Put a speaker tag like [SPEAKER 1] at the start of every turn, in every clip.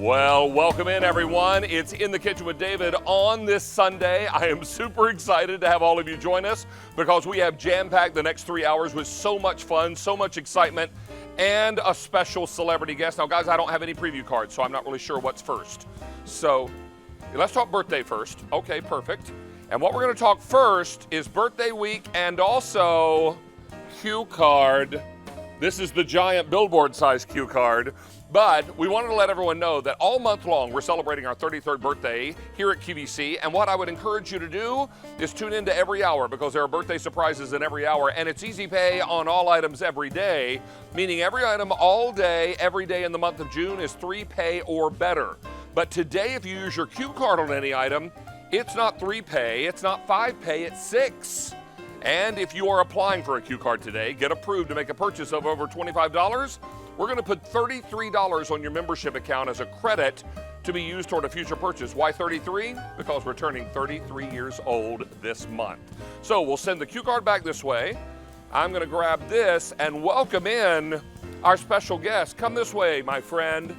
[SPEAKER 1] Well, welcome in, everyone. It's In the Kitchen with David on this Sunday. I am super excited to have all of you join us because we have jam-packed the next 3 hours with so much fun, so much excitement, and a special celebrity guest. Now, guys, I don't have any preview cards, so I'm not really sure what's first. So let's talk birthday first. Okay, perfect. And what we're going to talk first is birthday week and also cue card. This is the giant billboard-sized cue card. But we wanted to let everyone know that all month long we're celebrating our 33rd birthday here at QVC, and what I would encourage you to do is tune into every hour because there are birthday surprises in every hour, and it's easy pay on all items every day, meaning every item all day, every day in the month of June is 3 pay or better. But today, if you use your cue card on any item, it's not 3 pay, it's not 5 pay, it's 6. And if you are applying for a cue card today, get approved to make a purchase of over $25, we're going to put $33 on your membership account as a credit to be used toward a future purchase. Why 33? Because we're turning 33 years old this month. So we'll send the cue card back this way. I'm going to grab this and welcome in our special guest. Come this way, my friend.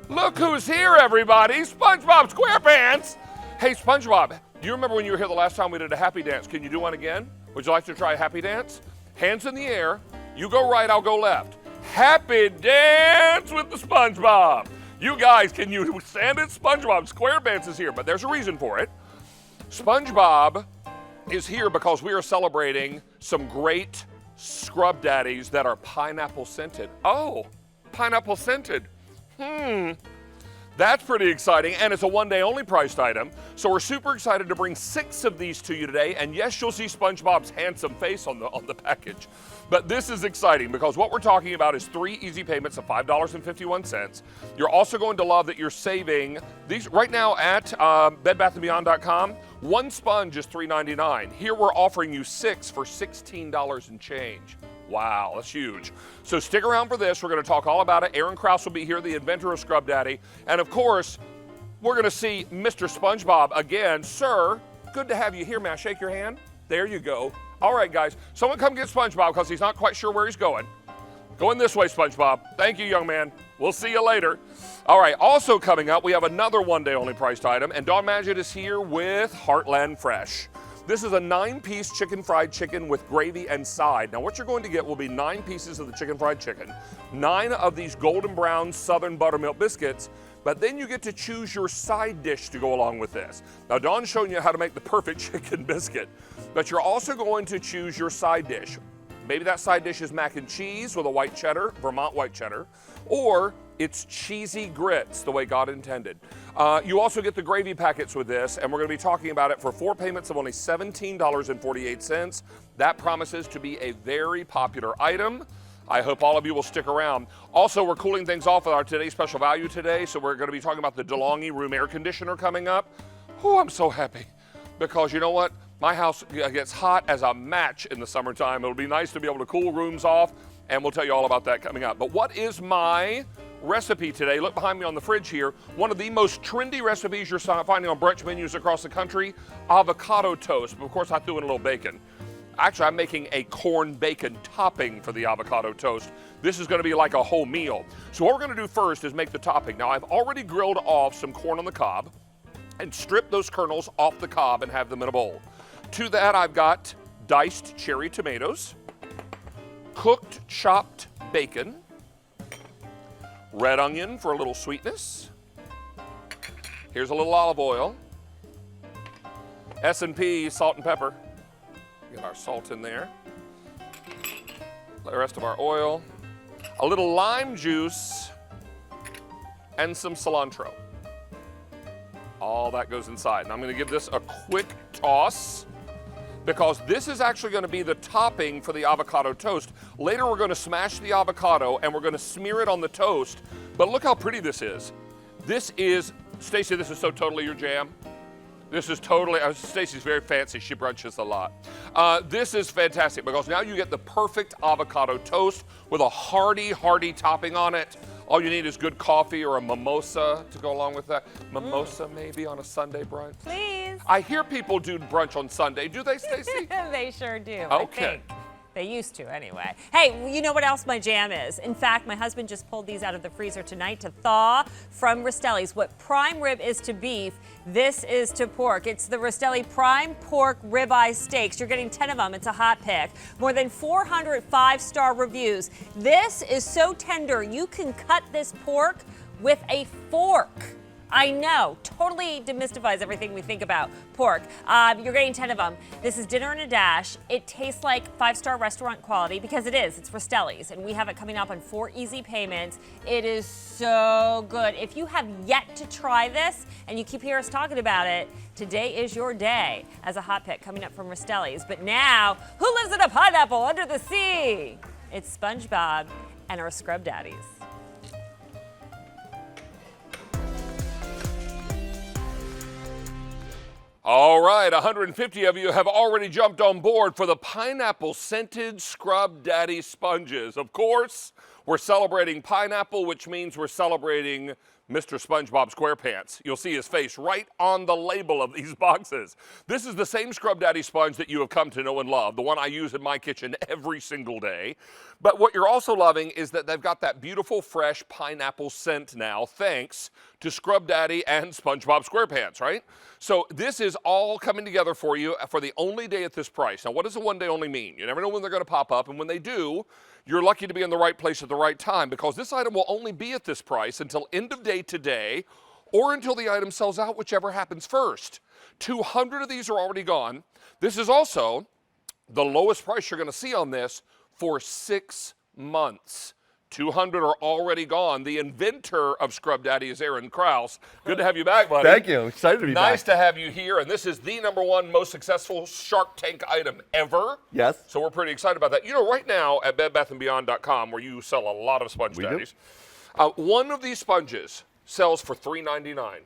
[SPEAKER 1] Look who's here, everybody. SpongeBob SquarePants. Hey, SpongeBob, do you remember when you were here the last time we did a happy dance? Can you do one again? Would you like to try a happy dance? Hands in the air. You go right, I'll go left. Happy dance with the SpongeBob. You guys, can you stand it? SpongeBob SquarePants is here, but there's a reason for it. SpongeBob is here because we are celebrating some great scrub daddies that are pineapple scented. Oh, pineapple scented. That's pretty exciting, and it's a one-day only priced item. So we're super excited to bring 6 of these to you today, and yes, you'll see SpongeBob's handsome face on the package. But this is exciting because what we're talking about is 3 easy payments of $5.51. You're also going to love that you're saving these right now at bedbathandbeyond.com. 1 sponge is $3.99. Here we're offering you 6 for $16 and change. Wow, that's huge. So stick around for this. We're going to talk all about it. Aaron Krause will be here, the inventor of Scrub Daddy. And of course, we're going to see Mr. SpongeBob again. Sir, good to have you here. May I shake your hand? There you go. All right, guys. Someone come get SpongeBob because he's not quite sure where he's going. Going this way, SpongeBob. Thank you, young man. We'll see you later. All right, also coming up, we have another one-day only priced item, and Dawn Magid is here with Heartland Fresh. This is a 9-piece chicken fried chicken with gravy and side. Now what you're going to get will be 9 pieces of the chicken fried chicken, 9 of these golden brown southern buttermilk biscuits, but then you get to choose your side dish to go along with this. Now Dawn's showing you how to make the perfect chicken biscuit, but you're also going to choose your side dish. Maybe that side dish is mac and cheese with a white cheddar, Vermont white cheddar, or it's cheesy grits, the way God intended. You also get the gravy packets with this, and we're going to be talking about it for 4 payments of only $17.48. That promises to be a very popular item. I hope all of you will stick around. Also, we're cooling things off with our today's special value today, so we're going to be talking about the DeLonghi room air conditioner coming up. Oh, I'm so happy because you know what? My house gets hot as a match in the summertime. It'll be nice to be able to cool rooms off, and we'll tell you all about that coming up. But what is my recipe today? Look behind me on the fridge here. One of the most trendy recipes you're finding on brunch menus across the country, avocado toast. But of course, I threw in a little bacon. Actually, I'm making a corn bacon topping for the avocado toast. This is going to be like a whole meal. So what we're going to do first is make the topping. Now, I've already grilled off some corn on the cob and stripped those kernels off the cob and have them in a bowl. To that, I've got diced cherry tomatoes, cooked chopped bacon, red onion for a little sweetness. Here's a little olive oil, S&P, salt and pepper. Get our salt in there. The rest of our oil, a little lime juice, and some cilantro. All that goes inside. And I'm going to give this a quick toss because this is actually going to be the topping for the avocado toast. Later we're going to smash the avocado and we're going to smear it on the toast. But look how pretty this is. This is, Stacy, this is so totally your jam. This is totally, Stacy's very fancy, she brunches a lot. This is fantastic because now you get the perfect avocado toast with a hearty topping on it. All you need is good coffee or a mimosa to go along with that. Mimosa maybe on a Sunday brunch?
[SPEAKER 2] Please.
[SPEAKER 1] I hear people do brunch on Sunday. Do they, Stacy?
[SPEAKER 2] They sure do.
[SPEAKER 1] Okay.
[SPEAKER 2] They used to, anyway. Hey, you know what else my jam is? In fact, my husband just pulled these out of the freezer tonight to thaw from Rastelli's. What prime rib is to beef, this is to pork. It's the Rastelli Prime Pork Ribeye Steaks. You're getting 10 of them. It's a hot pick. More than 400 five-star reviews. This is so tender, you can cut this pork with a fork. I know, totally demystifies everything we think about pork. You're getting 10 of them. This is dinner and a dash. It tastes like five-star restaurant quality because it is. It's Rastelli's, and we have it coming up on 4 easy payments. It is so good. If you have yet to try this and you keep hearing us talking about it, today is your day as a hot pick coming up from Rastelli's. But now, who lives in a pineapple under the sea? It's SpongeBob and our scrub daddies.
[SPEAKER 1] All right, 150 of you have already jumped on board for the pineapple-scented Scrub Daddy sponges. Of course, we're celebrating pineapple, which means we're celebrating Mr. SpongeBob SquarePants. You'll see his face right on the label of these boxes. This is the same Scrub Daddy sponge that you have come to know and love, the one I use in my kitchen every single day. But what you're also loving is that they've got that beautiful, fresh pineapple scent now, thanks to Scrub Daddy and SpongeBob SquarePants, right? So this is all coming together for you for the only day at this price. Now, what does the one day only mean? You never know when they're going to pop up, and when they do, you're lucky to be in the right place at the right time, because this item will only be at this price until end of day today or until the item sells out, whichever happens first. 200 of these are already gone. This is also the lowest price you're going to see on this for 6 months. 200 are already gone. The inventor of Scrub Daddy is Aaron Krause. Good to have you back, buddy.
[SPEAKER 3] Thank you. Excited to be back.
[SPEAKER 1] Nice to have you here. And this is the #1 most successful Shark Tank item ever.
[SPEAKER 3] Yes.
[SPEAKER 1] So we're pretty excited about that. You know, right now at bedbathandbeyond.com, where you sell a lot of sponge daddies, one of these sponges sells for $3.99.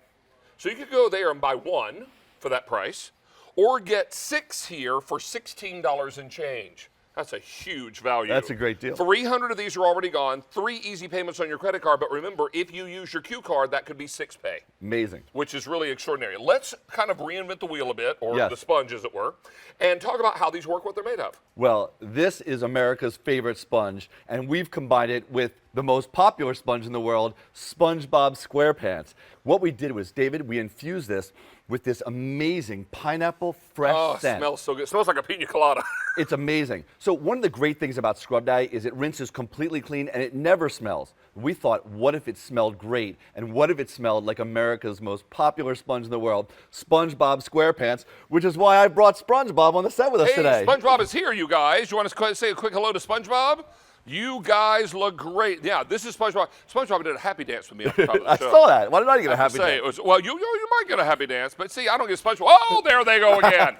[SPEAKER 1] So you could go there and buy one for that price, or get 6 here for $16 and change. That's a huge value.
[SPEAKER 3] That's a great deal.
[SPEAKER 1] 300 of these are already gone. 3 easy payments on your credit card. But remember, if you use your Q card, that could be 6 pay.
[SPEAKER 3] Amazing.
[SPEAKER 1] Which is really extraordinary. Let's kind of reinvent the wheel a bit, or
[SPEAKER 3] Yes.
[SPEAKER 1] the sponge, as it were, and talk about how these work, what they're made of.
[SPEAKER 3] Well, this is America's favorite sponge, and we've combined it with the most popular sponge in the world, SpongeBob SquarePants. What we did was, David, we infused this with this amazing pineapple fresh scent.
[SPEAKER 1] It smells so good. It smells like a pina colada.
[SPEAKER 3] It's amazing. So one of the great things about Scrub Daddy is it rinses completely clean and it never smells. We thought, what if it smelled great? And what if it smelled like America's most popular sponge in the world, SpongeBob SquarePants, which is why I brought SpongeBob on the set with us today.
[SPEAKER 1] SpongeBob is here, you guys. You want to say a quick hello to SpongeBob? You guys look great. Yeah, this is SpongeBob. SpongeBob did a happy dance with me at the top of the show.
[SPEAKER 3] I saw that. Why did I get a happy dance?
[SPEAKER 1] Well, you might get a happy dance, but see, I don't get SpongeBob. Oh, there they go again.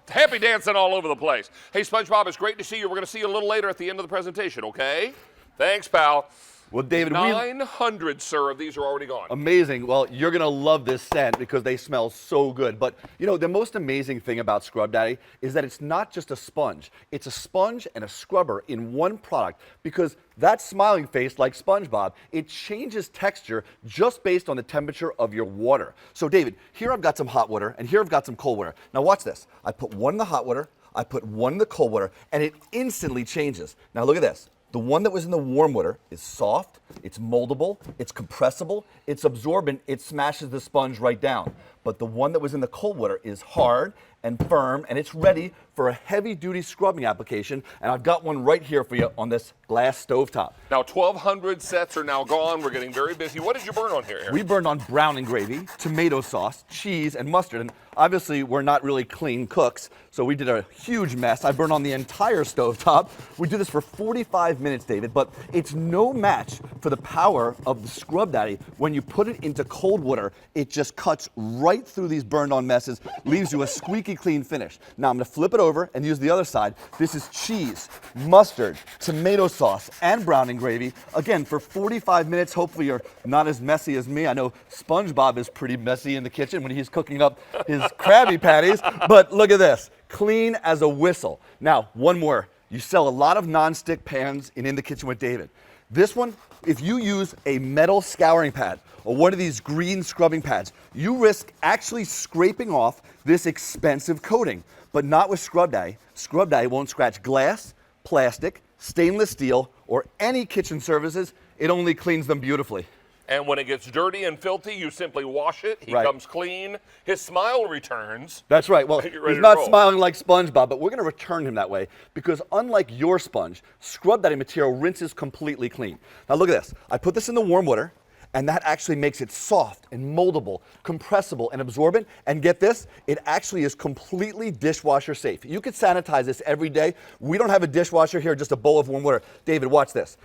[SPEAKER 1] Happy dancing all over the place. Hey, SpongeBob, it's great to see you. We're going to see you a little later at the end of the presentation, okay? Thanks, pal.
[SPEAKER 3] Well, David,
[SPEAKER 1] 900, sir, of these are already gone.
[SPEAKER 3] Amazing. Well, you're going to love this scent because they smell so good. But, you know, the most amazing thing about Scrub Daddy is that it's not just a sponge. It's a sponge and a scrubber in one product, because that smiling face, like SpongeBob, it changes texture just based on the temperature of your water. So, David, here I've got some hot water, and here I've got some cold water. Now, watch this. I put one in the hot water, I put one in the cold water, and it instantly changes. Now, look at this. The one that was in the warm water is soft, it's moldable, it's compressible, it's absorbent, it smashes the sponge right down. But the one that was in the cold water is hard and firm, and it's ready for a heavy-duty scrubbing application. And I've got one right here for you on this glass stovetop.
[SPEAKER 1] Now, 1,200 sets are now gone. We're getting very busy. What did you burn on here, Aaron?
[SPEAKER 3] We burned on brown and gravy, tomato sauce, cheese, and mustard. And obviously, we're not really clean cooks, so we did a huge mess. I burned on the entire stovetop. We do this for 45 minutes, David, but it's no match for the power of the Scrub Daddy. When you put it into cold water, it just cuts right through these burned on messes, leaves you a squeaky clean finish. Now, I'm gonna flip it over and use the other side. This is cheese, mustard, tomato sauce, and brown and gravy. Again, for 45 minutes, hopefully you're not as messy as me. I know SpongeBob is pretty messy in the kitchen when he's cooking up his Krabby Patties, but look at this, clean as a whistle. Now, one more. You sell a lot of non-stick pans in the Kitchen with David. This one, if you use a metal scouring pad or one of these green scrubbing pads, you risk actually scraping off this expensive coating, but not with Scrub Daddy. Scrub Daddy won't scratch glass, plastic, stainless steel, or any kitchen surfaces, it only cleans them beautifully.
[SPEAKER 1] And when it gets dirty and filthy, you simply wash it. He
[SPEAKER 3] Right.
[SPEAKER 1] comes clean. His smile returns.
[SPEAKER 3] That's right. Well,
[SPEAKER 1] You're ready
[SPEAKER 3] he's
[SPEAKER 1] to
[SPEAKER 3] not
[SPEAKER 1] roll.
[SPEAKER 3] smiling like SpongeBob, but we're going to return him that way because unlike your sponge, Scrub Daddy material rinses completely clean. Now look at this. I put this in the warm water, and that actually makes it soft and moldable, compressible, and absorbent. And get this, it actually is completely dishwasher safe. You could sanitize this every day. We don't have a dishwasher here, just a bowl of warm water. David, watch this.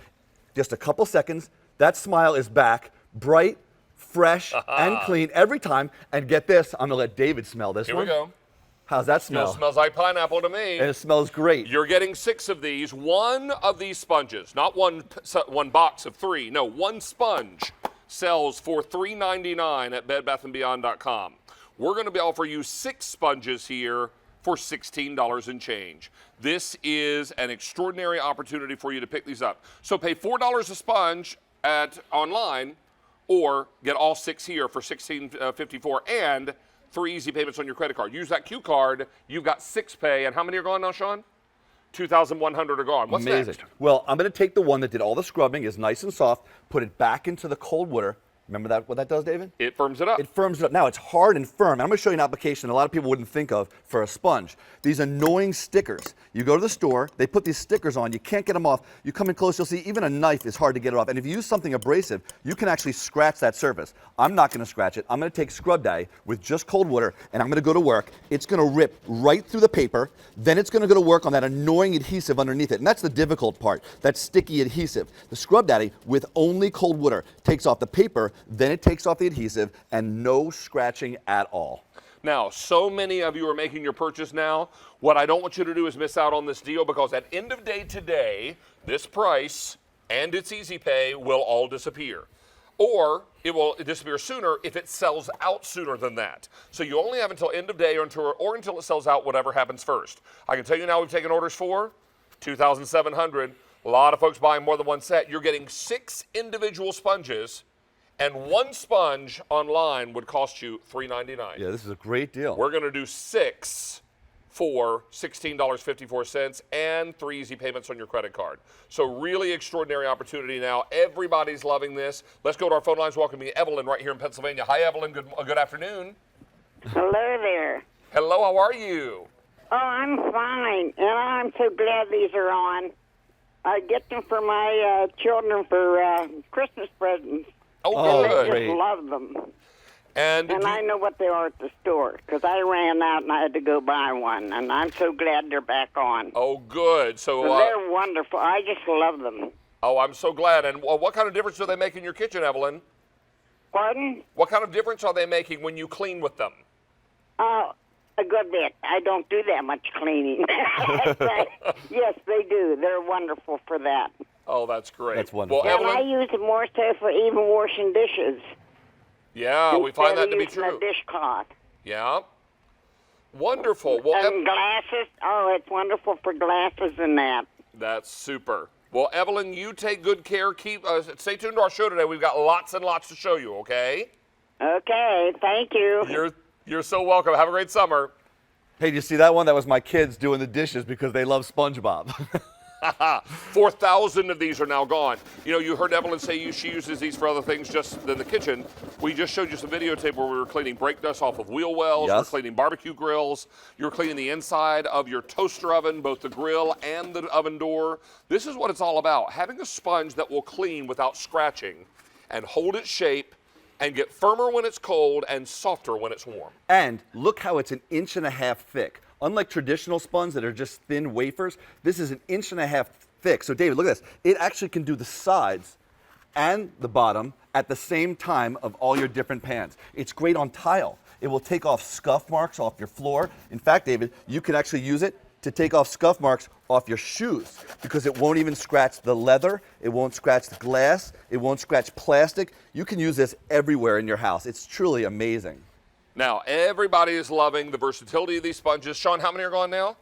[SPEAKER 3] Just a couple seconds, that smile is back, bright, fresh, and clean every time. And get this, I'm gonna let David smell this
[SPEAKER 1] Here
[SPEAKER 3] one.
[SPEAKER 1] we go.
[SPEAKER 3] How's that smell?
[SPEAKER 1] Smells like pineapple to me.
[SPEAKER 3] And it smells great.
[SPEAKER 1] You're getting 6 of these. One of these sponges, not one box of 3. No, one sponge sells for $3.99 at bedbathandbeyond.com. We're going to be offering you 6 sponges here for $16 and change. This is an extraordinary opportunity for you to pick these up. So pay $4 a sponge at online, or get all 6 here for $16.54 and 3 easy payments on your credit card. Use that Q card. You've got 6 pay. And how many are gone now, Sean? 2,100 are gone. What's
[SPEAKER 3] Amazing.
[SPEAKER 1] next?
[SPEAKER 3] Well, I'm going to take the one that did all the scrubbing, is nice and soft, put it back into the cold water. Remember that what that does, David?
[SPEAKER 1] It firms it up.
[SPEAKER 3] It firms it up. Now, it's hard and firm. I'm going to show you an application a lot of people wouldn't think of for a sponge. These annoying stickers. You go to the store, they put these stickers on, you can't get them off. You come in close, you'll see even a knife is hard to get it off. And if you use something abrasive, you can actually scratch that surface. I'm not going to scratch it. I'm going to take Scrub Daddy with just cold water, and I'm going to go to work. It's going to rip right through the paper. Then it's going to go to work on that annoying adhesive underneath it. And that's the difficult part, that sticky adhesive. The Scrub Daddy, with only cold water, takes off the paper, then it takes off the adhesive, and no scratching at all.
[SPEAKER 1] Now, so many of you are making your purchase now. What I don't want you to do is miss out on this deal, because at end of day today, this price and its easy pay will all disappear. Or it will disappear sooner if it sells out sooner than that. So you only have until end of day or until it sells out, whatever happens first. I can tell you now, we've taken orders for 2,700. A lot of folks buying more than one set. You're getting 6 individual sponges, and one sponge online would cost you $3.99.
[SPEAKER 3] Yeah, this is a great deal.
[SPEAKER 1] We're going to do 6 for $16.54 and 3 easy payments on your credit card. So really extraordinary opportunity now. Everybody's loving this. Let's go to our phone lines. Welcome to Evelyn right here in Pennsylvania. Hi, Evelyn. Good afternoon.
[SPEAKER 4] Hello there.
[SPEAKER 1] Hello, how are you?
[SPEAKER 4] Oh, I'm fine, and I'm so glad these are on. I get them for my children for Christmas presents.
[SPEAKER 1] Oh,
[SPEAKER 4] And
[SPEAKER 1] good.
[SPEAKER 4] they
[SPEAKER 3] great.
[SPEAKER 4] just love them.
[SPEAKER 1] And
[SPEAKER 4] And I know what they are at the store, because I ran out and I had to go buy one, and I'm so glad they're back on.
[SPEAKER 1] oh, good. So,
[SPEAKER 4] They're wonderful. I just love them.
[SPEAKER 1] oh, I'm so glad. And what kind of difference do they make in your kitchen, Evelyn?
[SPEAKER 4] Pardon?
[SPEAKER 1] What kind of difference are they making when you clean with them?
[SPEAKER 4] Oh, a good bit. I don't do that much cleaning. Yes, they do. They're wonderful for that.
[SPEAKER 1] Oh, that's great.
[SPEAKER 3] That's wonderful.
[SPEAKER 1] Well,
[SPEAKER 4] And I
[SPEAKER 1] Evelyn,
[SPEAKER 4] use them more so for even washing dishes.
[SPEAKER 1] yeah, we find that to be
[SPEAKER 4] Instead of
[SPEAKER 1] true.
[SPEAKER 4] using a dishcloth.
[SPEAKER 1] Yeah. Wonderful. Well,
[SPEAKER 4] And glasses. Oh, it's wonderful for glasses and that.
[SPEAKER 1] that's super. Well, Evelyn, you take good care. Stay tuned to our show today. We've got lots and lots to show you, okay?
[SPEAKER 4] Okay, thank you.
[SPEAKER 1] You're so welcome. Have a great summer.
[SPEAKER 3] Hey, did you see that one? That was my kids doing the dishes because they love SpongeBob.
[SPEAKER 1] 4,000 of these are now gone. You know, you heard Evelyn say she uses these for other things just than the kitchen. We just showed you some videotape where we were cleaning brake dust off of wheel wells.
[SPEAKER 3] Yes.
[SPEAKER 1] We're cleaning barbecue grills. You're cleaning the inside of your toaster oven, both the grill and the oven door. This is what it's all about. Having a sponge that will clean without scratching and hold its shape and get firmer when it's cold and softer when it's warm.
[SPEAKER 3] And look how it's 1.5 inches thick. Unlike traditional sponges that are just thin wafers, this is 1.5 inches thick. So David, look at this. It actually can do the sides and the bottom at the same time of all your different pans. It's great on tile. It will take off scuff marks off your floor. In fact, David, you can actually use it to take off scuff marks off your shoes because it won't even scratch the leather, it won't scratch the glass, it won't scratch plastic. You can use this everywhere in your house. It's truly amazing.
[SPEAKER 1] Now, everybody is loving the versatility of these sponges. Sean, how many are gone now?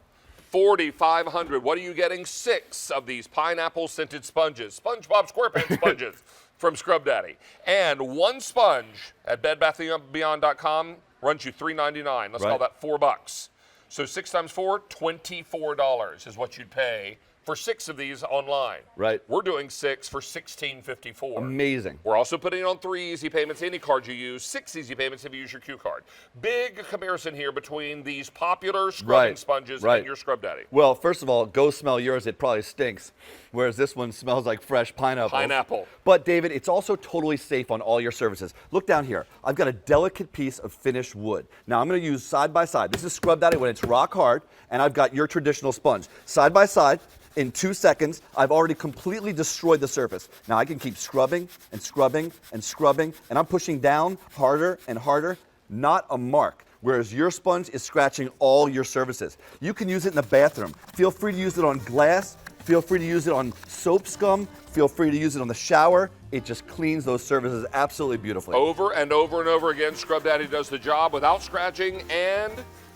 [SPEAKER 1] 4,500. What are you getting? 6 of these pineapple scented sponges, SpongeBob SquarePants sponges from Scrub Daddy. And one sponge at bedbathandbeyond.com runs you $3.99. Let's call
[SPEAKER 3] Right.
[SPEAKER 1] that $4. So 6 times 4, $24 is what you'd pay for 6 of these online.
[SPEAKER 3] Right.
[SPEAKER 1] We're doing 6 for $16.54.
[SPEAKER 3] Amazing.
[SPEAKER 1] We're also putting it on 3 easy payments, any card you use, 6 easy payments if you use your Q card. Big comparison here between these popular scrubbing sponges and your Scrub Daddy.
[SPEAKER 3] Well, first of all, go smell yours. It probably stinks, whereas this one smells like fresh pineapple.
[SPEAKER 1] Pineapple.
[SPEAKER 3] But, David, it's also totally safe on all your surfaces. Look down here. I've got a delicate piece of finished wood. Now, I'm going to use side by side. This is Scrub Daddy when it's rock hard, and I've got your traditional sponge. Side by side. In 2 seconds, I've already completely destroyed the surface. Now I can keep scrubbing and scrubbing and scrubbing, and I'm pushing down harder and harder, not a mark. Whereas your sponge is scratching all your surfaces. You can use it in the bathroom. Feel free to use it on glass. Feel free to use it on soap scum. Feel free to use it on the shower. It just cleans those surfaces absolutely beautifully.
[SPEAKER 1] Over and over and over again, Scrub Daddy does the job without scratching, and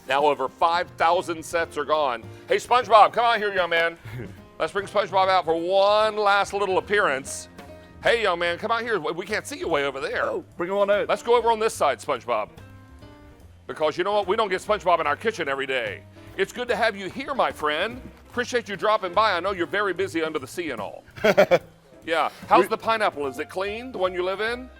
[SPEAKER 1] now over 5,000 sets are gone. Hey, SpongeBob, come on here, young man. Let's bring SpongeBob out for one last little appearance. Hey, young man, come out here. We can't see you way over there.
[SPEAKER 3] Oh, bring him on out.
[SPEAKER 1] Let's go over on this side, SpongeBob. Because you know what? We don't get SpongeBob in our kitchen every day. It's good to have you here, my friend. Appreciate you dropping by. I know you're very busy under the sea and all. Yeah. How's the pineapple? Is it clean, the one you live in?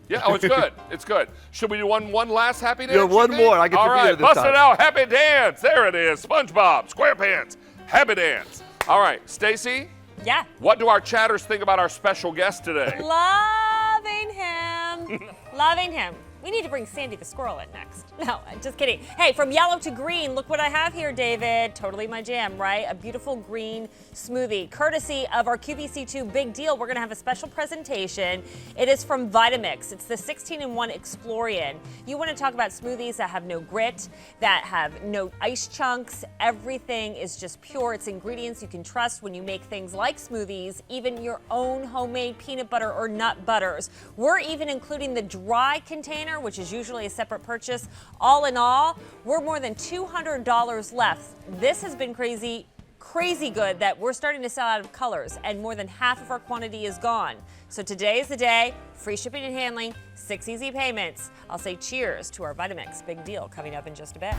[SPEAKER 1] Yeah, oh, it's good. It's good. Should we do one last happy dance?
[SPEAKER 3] Yeah, one more. I get to be here this
[SPEAKER 1] bust
[SPEAKER 3] time.
[SPEAKER 1] it out. Happy dance. There it is. SpongeBob, SquarePants, happy dance. All right, Stacy.
[SPEAKER 2] Yeah.
[SPEAKER 1] What do our chatters think about our special guest today?
[SPEAKER 2] Loving him. Loving him. We need to bring Sandy the squirrel in next. No, just kidding. Hey, from yellow to green, look what I have here, David. Totally my jam, right? A beautiful green smoothie, courtesy of our QVC2 Big Deal. We're gonna have a special presentation. It is from Vitamix. It's the 16-in-1 Explorian. You wanna talk about smoothies that have no grit, that have no ice chunks. Everything is just pure. It's ingredients you can trust when you make things like smoothies, even your own homemade peanut butter or nut butters. We're even including the dry container, which is usually a separate purchase. All in all, we're more than $200 left. This has been crazy good that we're starting to sell out of colors, and more than half of our quantity is gone. So today is the day, free shipping and handling, 6 easy payments. I'll say cheers to our Vitamix Big Deal coming up in just a bit.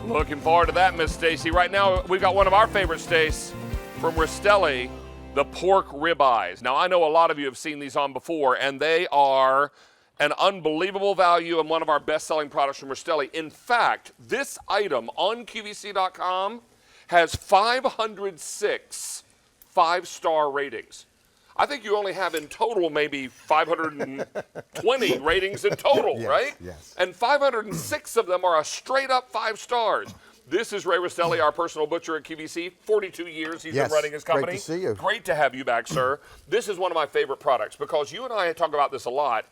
[SPEAKER 1] Looking forward to that, Miss Stacy. Right now, we've got one of our favorite steaks from Rastelli, the pork ribeyes. Now, I know a lot of you have seen these on before, and they are an unbelievable value and one of our best-selling products from Rastelli. In fact, this item on QVC.com has 506 5-star ratings. I think you only have in total maybe 520 ratings in total, right?
[SPEAKER 5] Yes.
[SPEAKER 1] And 506 of them are a straight-up 5 stars. This is Ray Rastelli, our personal butcher at QVC. 42 years he's been running his company.
[SPEAKER 5] Great to see you.
[SPEAKER 1] Great to have you back, sir. This is one of my favorite products because you and I talk about this a lot.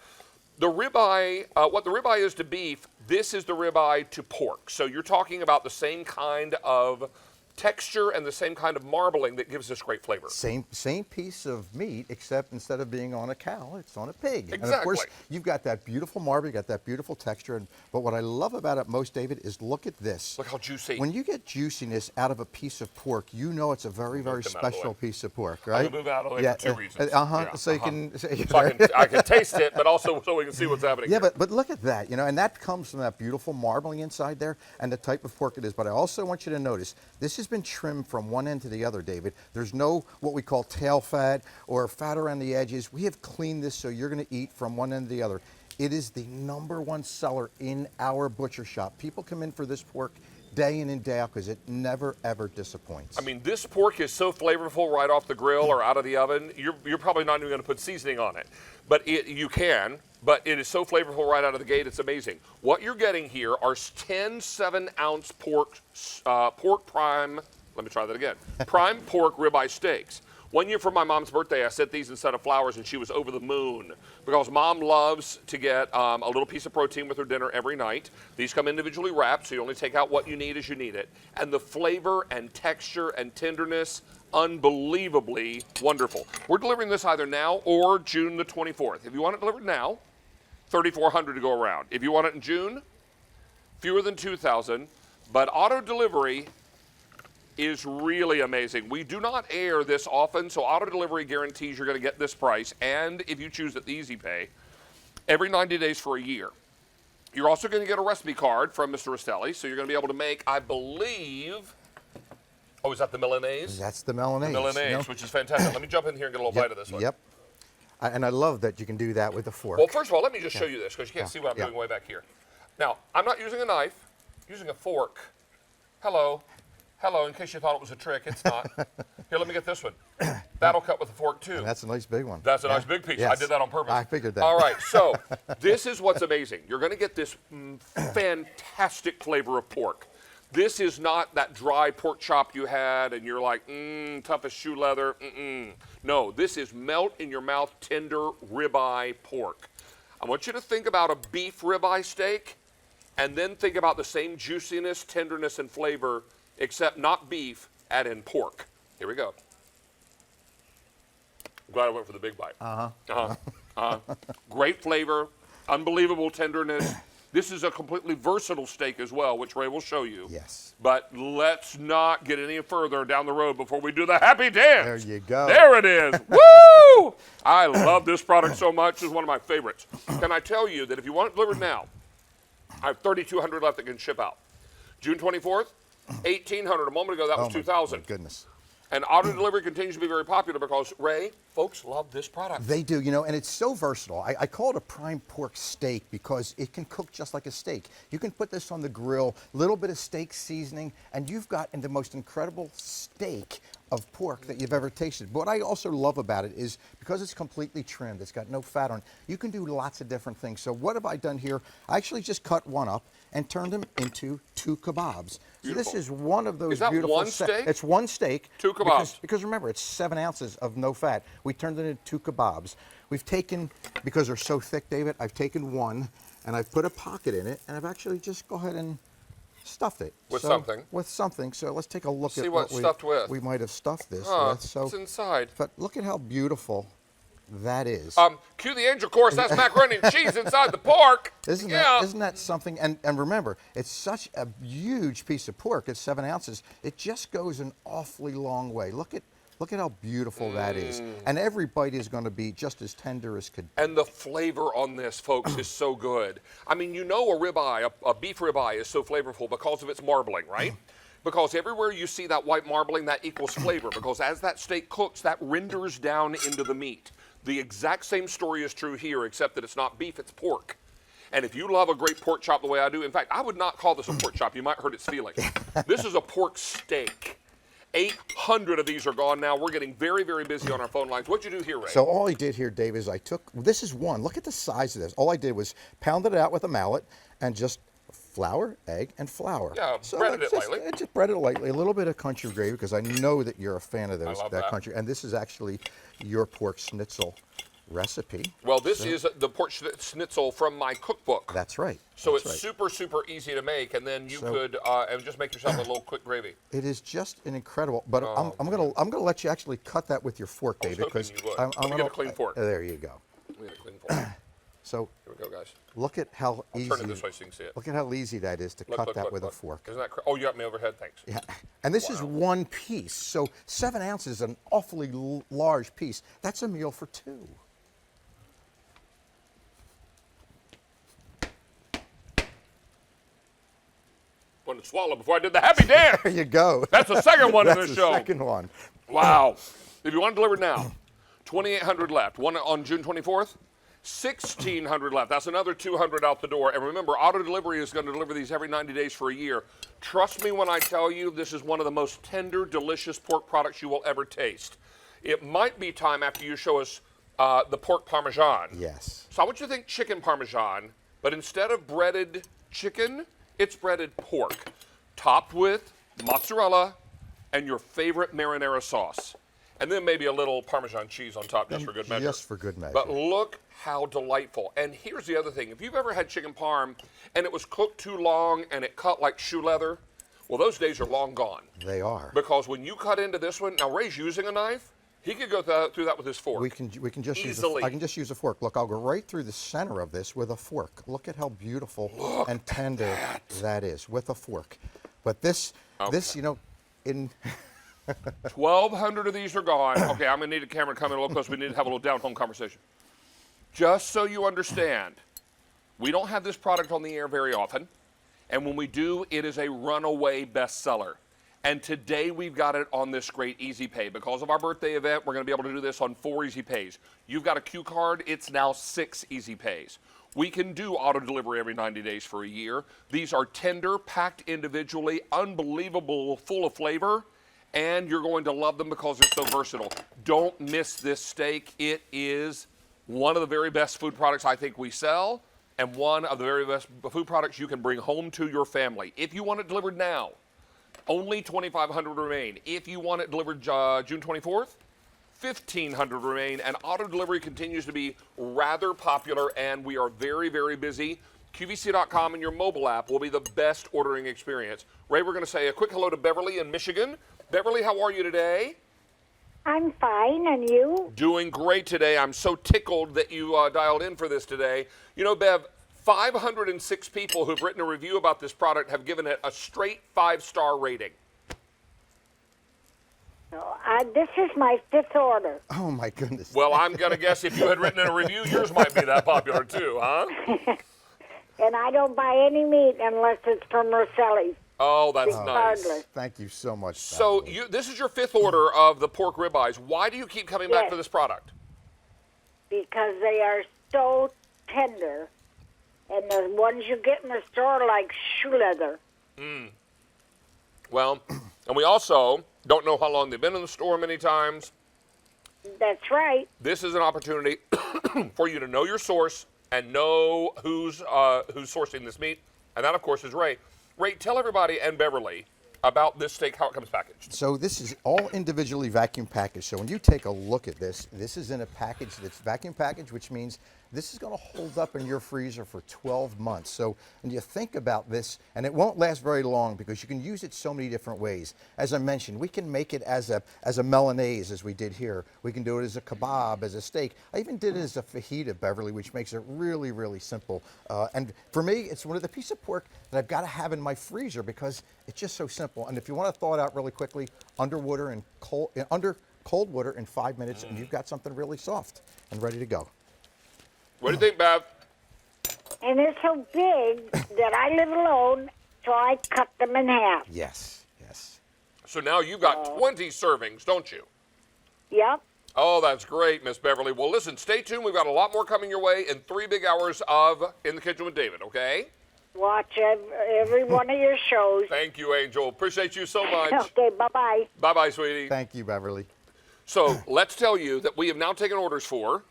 [SPEAKER 1] The ribeye, what the ribeye is to beef, this is the ribeye to pork. So you're talking about the same kind of texture and the same kind of marbling that gives this great flavor.
[SPEAKER 5] Same piece of meat, except instead of being on a cow, it's on a pig.
[SPEAKER 1] Exactly.
[SPEAKER 5] And of course, you've got that beautiful marble, you got that beautiful texture. But what I love about it most, David, is look at this.
[SPEAKER 1] Look how juicy.
[SPEAKER 5] When you get juiciness out of a piece of pork, you know it's a very, very special piece of pork, right?
[SPEAKER 1] I'm gonna move out of the way for 2 reasons.
[SPEAKER 5] So you can.
[SPEAKER 1] So I can taste it, but also so we can see what's happening.
[SPEAKER 5] Yeah,
[SPEAKER 1] here.
[SPEAKER 5] but look at that, and that comes from that beautiful marbling inside there and the type of pork it is. But I also want you to notice, this has been trimmed from one end to the other, David. There's no what we call tail fat or fat around the edges. We have cleaned this so you're going to eat from one end to the other. It is the #1 seller in our butcher shop. People come in for this pork day in and day out because it never, ever disappoints.
[SPEAKER 1] I mean, this pork is so flavorful right off the grill or out of the oven. You're probably not even going to put seasoning on it, but you can. But it is so flavorful right out of the gate. It's amazing. What you're getting here are 10 7-ounce pork prime. Let me try that again. Prime pork ribeye steaks. One year for my mom's birthday, I sent these instead of flowers, and she was over the moon because Mom loves to get a little piece of protein with her dinner every night. These come individually wrapped, so you only take out what you need as you need it. And the flavor and texture and tenderness, unbelievably wonderful. We're delivering this either now or June the 24th. If you want it delivered now, 3,400 to go around. If you want it in June, fewer than 2,000, but auto delivery is really amazing. We do not air this often, so auto delivery guarantees you're going to get this price, and if you choose it, the Easy Pay, every 90 days for a year. You're also going to get a recipe card from Mr. Rastelli, so you're going to be able to make, I believe, Oh, is that the Milanese?
[SPEAKER 5] That's the Milanese.
[SPEAKER 1] The Milanese,
[SPEAKER 5] you know?
[SPEAKER 1] which is fantastic. Let me jump in here and get a little bite of this one.
[SPEAKER 5] Yep. And I love that you can do that with a fork.
[SPEAKER 1] Well, first of all, let me just show you this because you can't see what I'm
[SPEAKER 5] Yeah.
[SPEAKER 1] doing way back here. Now, I'm not using a knife, I'm using a fork. Hello. Hello, in case you thought it was a trick, it's not. Here, let me get this one. That'll cut with a fork too.
[SPEAKER 5] And that's a nice big one.
[SPEAKER 1] That's a nice big piece. I
[SPEAKER 5] Yes.
[SPEAKER 1] did that on purpose.
[SPEAKER 5] I figured that.
[SPEAKER 1] All right, so this is what's amazing. You're going to get this fantastic flavor of pork. This is not that dry pork chop you had and you're like, tough as shoe leather. No, this is melt in your mouth, tender ribeye pork. I want you to think about a beef ribeye steak and then think about the same juiciness, tenderness, and flavor, except not beef, add in pork. Here we go. I'm glad I went for the big bite. Great flavor, unbelievable tenderness. This is a completely versatile steak as well, which Ray will show you.
[SPEAKER 5] Yes.
[SPEAKER 1] But let's not get any further down the road before we do the happy dance.
[SPEAKER 5] There you go.
[SPEAKER 1] There it is. Woo! I love this product so much. It's one of my favorites. Can I tell you that if you want it delivered now, I have 3,200 left that can ship out. June 24th, 1,800. A moment ago, that was 2,000.
[SPEAKER 5] My goodness.
[SPEAKER 1] And auto delivery continues to be very popular because, Ray, folks love this product.
[SPEAKER 5] They do, you know, and it's so versatile. I call it a prime pork steak because it can cook just like a steak. You can put this on the grill, little bit of steak seasoning, and you've got the most incredible steak of pork that you've ever tasted. But what I also love about it is because it's completely trimmed, it's got no fat on it, you can do lots of different things. So what have I done here? I actually just cut one up and turned them into 2 kebabs. So this is one of those
[SPEAKER 1] Is that
[SPEAKER 5] beautiful
[SPEAKER 1] one steak?
[SPEAKER 5] It's one steak.
[SPEAKER 1] 2 kebabs.
[SPEAKER 5] Because remember, it's 7 ounces of no fat. We turned it into 2 kebabs. We've taken, because they're so thick, David, I've taken one and I've put a pocket in it and I've actually just go ahead and stuffed it.
[SPEAKER 1] With something.
[SPEAKER 5] With something. So let's take a look
[SPEAKER 1] See
[SPEAKER 5] at
[SPEAKER 1] what it's stuffed with.
[SPEAKER 5] we might have stuffed this
[SPEAKER 1] Huh,
[SPEAKER 5] with. So,
[SPEAKER 1] it's inside.
[SPEAKER 5] but look at how beautiful that is.
[SPEAKER 1] Cue the angel chorus. That's macaroni and cheese inside the pork.
[SPEAKER 5] Isn't that something? And remember, it's such a huge piece of pork. It's 7 ounces. It just goes an awfully long way. Look at how beautiful that is. And every bite is going to be just as tender as could be.
[SPEAKER 1] And the flavor on this, folks, is so good. I mean, you know a ribeye, a beef ribeye is so flavorful because of its marbling, right? Because everywhere you see that white marbling, that equals flavor. Because as that steak cooks, that renders down into the meat. The exact same story is true here, except that it's not beef, it's pork. And if you love a great pork chop the way I do, in fact, I would not call this a pork chop. You might hurt its feelings. This is a pork steak. 800 of these are gone now. We're getting very, very busy on our phone lines. What'd you do here, Ray?
[SPEAKER 5] So all I did here, Dave, is this is one. Look at the size of this. All I did was pounded it out with a mallet and just flour, egg, and flour.
[SPEAKER 1] Yeah,
[SPEAKER 5] so
[SPEAKER 1] breaded it lightly.
[SPEAKER 5] Just breaded it lightly. A little bit of country gravy because I know that you're a fan of those.
[SPEAKER 1] love that.
[SPEAKER 5] Country. And this is actually your pork schnitzel recipe.
[SPEAKER 1] Well, this is the pork schnitzel from my cookbook.
[SPEAKER 5] That's right.
[SPEAKER 1] So
[SPEAKER 5] That's
[SPEAKER 1] it's
[SPEAKER 5] right.
[SPEAKER 1] super, super easy to make, and then you could and just make yourself a little quick gravy.
[SPEAKER 5] It is just an incredible. But I'm gonna let you actually cut that with your fork,
[SPEAKER 1] I was
[SPEAKER 5] David,
[SPEAKER 1] hoping
[SPEAKER 5] because
[SPEAKER 1] you would. Let me get a clean fork.
[SPEAKER 5] There you go.
[SPEAKER 1] Let me get a clean fork.
[SPEAKER 5] So
[SPEAKER 1] Here we go, guys.
[SPEAKER 5] look at how easy.
[SPEAKER 1] Turn it this way so you can see it.
[SPEAKER 5] Look at how easy that is to cut that with a fork.
[SPEAKER 1] Isn't that oh, you got me overhead, thanks.
[SPEAKER 5] Yeah, and this is one piece. So 7 ounces is an awfully large piece. That's a meal for 2.
[SPEAKER 1] Wanted to swallow before I did the happy dance.
[SPEAKER 5] There you go.
[SPEAKER 1] That's the second one in
[SPEAKER 5] That's
[SPEAKER 1] this
[SPEAKER 5] the
[SPEAKER 1] show.
[SPEAKER 5] second one.
[SPEAKER 1] Wow. If you want to deliver now, 2,800 left. One on June 24th, 1,600 left. That's another 200 out the door. And remember, auto delivery is going to deliver these every 90 days for a year. Trust me when I tell you, this is one of the most tender, delicious pork products you will ever taste. It might be time after you show us the pork parmesan.
[SPEAKER 5] Yes.
[SPEAKER 1] So I want you to think chicken parmesan, but instead of breaded chicken, it's breaded pork, topped with mozzarella and your favorite marinara sauce. And then maybe a little Parmesan cheese on top just for good measure.
[SPEAKER 5] Just for good measure.
[SPEAKER 1] But look how delightful. And here's the other thing. If you've ever had chicken parm and it was cooked too long and it cut like shoe leather, well, those days are long gone.
[SPEAKER 5] They are.
[SPEAKER 1] Because when you cut into this one, now Ray's using a knife. He could go through that with his fork.
[SPEAKER 5] We can just
[SPEAKER 1] easily.
[SPEAKER 5] I can just use a fork. Look, I'll go right through the center of this with a fork. Look at how beautiful and tender that is with a fork. But this, you know, in
[SPEAKER 1] 1,200 of these are gone. Okay, I'm going to need a camera to come in a little close. We need to have a little down-home conversation. Just so you understand, we don't have this product on the air very often. And when we do, it is a runaway bestseller. And today we've got it on this great Easy Pay. Because of our birthday event, we're going to be able to do this on 4 Easy Pays. You've got a Q card, it's now 6 Easy Pays. We can do auto delivery every 90 days for a year. These are tender, packed individually, unbelievable, full of flavor, and you're going to love them because they're so versatile. Don't miss this steak. It is one of the very best food products I think we sell, and one of the very best food products you can bring home to your family. If you want it delivered now, only 2,500 remain. If you want it delivered June 24th, 1,500 remain, and auto delivery continues to be rather popular, and we are very, very busy. QVC.com and your mobile app will be the best ordering experience. Ray, we're going to say a quick hello to Beverly in Michigan. Beverly, how are you today?
[SPEAKER 6] I'm fine, and you?
[SPEAKER 1] Doing great today. I'm so tickled that you dialed in for this today. You know, Bev, 506 people who've written a review about this product have given it a straight 5-star rating.
[SPEAKER 6] This is my 5th order.
[SPEAKER 5] Oh, my goodness.
[SPEAKER 1] Well, I'm going to guess if you had written in a review, yours might be that popular too, huh?
[SPEAKER 6] And I don't buy any meat unless it's from Rastelli.
[SPEAKER 1] Oh, that's nice.
[SPEAKER 6] Regardless.
[SPEAKER 5] Thank you so much.
[SPEAKER 1] So
[SPEAKER 5] Beverly.
[SPEAKER 1] this is your 5th order of the pork ribeyes. Why do you keep coming back
[SPEAKER 6] Yes.
[SPEAKER 1] for this product?
[SPEAKER 6] Because they are so tender. And the ones you get in the store are like shoe leather.
[SPEAKER 1] Well, and we also don't know how long they've been in the store many times.
[SPEAKER 6] That's right.
[SPEAKER 1] This is an opportunity for you to know your source and know who's sourcing this meat. And that, of course, is Ray. Ray, tell everybody and Beverly about this steak, how it comes packaged.
[SPEAKER 5] So this is all individually vacuum packaged. So when you take a look at this, this is in a package that's vacuum packaged, which means this is going to hold up in your freezer for 12 months. So when you think about this, and it won't last very long because you can use it so many different ways. As I mentioned, we can make it as a Milanese, as we did here. We can do it as a kebab, as a steak. I even did it as a fajita, Beverly, which makes it really, really simple. And for me, it's one of the pieces of pork that I've got to have in my freezer because it's just so simple. And if you want to thaw it out really quickly, under cold water in 5 minutes, and you've got something really soft and ready to go.
[SPEAKER 1] What do you think, Bev?
[SPEAKER 6] And they're so big that I live alone, so I cut them in half.
[SPEAKER 5] Yes, yes.
[SPEAKER 1] So now you've got 20 servings, don't you?
[SPEAKER 6] Yep.
[SPEAKER 1] Oh, that's great, Miss Beverly. Well, listen, stay tuned. We've got a lot more coming your way in 3 big hours of In the Kitchen with David, okay?
[SPEAKER 6] Watch every one of your shows.
[SPEAKER 1] Thank you, Angel. Appreciate you so much.
[SPEAKER 6] Okay, bye-bye.
[SPEAKER 1] Bye-bye, sweetie.
[SPEAKER 5] Thank you, Beverly.
[SPEAKER 1] So let's tell you that we have now taken orders for.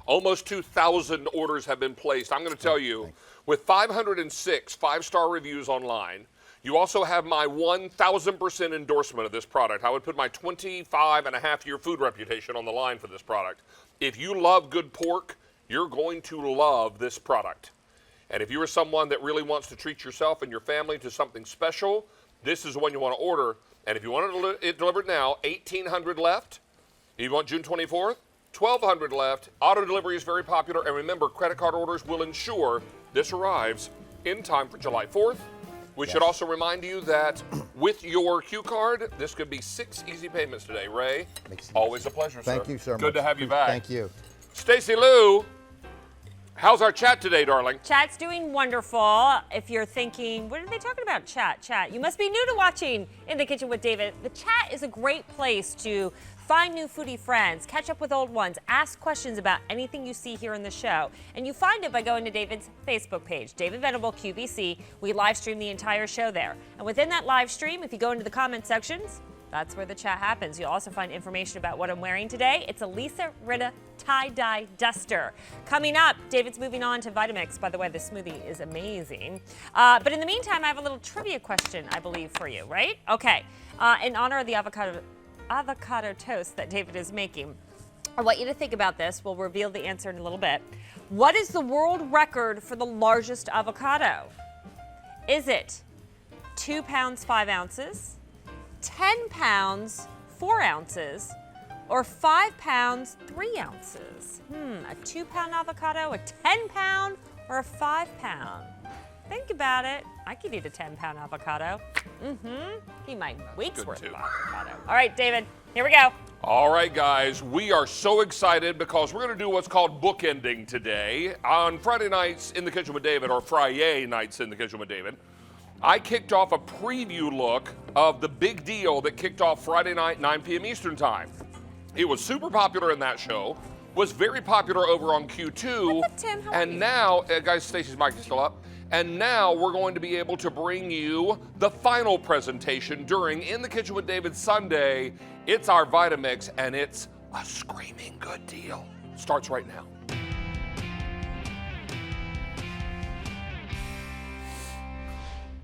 [SPEAKER 1] Almost 2,000 orders have been placed. I'm going to tell you, with 506 5-star reviews online, you also have my 1,000% endorsement of this product. I would put my 25-and-a-half-year food reputation on the line for this product. If you love good pork, you're going to love this product. And if you are someone that really wants to treat yourself and your family to something special, this is the one you want to order. And if you want it delivered now, 1,800 left. If you want June 24th, 1,200 left. Auto delivery is very popular. And remember, credit card orders will ensure this arrives in time for July 4th. We should also remind you that with your Q card, this could be 6 easy payments today. Ray, always a pleasure, sir.
[SPEAKER 5] Thank you so much.
[SPEAKER 1] Good to have you back.
[SPEAKER 5] Thank you.
[SPEAKER 1] Stacey Lou, how's our chat today, darling?
[SPEAKER 2] Chat's doing wonderful. If you're thinking, what are they talking about? Chat. You must be new to watching In the Kitchen with David. The chat is a great place to find new foodie friends, catch up with old ones, ask questions about anything you see here in the show. And you find it by going to David's Facebook page, David Venable QVC. We live stream the entire show there. And within that live stream, if you go into the comment sections, that's where the chat happens. You'll also find information about what I'm wearing today. It's a Lisa Rinna tie-dye duster. Coming up, David's moving on to Vitamix. By the way, this smoothie is amazing. But in the meantime, I have a little trivia question, I believe, for you, right? Okay. In honor of the avocado toast that David is making, I want you to think about this. We'll reveal the answer in a little bit. What is the world record for the largest avocado? Is it 2 pounds, 5 ounces, 10 pounds, 4 ounces, or 5 pounds, 3 ounces? A 2-pound avocado, a 10-pound, or a 5-pound? Think about it. I could eat a 10-pound avocado. Eat my week's worth of avocado. All right, David, here we go.
[SPEAKER 1] All right, guys, we are so excited because we're going to do what's called bookending today. On Friday nights in the Kitchen with David, or Friday nights in the Kitchen with David, I kicked off a preview look of the big deal that kicked off Friday night, 9 p.m. Eastern Time. It was super popular in that show, was very popular over on Q2.
[SPEAKER 2] What's up, Tim? How are
[SPEAKER 1] and
[SPEAKER 2] you?
[SPEAKER 1] now, guys, Stacey's mic is still up. And now we're going to be able to bring you the final presentation during In the Kitchen with David Sunday. It's our Vitamix, and it's a screaming good deal. Starts right now.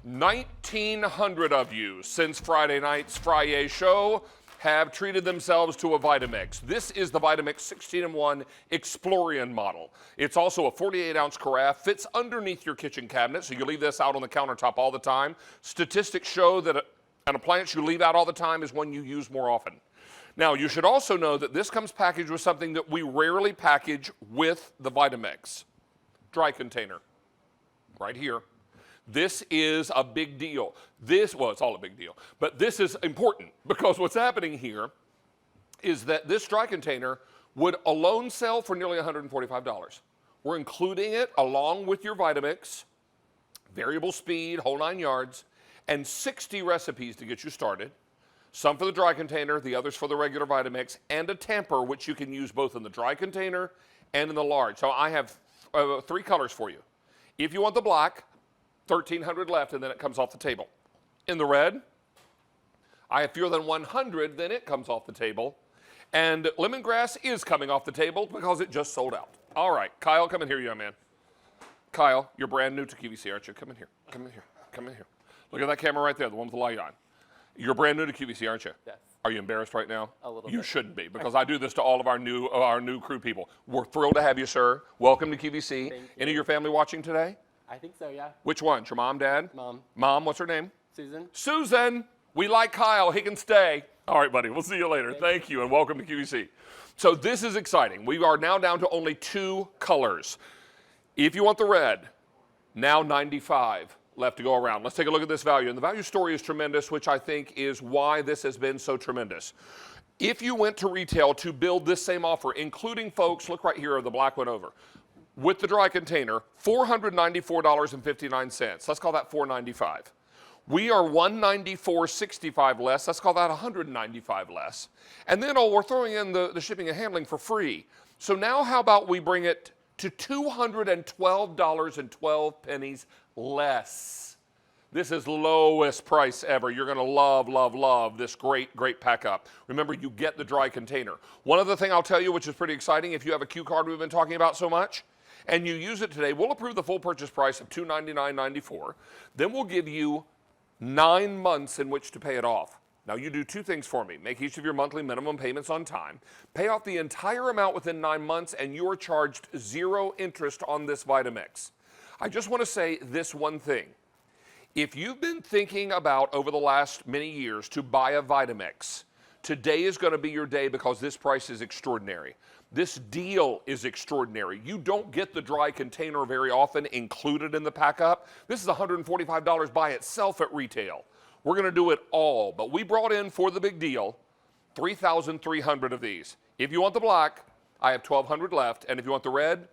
[SPEAKER 1] $1,900 of you since Friday night's Friday show have treated themselves to a Vitamix. This is the Vitamix 16-in-1 Explorian model. It's also a 48-ounce carafe, fits underneath your kitchen cabinet, so you leave this out on the countertop all the time. Statistics show that an appliance you leave out all the time is one you use more often. Now, you should also know that this comes packaged with something that we rarely package with the Vitamix. Dry container, right here. This is a big deal. Well, it's all a big deal, but this is important because what's happening here is that this dry container would alone sell for nearly $145. We're including it along with your Vitamix, variable speed, whole 9 yards, and 60 recipes to get you started. Some for the dry container, the others for the regular Vitamix, and a tamper, which you can use both in the dry container and in the large. So I have 3 colors for you. If you want the black, $1,300 left, and then it comes off the table. In the red, I have fewer than 100, then it comes off the table. And lemongrass is coming off the table because it just sold out. All right, Kyle, come in here, young man. Kyle, you're brand new to QVC, aren't you? Come in here, come in here, come in here. Look at that camera right there, the one with the light on. You're brand new to QVC, aren't you?
[SPEAKER 7] Yes.
[SPEAKER 1] Are you embarrassed right now?
[SPEAKER 7] A little
[SPEAKER 1] You
[SPEAKER 7] bit.
[SPEAKER 1] shouldn't be, because I do this to all of our new crew people. We're thrilled to have you, sir. Welcome to QVC.
[SPEAKER 7] Thank you.
[SPEAKER 1] Any of your family watching today?
[SPEAKER 7] I think so, yeah.
[SPEAKER 1] Which ones? Your mom, dad?
[SPEAKER 7] Mom.
[SPEAKER 1] Mom, what's her name?
[SPEAKER 7] Susan?
[SPEAKER 1] Susan. We like Kyle. He can stay. All right, buddy. We'll see you later. Thank you, and welcome to QVC. So this is exciting. We are now down to only 2 colors. If you want the red, now 95 left to go around. Let's take a look at this value. And the value story is tremendous, which I think is why this has been so tremendous. If you went to retail to build this same offer, including folks, look right here, the black one over, with the dry container, $494.59. Let's call that $495. We are $194.65 less. Let's call that $195 less. And then we're throwing in the shipping and handling for free. So now how about we bring it to $212.12 less. This is lowest price ever. You're going to love, love, love this great, great pack up. Remember, you get the dry container. One other thing I'll tell you, which is pretty exciting, if you have a Q card we've been talking about so much, and you use it today, we'll approve the full purchase price of $299.94. Then we'll give you 9 months in which to pay it off. Now, you do 2 things for me. Make each of your monthly minimum payments on time. Pay off the entire amount within 9 months, and you are charged 0 interest on this Vitamix. I just want to say this one thing. If you've been thinking about over the last many years to buy a Vitamix, today is going to be your day because this price is extraordinary. This deal is extraordinary. You don't get the dry container very often included in the pack up. This is $145 by itself at retail. We're going to do it all, but we brought in for the big deal 3,300 of these. If you want the black, I have 1,200 left, and if you want the red,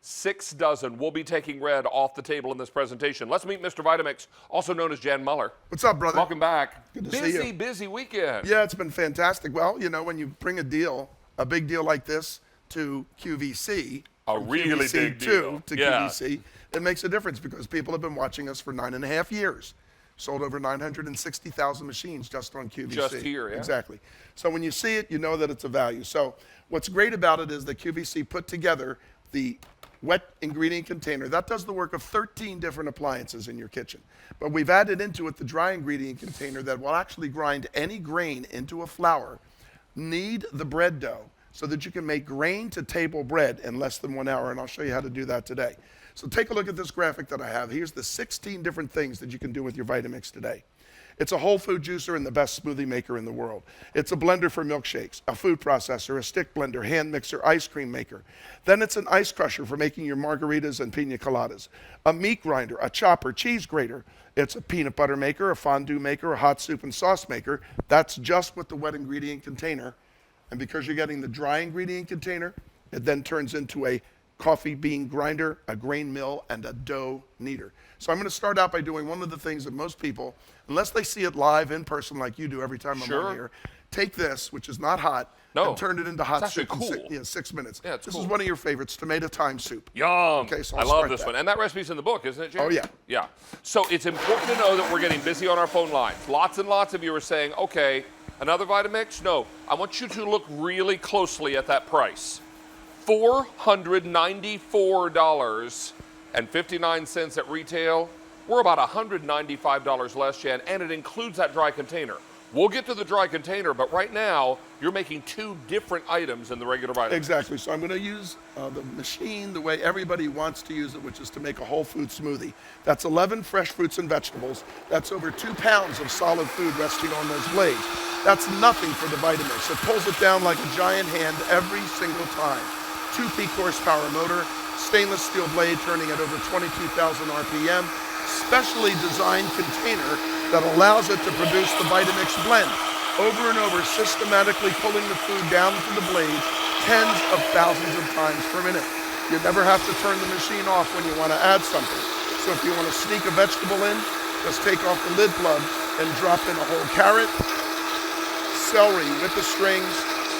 [SPEAKER 1] 6 dozen. We'll be taking red off the table in this presentation. Let's meet Mr. Vitamix, also known as Jan Muller.
[SPEAKER 8] What's up, brother?
[SPEAKER 1] Welcome back.
[SPEAKER 8] Good to see you.
[SPEAKER 1] Busy weekend.
[SPEAKER 8] Yeah, it's been fantastic. Well, you know, when you bring a big deal like this to QVC,
[SPEAKER 1] A
[SPEAKER 8] from
[SPEAKER 1] really
[SPEAKER 8] QVC
[SPEAKER 1] big
[SPEAKER 8] 2
[SPEAKER 1] deal.
[SPEAKER 8] to
[SPEAKER 1] Yeah.
[SPEAKER 8] QVC, it makes a difference because people have been watching us for 9.5 years. Sold over 960,000 machines just on QVC.
[SPEAKER 1] Just here, yeah.
[SPEAKER 8] Exactly. So when you see it, you know that it's a value. So what's great about it is that QVC put together the wet ingredient container. That does the work of 13 different appliances in your kitchen. But we've added into it the dry ingredient container that will actually grind any grain into a flour, knead the bread dough, so that you can make grain to table bread in less than 1 hour, and I'll show you how to do that today. So take a look at this graphic that I have. Here's the 16 different things that you can do with your Vitamix today. It's a whole food juicer and the best smoothie maker in the world. It's a blender for milkshakes, a food processor, a stick blender, hand mixer, ice cream maker. Then it's an ice crusher for making your margaritas and pina coladas, a meat grinder, a chopper, cheese grater. It's a peanut butter maker, a fondue maker, a hot soup and sauce maker. That's just with the wet ingredient container. And because you're getting the dry ingredient container, it then turns into a coffee bean grinder, a grain mill, and a dough kneader. So I'm going to start out by doing one of the things that most people, unless they see it live in person like you do every time I'm on here, take this, which is not hot, and turn it into hot soup in 6 minutes.
[SPEAKER 1] Yeah,
[SPEAKER 8] this is one of your favorites, tomato thyme soup.
[SPEAKER 1] Yum.
[SPEAKER 8] Okay, so
[SPEAKER 1] I love this one. And that recipe's in the book, isn't it, Jim?
[SPEAKER 8] Oh, yeah.
[SPEAKER 1] Yeah. So it's important to know that we're getting busy on our phone lines. Lots and lots of you are saying, okay, another Vitamix? No. I want you to look really closely at that price. $494.59 at retail. We're about $195 less, Jen, and it includes that dry container. We'll get to the dry container, but right now, you're making two different items in the regular Vitamix.
[SPEAKER 8] Exactly. So I'm going to use the machine the way everybody wants to use it, which is to make a whole food smoothie. That's 11 fresh fruits and vegetables. That's over 2 pounds of solid food resting on those blades. That's nothing for the Vitamix. It pulls it down like a giant hand every single time. 2 peak horsepower motor, stainless steel blade turning at over 22,000 RPM, specially designed container that allows it to produce the Vitamix blend. Over and over, systematically pulling the food down to the blade tens of thousands of times per minute. You never have to turn the machine off when you want to add something. So if you want to sneak a vegetable in, just take off the lid plug and drop in a whole carrot, celery with the strings.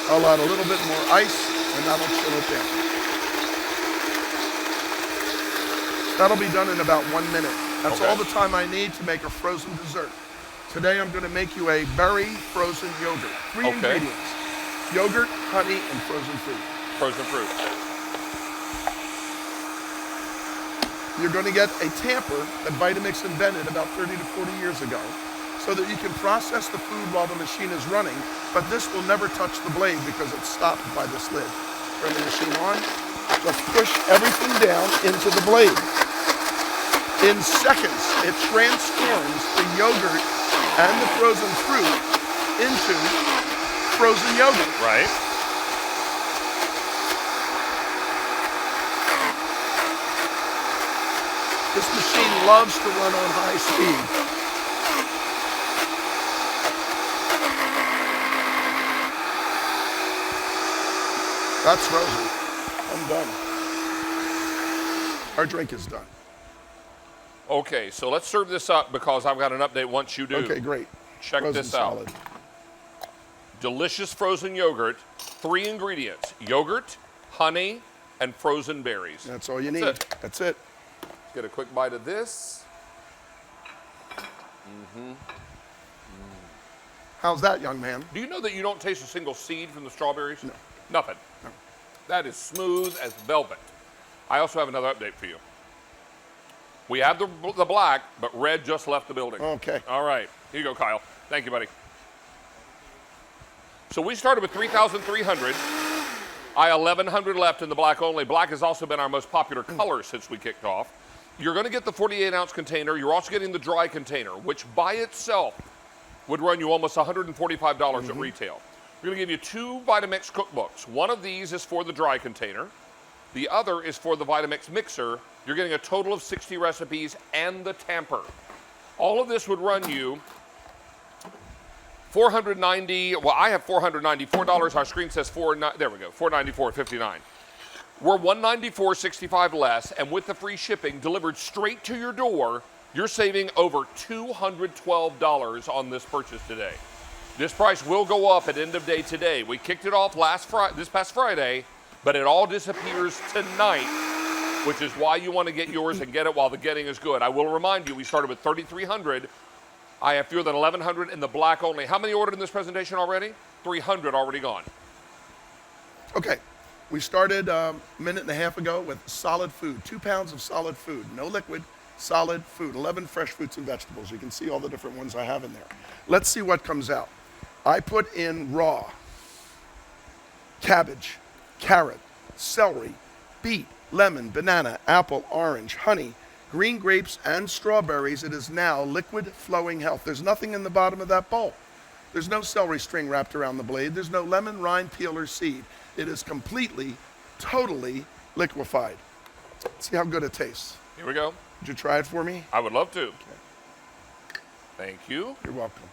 [SPEAKER 8] I'll add a little bit more ice, and that'll chill it down. That'll be done in about 1 minute. That's all the time I need to make a frozen dessert. Today I'm going to make you a berry frozen yogurt. 3 ingredients: yogurt, honey, and frozen fruit.
[SPEAKER 1] Frozen fruit.
[SPEAKER 8] You're going to get a tamper that Vitamix invented about 30 to 40 years ago so that you can process the food while the machine is running, but this will never touch the blade because it's stopped by this lid. Turn the machine on, just push everything down into the blade. In seconds, it transforms the yogurt and the frozen fruit into frozen yogurt.
[SPEAKER 1] Right.
[SPEAKER 8] This machine loves to run on high speed. That's frozen. I'm done. Our drink is done.
[SPEAKER 1] Okay, so let's serve this up because I've got an update once you do.
[SPEAKER 8] Okay, great.
[SPEAKER 1] Check
[SPEAKER 8] Frozen
[SPEAKER 1] this out.
[SPEAKER 8] solid.
[SPEAKER 1] Delicious frozen yogurt, 3 ingredients: yogurt, honey, and frozen berries.
[SPEAKER 8] That's all you need. That's it.
[SPEAKER 1] Let's get a quick bite of this.
[SPEAKER 8] How's that, young man?
[SPEAKER 1] Do you know that you don't taste a single seed from the strawberries?
[SPEAKER 8] No.
[SPEAKER 1] Nothing.
[SPEAKER 8] No.
[SPEAKER 1] That is smooth as velvet. I also have another update for you. We have the black, but red just left the building.
[SPEAKER 8] Okay.
[SPEAKER 1] All right. Here you go, Kyle. Thank you, buddy. So we started with 3,300. I 1,100 left in the black only. Black has also been our most popular color since we kicked off. You're going to get the 48-ounce container. You're also getting the dry container, which by itself would run you almost $145 at retail. We're going to give you 2 Vitamix cookbooks. One of these is for the dry container. The other is for the Vitamix mixer. You're getting a total of 60 recipes and the tamper. All of this would run you $490. Well, I have $494. Our screen says there we go, $494.59. We're $194.65 less, and with the free shipping delivered straight to your door, you're saving over $212 on this purchase today. This price will go up at end of day today. We kicked it off this past Friday, but it all disappears tonight, which is why you want to get yours and get it while the getting is good. I will remind you, we started with 3,300. I have fewer than 1,100 in the black only. How many ordered in this presentation already? 300 already gone.
[SPEAKER 8] Okay. We started a minute and a half ago with solid food, 2 pounds of solid food, no liquid, solid food, 11 fresh fruits and vegetables. You can see all the different ones I have in there. Let's see what comes out. I put in raw cabbage, carrot, celery, beet, lemon, banana, apple, orange, honey, green grapes, and strawberries. It is now liquid flowing health. There's nothing in the bottom of that bowl. There's no celery string wrapped around the blade. There's no lemon, rind, peel, or seed. It is completely, totally liquefied. See how good it tastes.
[SPEAKER 1] Here we go.
[SPEAKER 8] Would you try it for me?
[SPEAKER 1] I would love to.
[SPEAKER 8] Okay.
[SPEAKER 1] Thank you.
[SPEAKER 8] You're welcome.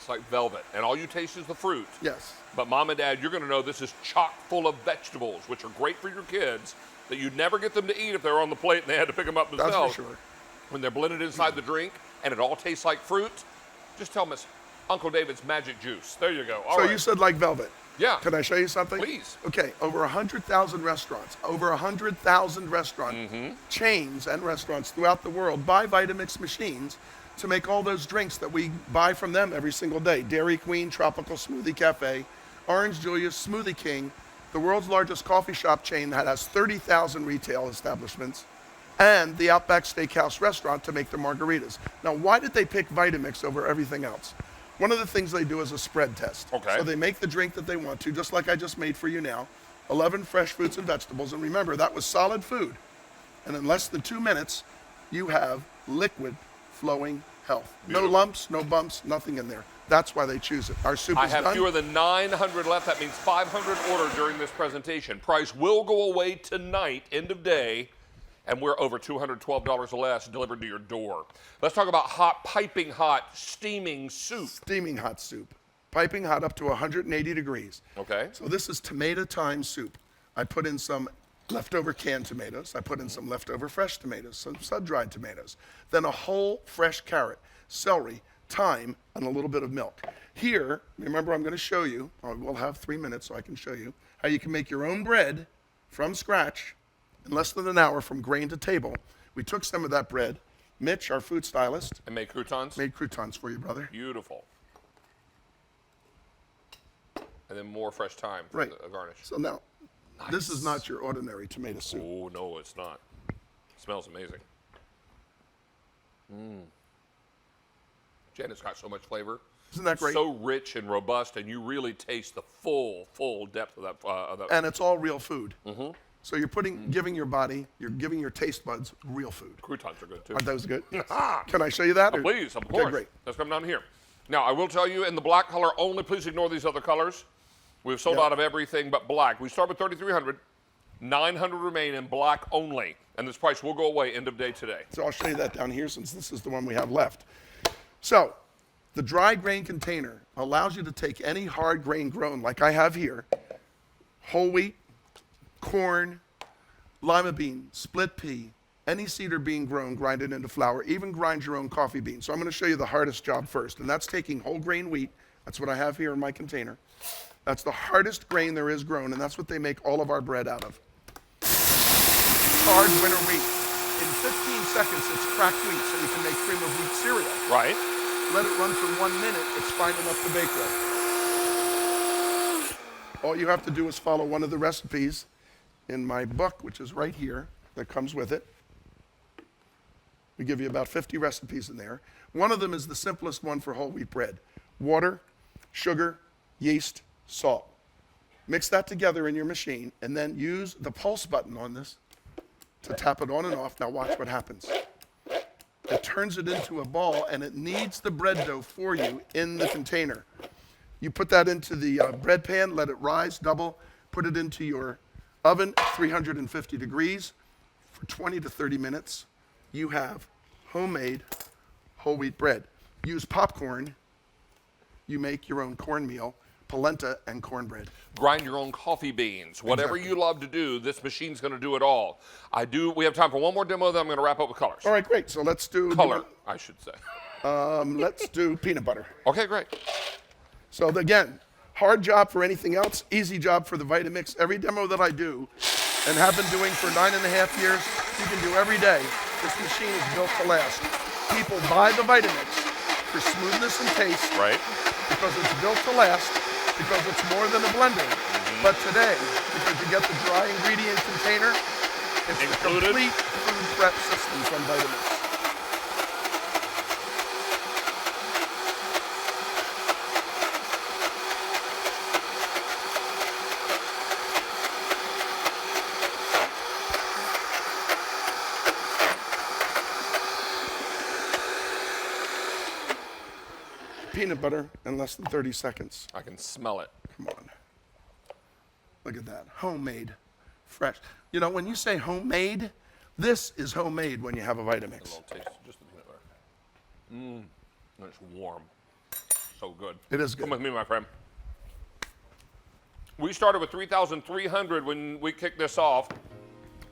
[SPEAKER 1] It's like velvet, and all you taste is the fruit.
[SPEAKER 8] Yes.
[SPEAKER 1] But Mom and Dad, you're going to know this is chock full of vegetables, which are great for your kids, that you'd never get them to eat if they were on the plate and they had to pick them up themselves.
[SPEAKER 8] That's for sure.
[SPEAKER 1] When they're blended inside the drink and it all tastes like fruit, just tell them it's Uncle David's magic juice. There you go. All
[SPEAKER 8] So
[SPEAKER 1] right.
[SPEAKER 8] you said like velvet.
[SPEAKER 1] Yeah.
[SPEAKER 8] Can I show you something?
[SPEAKER 1] Please.
[SPEAKER 8] Okay, over 100,000 restaurants, chains and restaurants throughout the world buy Vitamix machines to make all those drinks that we buy from them every single day. Dairy Queen, Tropical Smoothie Cafe, Orange Julius, Smoothie King, the world's largest coffee shop chain that has 30,000 retail establishments, and the Outback Steakhouse restaurant to make their margaritas. Now, why did they pick Vitamix over everything else? One of the things they do is a spread test.
[SPEAKER 1] Okay.
[SPEAKER 8] So they make the drink that they want to, just like I just made for you now. 11 fresh fruits and vegetables, and remember, that was solid food. And in less than 2 minutes, you have liquid flowing health.
[SPEAKER 1] Beautiful.
[SPEAKER 8] No lumps, no bumps, nothing in there. That's why they choose it. Our soup
[SPEAKER 1] I
[SPEAKER 8] is
[SPEAKER 1] have
[SPEAKER 8] done.
[SPEAKER 1] fewer than 900 left. That means 500 ordered during this presentation. Price will go away tonight, end of day, and we're over $212 or less delivered to your door. Let's talk about hot, piping hot, steaming soup.
[SPEAKER 8] Steaming hot soup. Piping hot up to 180 degrees.
[SPEAKER 1] Okay.
[SPEAKER 8] So this is tomato thyme soup. I put in some leftover canned tomatoes. I put in some leftover fresh tomatoes, some sun-dried tomatoes. Then a whole fresh carrot, celery, thyme, and a little bit of milk. Here, remember I'm going to show you, we'll have 3 minutes so I can show you, how you can make your own bread from scratch in less than an hour from grain to table. We took some of that bread. Mitch, our food stylist,
[SPEAKER 1] And make croutons?
[SPEAKER 8] made croutons for you, brother.
[SPEAKER 1] Beautiful. And then more fresh thyme for
[SPEAKER 8] Right.
[SPEAKER 1] the garnish.
[SPEAKER 8] So now, this is not your ordinary tomato soup.
[SPEAKER 1] Oh, no, it's not. It smells amazing. Jen, it's got so much flavor.
[SPEAKER 8] Isn't that great?
[SPEAKER 1] So rich and robust, and you really taste the full depth of that.
[SPEAKER 8] And it's all real food. So you're giving your body, you're giving your taste buds real food.
[SPEAKER 1] Croutons are good, too.
[SPEAKER 8] Aren't those good? Can I show you that? or-
[SPEAKER 1] Please, of
[SPEAKER 8] Okay,
[SPEAKER 1] course.
[SPEAKER 8] great.
[SPEAKER 1] Let's come down here. Now, I will tell you, in the black color only, please ignore these other colors. We've sold
[SPEAKER 8] Yep.
[SPEAKER 1] out of everything but black. We start with 3,300. 900 remain in black only. And this price will go away end of day today.
[SPEAKER 8] So I'll show you that down here since this is the one we have left. So the dry grain container allows you to take any hard grain grown like I have here, whole wheat, corn, lima bean, split pea, any cedar bean grown, grind it into flour, even grind your own coffee beans. So I'm going to show you the hardest job first, and that's taking whole grain wheat. That's what I have here in my container. That's the hardest grain there is grown, and that's what they make all of our bread out of. Hard winter wheat. In 15 seconds, it's cracked wheat, so you can make cream of wheat cereal.
[SPEAKER 1] Right?
[SPEAKER 8] Let it run for 1 minute, it's fine enough to bake with. All you have to do is follow one of the recipes in my book, which is right here, that comes with it. We give you about 50 recipes in there. One of them is the simplest one for whole wheat bread. Water, sugar, yeast, salt. Mix that together in your machine and then use the pulse button on this to tap it on and off. Now watch what happens. It turns it into a ball and it kneads the bread dough for you in the container. You put that into the bread pan, let it rise, double, put it into your oven at 350 degrees for 20 to 30 minutes. You have homemade whole wheat bread. Use popcorn. You make your own cornmeal, polenta, and cornbread.
[SPEAKER 1] Grind your own coffee beans. Whatever you love to do, this machine's going to do it all. We have time for one more demo, then I'm going to wrap up with colors.
[SPEAKER 8] All right, great. So let's do
[SPEAKER 1] Color, I should say.
[SPEAKER 8] let's do peanut butter.
[SPEAKER 1] Okay, great.
[SPEAKER 8] So again, hard job for anything else, easy job for the Vitamix. Every demo that I do and have been doing for 9.5 years, you can do every day. This machine is built to last. People buy the Vitamix for smoothness and taste.
[SPEAKER 1] Right.
[SPEAKER 8] Because it's built to last, because it's more than a blender. But today, because you get the dry ingredient container, it's
[SPEAKER 1] Included.
[SPEAKER 8] the complete food prep system from Vitamix. Peanut butter in less than 30 seconds.
[SPEAKER 1] I can smell it.
[SPEAKER 8] Come on. Look at that. Homemade. Fresh. You know, when you say homemade, this is homemade when you have a Vitamix.
[SPEAKER 1] A little taste, just the peanut butter. And it's warm. So good.
[SPEAKER 8] It is good.
[SPEAKER 1] Come with me, my friend. We started with 3,300 when we kicked this off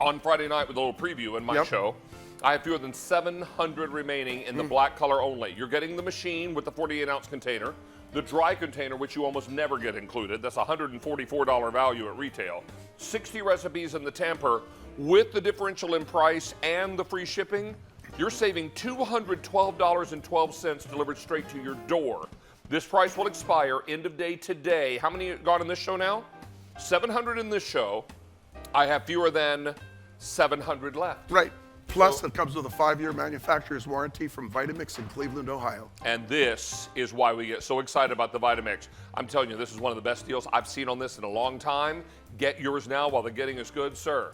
[SPEAKER 1] on Friday night with a little preview in my show. I have fewer than 700 remaining in the black color only. You're getting the machine with the 48-ounce container, the dry container, which you almost never get included. That's $144 value at retail. 60 recipes in the tamper with the differential in price and the free shipping. You're saving $212.12 delivered straight to your door. This price will expire end of day today. How many got in this show now? 700 in this show. I have fewer than 700 left.
[SPEAKER 8] Right. Plus, it comes with a 5-year manufacturer's warranty from Vitamix in Cleveland, Ohio.
[SPEAKER 1] And this is why we get so excited about the Vitamix. I'm telling you, this is one of the best deals I've seen on this in a long time. Get yours now while the getting is good, sir.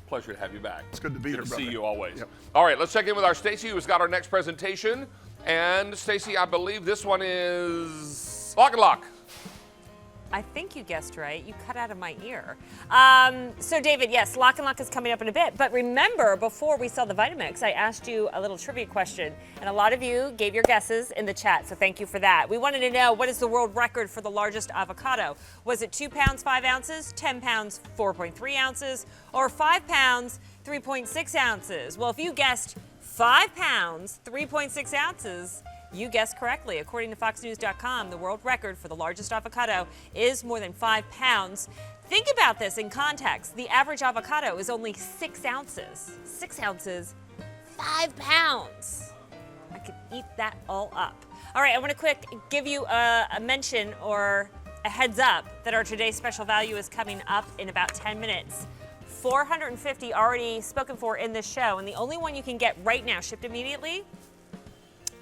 [SPEAKER 1] Pleasure to have you back.
[SPEAKER 8] It's good to be here,
[SPEAKER 1] Good to
[SPEAKER 8] brother.
[SPEAKER 1] see you always.
[SPEAKER 8] Yep.
[SPEAKER 1] All right, let's check in with our Stacy, who's got our next presentation. And Stacy, I believe this one is Lock and Lock.
[SPEAKER 2] I think you guessed right. You cut out of my ear. So David, yes, Lock and Lock is coming up in a bit. But remember, before we saw the Vitamix, I asked you a little trivia question. And a lot of you gave your guesses in the chat, so thank you for that. We wanted to know, what is the world record for the largest avocado? Was it 2 pounds, 5 ounces, 10 pounds, 4.3 ounces, or 5 pounds, 3.6 ounces? Well, if you guessed 5 pounds, 3.6 ounces, you guessed correctly. According to FoxNews.com, the world record for the largest avocado is more than 5 pounds. Think about this in context. The average avocado is only 6 ounces. 6 ounces, 5 pounds. I could eat that all up. All right, I want to give you a mention or a heads up that our today's special value is coming up in about 10 minutes. 450 already spoken for in this show, and the only one you can get right now, shipped immediately,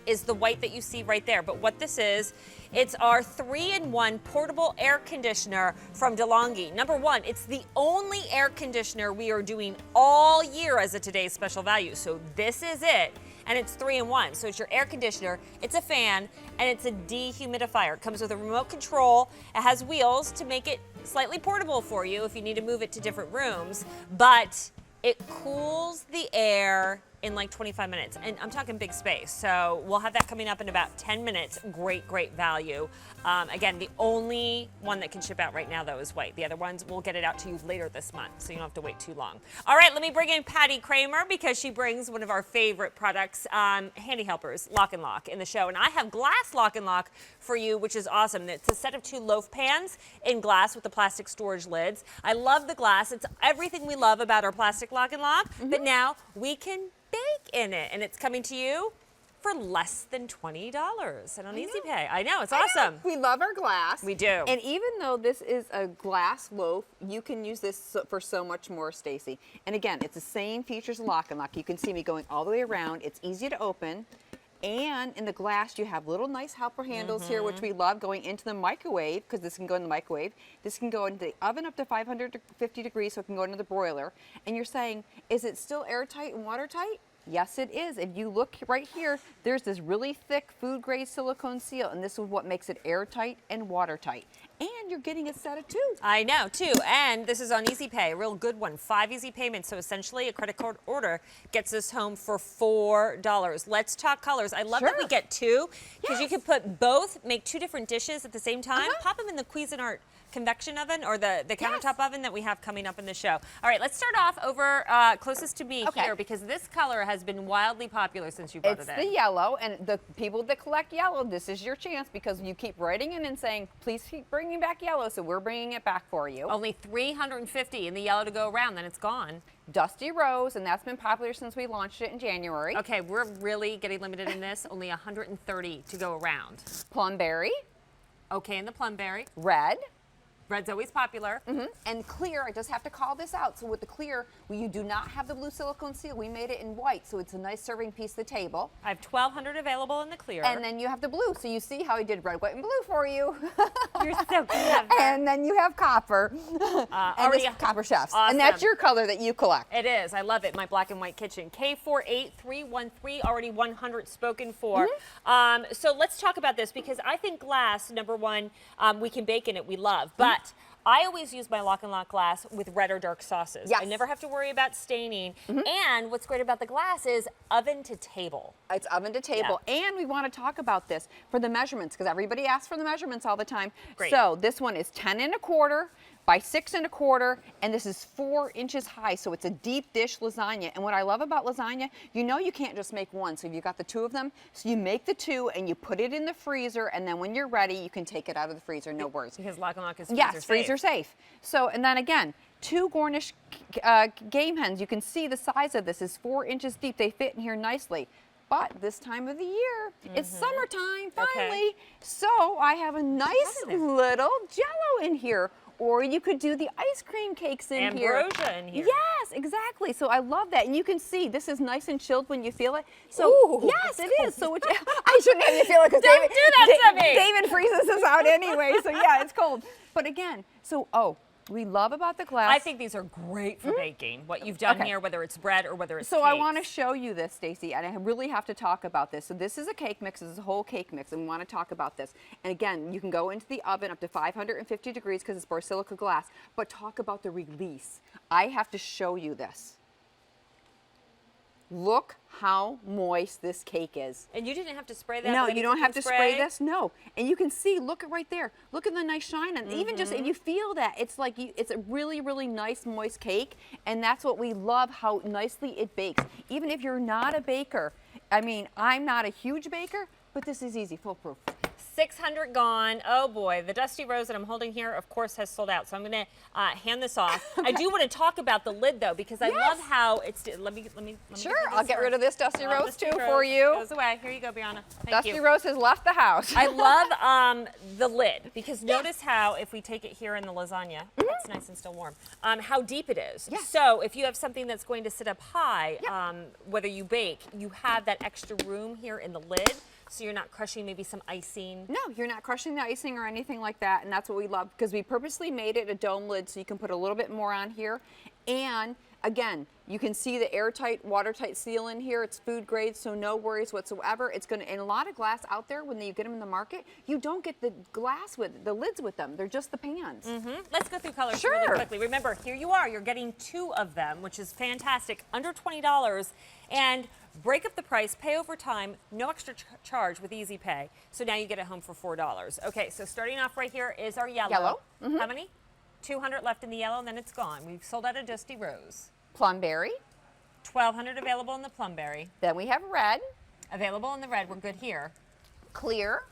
[SPEAKER 2] is the white that you see right there. But what this is, it's our 3-in-1 portable air conditioner from DeLonghi. Number one, it's the only air conditioner we are doing all year as a today's special value. So this is it, and it's 3-in-1. So it's your air conditioner, it's a fan, and it's a dehumidifier. It comes with a remote control. It has wheels to make it slightly portable for you if you need to move it to different rooms, but it cools the air in like 25 minutes, and I'm talking big space. So we'll have that coming up in about 10 minutes. Great, great value. Again, the only one that can ship out right now, though, is white. The other ones, we'll get it out to you later this month, so you don't have to wait too long. All right, let me bring in Patty Kramer because she brings one of our favorite products, Handy Helpers, Lock and Lock, in the show. And I have glass Lock and Lock for you, which is awesome. It's a set of 2 loaf pans in glass with the plastic storage lids. I love the glass. It's everything we love about our plastic Lock and Lock, but now we can bake in it, and it's coming to you for less than $20 and on Easy Pay. I know, it's awesome.
[SPEAKER 7] We love our glass.
[SPEAKER 2] We do.
[SPEAKER 7] And even though this is a glass loaf, you can use this for so much more, Stacy. And again, it's the same features of Lock and Lock. You can see me going all the way around. It's easy to open. And in the glass, you have little nice helper handles here, which we love, going into the microwave, because this can go in the microwave. This can go into the oven up to 550 degrees, so it can go into the broiler. And you're saying, is it still airtight and watertight? Yes, it is. If you look right here, there's this really thick food-grade silicone seal, and this is what makes it airtight and watertight. And you're getting a set of 2.
[SPEAKER 2] I know, 2. And this is on Easy Pay, a real good one. 5 easy payments. So essentially, a credit card order gets us home for $4. Let's talk colors. I love that we get 2, because you can put both, make 2 different dishes at the same time. Pop them in the Cuisinart convection oven or the countertop oven that we have coming up in the show. All right, let's start off over closest to me here, because this color has been wildly popular since you brought it in.
[SPEAKER 7] It's the yellow, and the people that collect yellow, this is your chance, because you keep writing in and saying, please keep bringing back yellow, so we're bringing it back for you.
[SPEAKER 2] Only 350 in the yellow to go around, then it's gone.
[SPEAKER 7] Dusty Rose, and that's been popular since we launched it in January.
[SPEAKER 2] Okay, we're really getting limited in this. Only 130 to go around.
[SPEAKER 7] Plumberry.
[SPEAKER 2] Okay, in the plumberry.
[SPEAKER 7] Red.
[SPEAKER 2] Red's always popular.
[SPEAKER 7] And clear, I just have to call this out. So with the clear, you do not have the blue silicone seal. We made it in white, so it's a nice serving piece of the table.
[SPEAKER 2] I have 1,200 available in the clear.
[SPEAKER 7] And then you have the blue. So you see how I did red, white, and blue for you.
[SPEAKER 2] You're so clever.
[SPEAKER 7] And then you have copper. And this copper chefs.
[SPEAKER 2] Awesome.
[SPEAKER 7] And that's your color that you collect.
[SPEAKER 2] It is. I love it. My black and white kitchen. K48313, already 100 spoken for. So let's talk about this, because I think glass, number one, we can bake in it. We love. But I always use my Lock and Lock glass with red or dark sauces.
[SPEAKER 7] Yes.
[SPEAKER 2] I never have to worry about staining. And what's great about the glass is oven to table.
[SPEAKER 7] It's oven to table. And we want to talk about this for the measurements, because everybody asks for the measurements all the time.
[SPEAKER 2] Great.
[SPEAKER 7] So this one is 10 1/4 by 6 1/4, and this is 4 inches high, so it's a deep dish lasagna. And what I love about lasagna, you know you can't just make one, so you got the 2 of them, so you make the 2 and you put it in the freezer, and then when you're ready, you can take it out of the freezer, no worries.
[SPEAKER 2] Because Lock and Lock is freezer
[SPEAKER 7] Yes,
[SPEAKER 2] safe.
[SPEAKER 7] freezer safe. So, and then again, 2 Cornish game hens. You can see the size of this is 4 inches deep. They fit in here nicely. But this time of the year, it's summertime, finally. So I have a nice little Jell-O in here. Or you could do the ice cream cakes in here.
[SPEAKER 2] Ambrosia in here.
[SPEAKER 7] Yes, exactly. So I love that. And you can see this is nice and chilled when you feel it. So
[SPEAKER 2] Ooh,
[SPEAKER 7] yes, it is. So I shouldn't have you feel it because
[SPEAKER 2] Don't do that to me.
[SPEAKER 7] David freezes us out anyway. So yeah, it's cold. But again, so we love about the glass.
[SPEAKER 2] I think these are great for baking. What you've done here, whether it's bread or whether it's
[SPEAKER 7] So I
[SPEAKER 2] cakes.
[SPEAKER 7] want to show you this, Stacy, and I really have to talk about this. So this is a cake mix. This is a whole cake mix, and we want to talk about this. And again, you can go into the oven up to 550 degrees because it's borosilicate glass, but talk about the release. I have to show you this. Look how moist this cake is.
[SPEAKER 2] And you didn't have to spray that?
[SPEAKER 7] No,
[SPEAKER 2] with
[SPEAKER 7] you don't
[SPEAKER 2] anything
[SPEAKER 7] have to spray this. No, and you can see. Look at right there. Look at the nice shine, and even just if you feel that, it's like it's a really, really nice moist cake, and that's what we love. How nicely it bakes. Even if you're not a baker, I mean, I'm not a huge baker, but this is easy, foolproof.
[SPEAKER 2] 600 gone. Oh boy, the Dusty Rose that I'm holding here, of course, has sold out. So I'm going to hand this off. I do want to talk about the lid though, because I love how it's. Let me.
[SPEAKER 7] Sure, I'll get rid of this Dusty Rose too for you.
[SPEAKER 2] Goes away. Here you go, Brianna. Thank
[SPEAKER 7] Dusty
[SPEAKER 2] you.
[SPEAKER 7] Rose has left the house.
[SPEAKER 2] I love the lid, because notice how if we take it here in the lasagna, it's nice and still warm, how deep it is.
[SPEAKER 7] Yeah.
[SPEAKER 2] So if you have something that's going to sit up high, whether you bake, you have that extra room here in the lid. So you're not crushing maybe some icing.
[SPEAKER 7] No, you're not crushing the icing or anything like that, and that's what we love, because we purposely made it a dome lid so you can put a little bit more on here. And again, you can see the airtight, watertight seal in here. It's food grade, so no worries whatsoever. It's going to, and a lot of glass out there, when you get them in the market, you don't get the glass with the lids with them. They're just the pans.
[SPEAKER 2] Let's go through colors
[SPEAKER 7] Sure.
[SPEAKER 2] really quickly. Remember, here you are. You're getting 2 of them, which is fantastic, under $20. And break up the price, pay over time, no extra charge with Easy Pay. So now you get it home for $4. Okay, so starting off right here is our yellow.
[SPEAKER 7] Yellow.
[SPEAKER 2] How many? 200 left in the yellow, and then it's gone. We've sold out a Dusty Rose.
[SPEAKER 7] Plumberry.
[SPEAKER 2] 1,200 available in the plumberry.
[SPEAKER 7] Then we have red,
[SPEAKER 2] Available in the red. We're good here.
[SPEAKER 7] clear,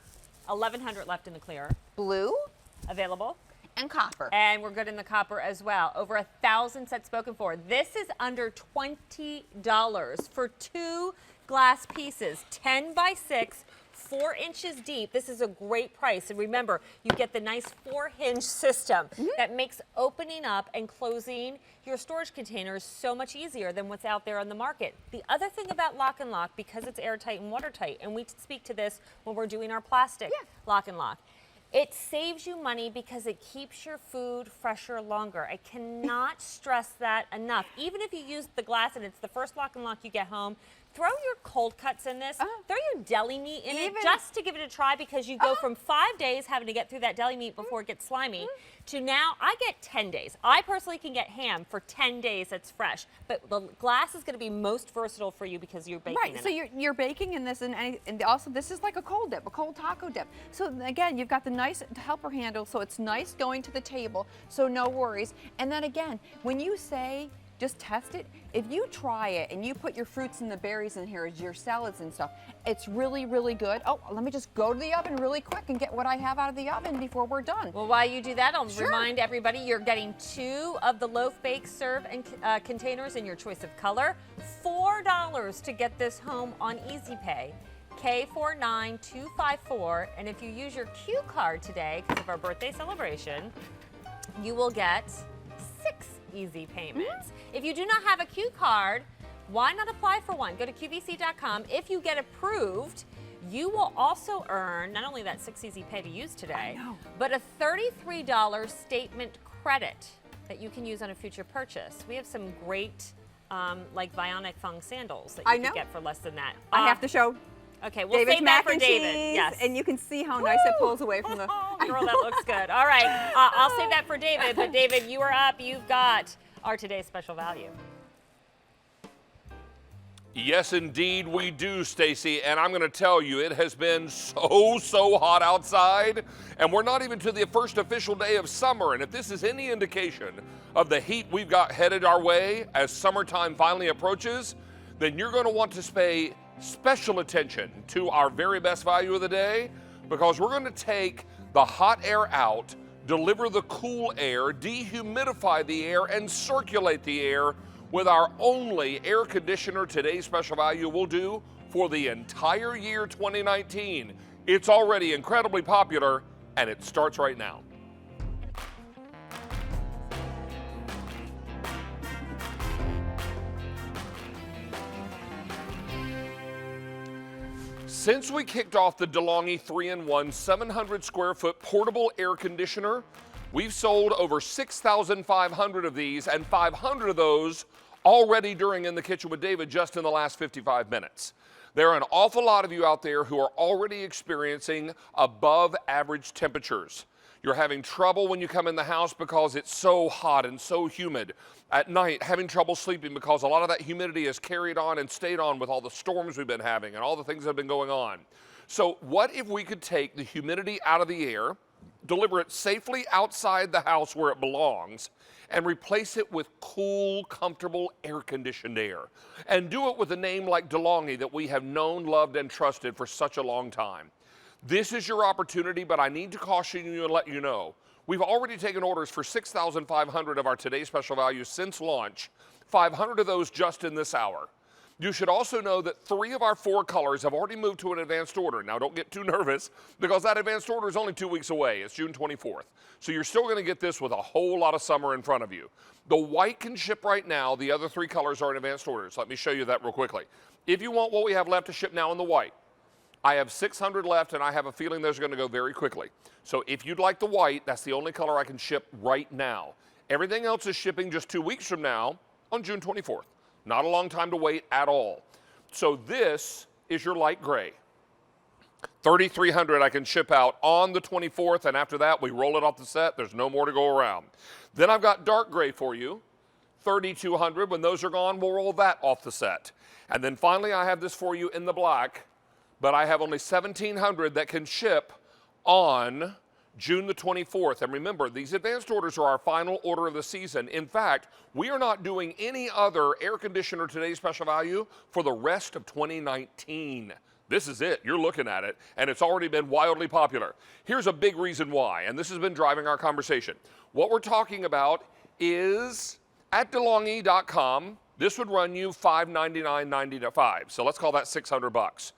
[SPEAKER 2] 1,100 left in the clear.
[SPEAKER 7] blue,
[SPEAKER 2] Available.
[SPEAKER 7] and copper.
[SPEAKER 2] And we're good in the copper as well. Over 1,000 sets spoken for. This is under $20 for 2 glass pieces, 10 by 6, 4 inches deep. This is a great price. And remember, you get the nice 4-hinge system that makes opening up and closing your storage containers so much easier than what's out there on the market. The other thing about Lock and Lock, because it's airtight and watertight, and we speak to this when we're doing our plastic Lock and Lock, it saves you money because it keeps your food fresher longer. I cannot stress that enough. Even if you use the glass and it's the first Lock and Lock you get home, throw your cold cuts in this, throw your deli meat in it just to give it a try, because you go from 5 days having to get through that deli meat before it gets slimy to now I get 10 days. I personally can get ham for 10 days that's fresh, but the glass is going to be most versatile for you because you're baking in
[SPEAKER 7] Right, so
[SPEAKER 2] it.
[SPEAKER 7] you're baking in this, and also this is like a cold dip, a cold taco dip. So again, you've got the nice helper handle, so it's nice going to the table, so no worries. And then again, when you say just test it, if you try it and you put your fruits and the berries in here as your salads and stuff, it's really, really good. Oh, let me just go to the oven really quick and get what I have out of the oven before we're done.
[SPEAKER 2] Well, while you do that, I'll remind everybody you're getting 2 of the loaf, bake, serve, and containers in your choice of color. $4 to get this home on Easy Pay. K49254, and if you use your Q card today because of our birthday celebration, you will get 6 easy payments. If you do not have a Q card, why not apply for one? Go to QVC.com. If you get approved, you will also earn not only that 6 easy pay to use today, but a $33 statement credit that you can use on a future purchase. We have some great like Vionic Fung sandals that you can get for less than that.
[SPEAKER 7] I have to show.
[SPEAKER 2] Okay, we'll
[SPEAKER 7] David's
[SPEAKER 2] save that
[SPEAKER 7] mac
[SPEAKER 2] for
[SPEAKER 7] and
[SPEAKER 2] David.
[SPEAKER 7] cheese,
[SPEAKER 2] Yes.
[SPEAKER 7] and you can see how nice it pulls away from the.
[SPEAKER 2] Girl, that looks good. All right, I'll save that for David. But David, you are up. You've got our today's special value.
[SPEAKER 1] Yes, indeed, we do, Stacy. And I'm going to tell you, it has been so hot outside. And we're not even to the first official day of summer. And if this is any indication of the heat we've got headed our way as summertime finally approaches, then you're going to want to pay special attention to our very best value of the day, because we're going to take the hot air out, deliver the cool air, dehumidify the air, and circulate the air with our only air conditioner. Today's special value will do for the entire year 2019. It's already incredibly popular, and it starts right now. Since we kicked off the DeLonghi 3-in-1 700 square foot portable air conditioner, we've sold over 6,500 of these, and 500 of those already during In the Kitchen with David just in the last 55 minutes. There are an awful lot of you out there who are already experiencing above average temperatures. You're having trouble when you come in the house because it's so hot and so humid. At night, having trouble sleeping because a lot of that humidity has carried on and stayed on with all the storms we've been having and all the things that have been going on. So what if we could take the humidity out of the air, deliver it safely outside the house where it belongs, and replace it with cool, comfortable, air-conditioned air? And do it with a name like DeLonghi that we have known, loved, and trusted for such a long time. This is your opportunity, but I need to caution you and let you know, we've already taken orders for 6,500 of our today's special values since launch, 500 of those just in this hour. You should also know that 3 of our 4 colors have already moved to an advanced order. Now, don't get too nervous, because that advanced order is only 2 weeks away. It's June 24th. So you're still going to get this with a whole lot of summer in front of you. The white can ship right now. The other 3 colors are in advanced orders. Let me show you that real quickly. If you want what we have left to ship now in the white, I have 600 left, and I have a feeling those are going to go very quickly. So if you'd like the white, that's the only color I can ship right now. Everything else is shipping just 2 weeks from now on June 24th. Not a long time to wait at all. So this is your light gray. 3,300 I can ship out on the 24th, and after that we roll it off the set. There's no more to go around. Then I've got dark gray for you. 3,200. When those are gone, we'll roll that off the set. And then finally I have this for you in the black, but I have only 1,700 that can ship on June the 24th. And remember, these advanced orders are our final order of the season. In fact, we are not doing any other air conditioner today's special value for the rest of 2019. This is it. You're looking at it, and it's already been wildly popular. Here's a big reason why, and this has been driving our conversation. What we're talking about is at DeLonghi.com, this would run you $599.95. So let's call that $600.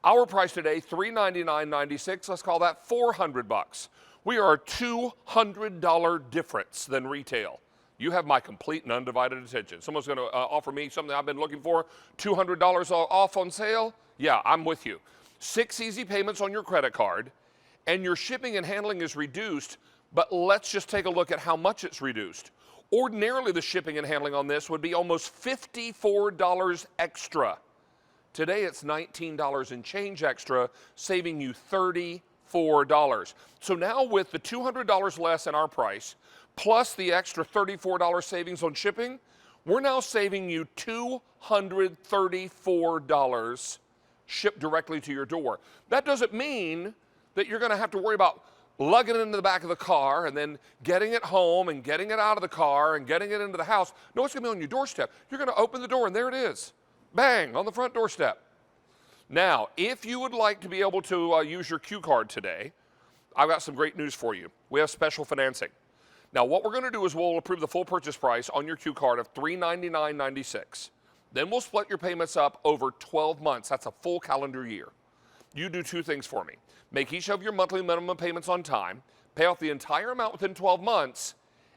[SPEAKER 1] Our price today, $399.96. Let's call that $400. We are a $200 difference than retail. You have my complete and undivided attention. Someone's going to offer me something I've been looking for, $200 off on sale. Yeah, I'm with you. 6 easy payments on your credit card, and your shipping and handling is reduced, but let's just take a look at how much it's reduced. Ordinarily, the shipping and handling on this would be almost $54 extra. Today, it's $19 and change extra, saving you $34. So now with the $200 less in our price, plus the extra $34 savings on shipping, we're now saving you $234 shipped directly to your door. That doesn't mean that you're going to have to worry about lugging it into the back of the car and then getting it home and getting it out of the car and getting it into the house. No, it's going to be on your doorstep. You're going to open the door and there it is. Bang, on the front doorstep. Now, if you would like to be able to use your Q card today, I've got some great news for you. We have special financing. Now, what we're going to do is we'll approve the full purchase price on your Q card of $399.96. Then we'll split your payments up over 12 months. That's a full calendar year. You do 2 things for me. Make each of your monthly minimum payments on time, pay off the entire amount within 12 months,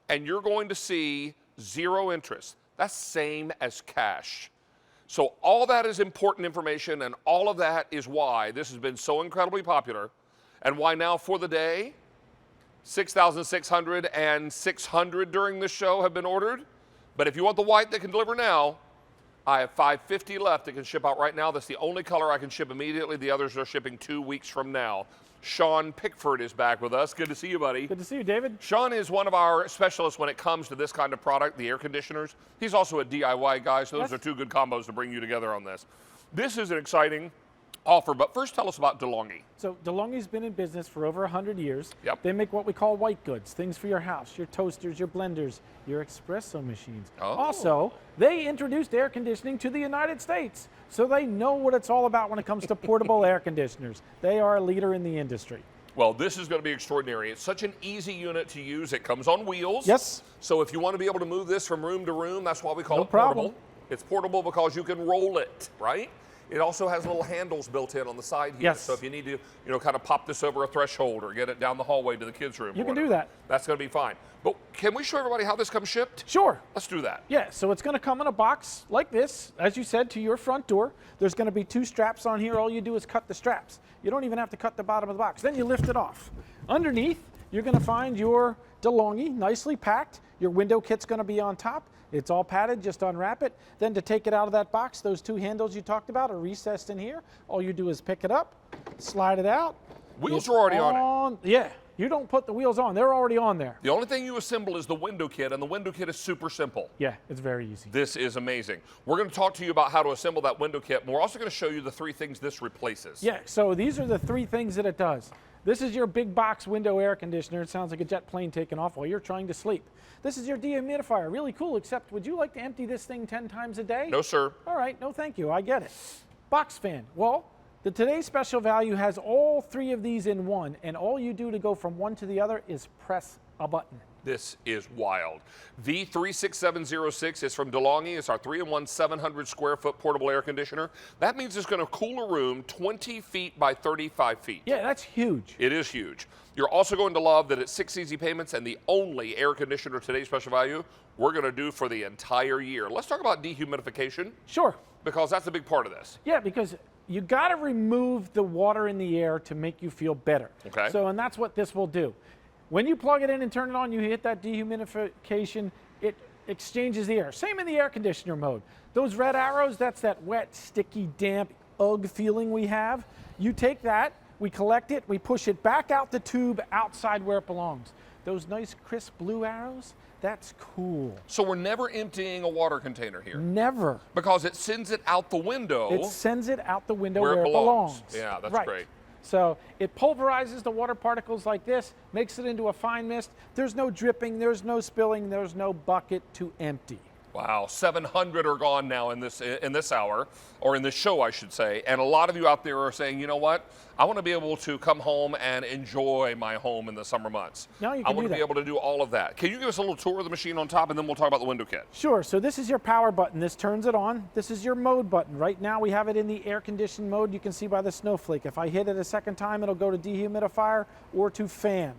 [SPEAKER 1] and you're going to see 0 interest. That's same as cash. So all that is important information, and all of that is why this has been so incredibly popular, and why now for the day, 6,600 and 600 during this show have been ordered. But if you want the white that can deliver now, I have 550 left that can ship out right now. That's the only color I can ship immediately. The others are shipping 2 weeks from now. Sean Pickford is back with us. Good to see you, buddy.
[SPEAKER 9] Good to see you, David.
[SPEAKER 1] Sean is one of our specialists when it comes to this kind of product, the air conditioners. He's also a DIY guy, so those are two good combos to bring you together on this. This is an exciting offer, but first tell us about DeLonghi.
[SPEAKER 9] So DeLonghi's been in business for over 100 years.
[SPEAKER 1] Yep.
[SPEAKER 9] They make what we call white goods, things for your house, your toasters, your blenders, your espresso machines.
[SPEAKER 1] Oh.
[SPEAKER 9] Also, they introduced air conditioning to the United States, so they know what it's all about when it comes to portable air conditioners. They are a leader in the industry.
[SPEAKER 1] Well, this is going to be extraordinary. It's such an easy unit to use. It comes on wheels.
[SPEAKER 9] Yes.
[SPEAKER 1] So if you want to be able to move this from room to room, that's why we call
[SPEAKER 9] No
[SPEAKER 1] it portable.
[SPEAKER 9] problem.
[SPEAKER 1] It's portable because you can roll it, right? It also has little handles built in on the side here.
[SPEAKER 9] Yes.
[SPEAKER 1] So if you need to, kind of pop this over a threshold or get it down the hallway to the kids' room.
[SPEAKER 9] You
[SPEAKER 1] or
[SPEAKER 9] can do
[SPEAKER 1] whatever,
[SPEAKER 9] that.
[SPEAKER 1] That's going to be fine. But can we show everybody how this comes shipped?
[SPEAKER 9] Sure.
[SPEAKER 1] Let's do that.
[SPEAKER 9] Yeah, so it's going to come in a box like this, as you said, to your front door. There's going to be 2 straps on here. All you do is cut the straps. You don't even have to cut the bottom of the box. Then you lift it off. Underneath, you're going to find your DeLonghi, nicely packed. Your window kit's going to be on top. It's all padded, just unwrap it. Then to take it out of that box, those 2 handles you talked about are recessed in here. All you do is pick it up, slide it out.
[SPEAKER 1] Wheels
[SPEAKER 9] It's
[SPEAKER 1] are already on it.
[SPEAKER 9] Yeah, you don't put the wheels on. They're already on there.
[SPEAKER 1] The only thing you assemble is the window kit, and the window kit is super simple.
[SPEAKER 9] Yeah, it's very easy.
[SPEAKER 1] This is amazing. We're going to talk to you about how to assemble that window kit, and we're also going to show you the 3 things this replaces.
[SPEAKER 9] Yeah, so these are the 3 things that it does. This is your big box window air conditioner. It sounds like a jet plane taking off while you're trying to sleep. This is your dehumidifier. Really cool, except would you like to empty this thing 10 times a day?
[SPEAKER 1] No, sir.
[SPEAKER 9] All right, no thank you. I get it. Box fan. Well, the today's special value has all 3 of these in one, and all you do to go from one to the other is press a button.
[SPEAKER 1] This is wild. V36706 is from DeLonghi. It's our 3-in-1 700 square foot portable air conditioner. That means it's going to cool a room 20 feet by 35 feet.
[SPEAKER 9] Yeah, that's huge.
[SPEAKER 1] It is huge. You're also going to love that it's 6 easy payments and the only air conditioner today's special value we're going to do for the entire year. Let's talk about dehumidification.
[SPEAKER 9] Sure.
[SPEAKER 1] Because that's a big part of this.
[SPEAKER 9] Yeah, because you got to remove the water in the air to make you feel better.
[SPEAKER 1] Okay.
[SPEAKER 9] So, and that's what this will do. When you plug it in and turn it on, you hit that dehumidification, it exchanges the air. Same in the air conditioner mode. Those red arrows, that's that wet, sticky, damp, ugh feeling we have. You take that, we collect it, we push it back out the tube outside where it belongs. Those nice crisp blue arrows, that's cool.
[SPEAKER 1] So we're never emptying a water container here.
[SPEAKER 9] Never.
[SPEAKER 1] Because it sends it out the window.
[SPEAKER 9] It sends it out the window
[SPEAKER 1] where
[SPEAKER 9] where
[SPEAKER 1] it
[SPEAKER 9] it
[SPEAKER 1] belongs.
[SPEAKER 9] belongs.
[SPEAKER 1] Yeah, that's
[SPEAKER 9] right.
[SPEAKER 1] great.
[SPEAKER 9] So it pulverizes the water particles like this, makes it into a fine mist. There's no dripping, there's no spilling, there's no bucket to empty.
[SPEAKER 1] Wow, 700 are gone now in this hour, or in this show, I should say. And a lot of you out there are saying, you know what? I want to be able to come home and enjoy my home in the summer months.
[SPEAKER 9] Now you
[SPEAKER 1] I
[SPEAKER 9] can
[SPEAKER 1] want
[SPEAKER 9] do
[SPEAKER 1] to be
[SPEAKER 9] that.
[SPEAKER 1] able to do all of that. Can you give us a little tour of the machine on top, and then we'll talk about the window kit?
[SPEAKER 9] Sure, so this is your power button. This turns it on. This is your mode button. Right now we have it in the air conditioned mode. You can see by the snowflake. If I hit it a second time, it'll go to dehumidifier or to fan.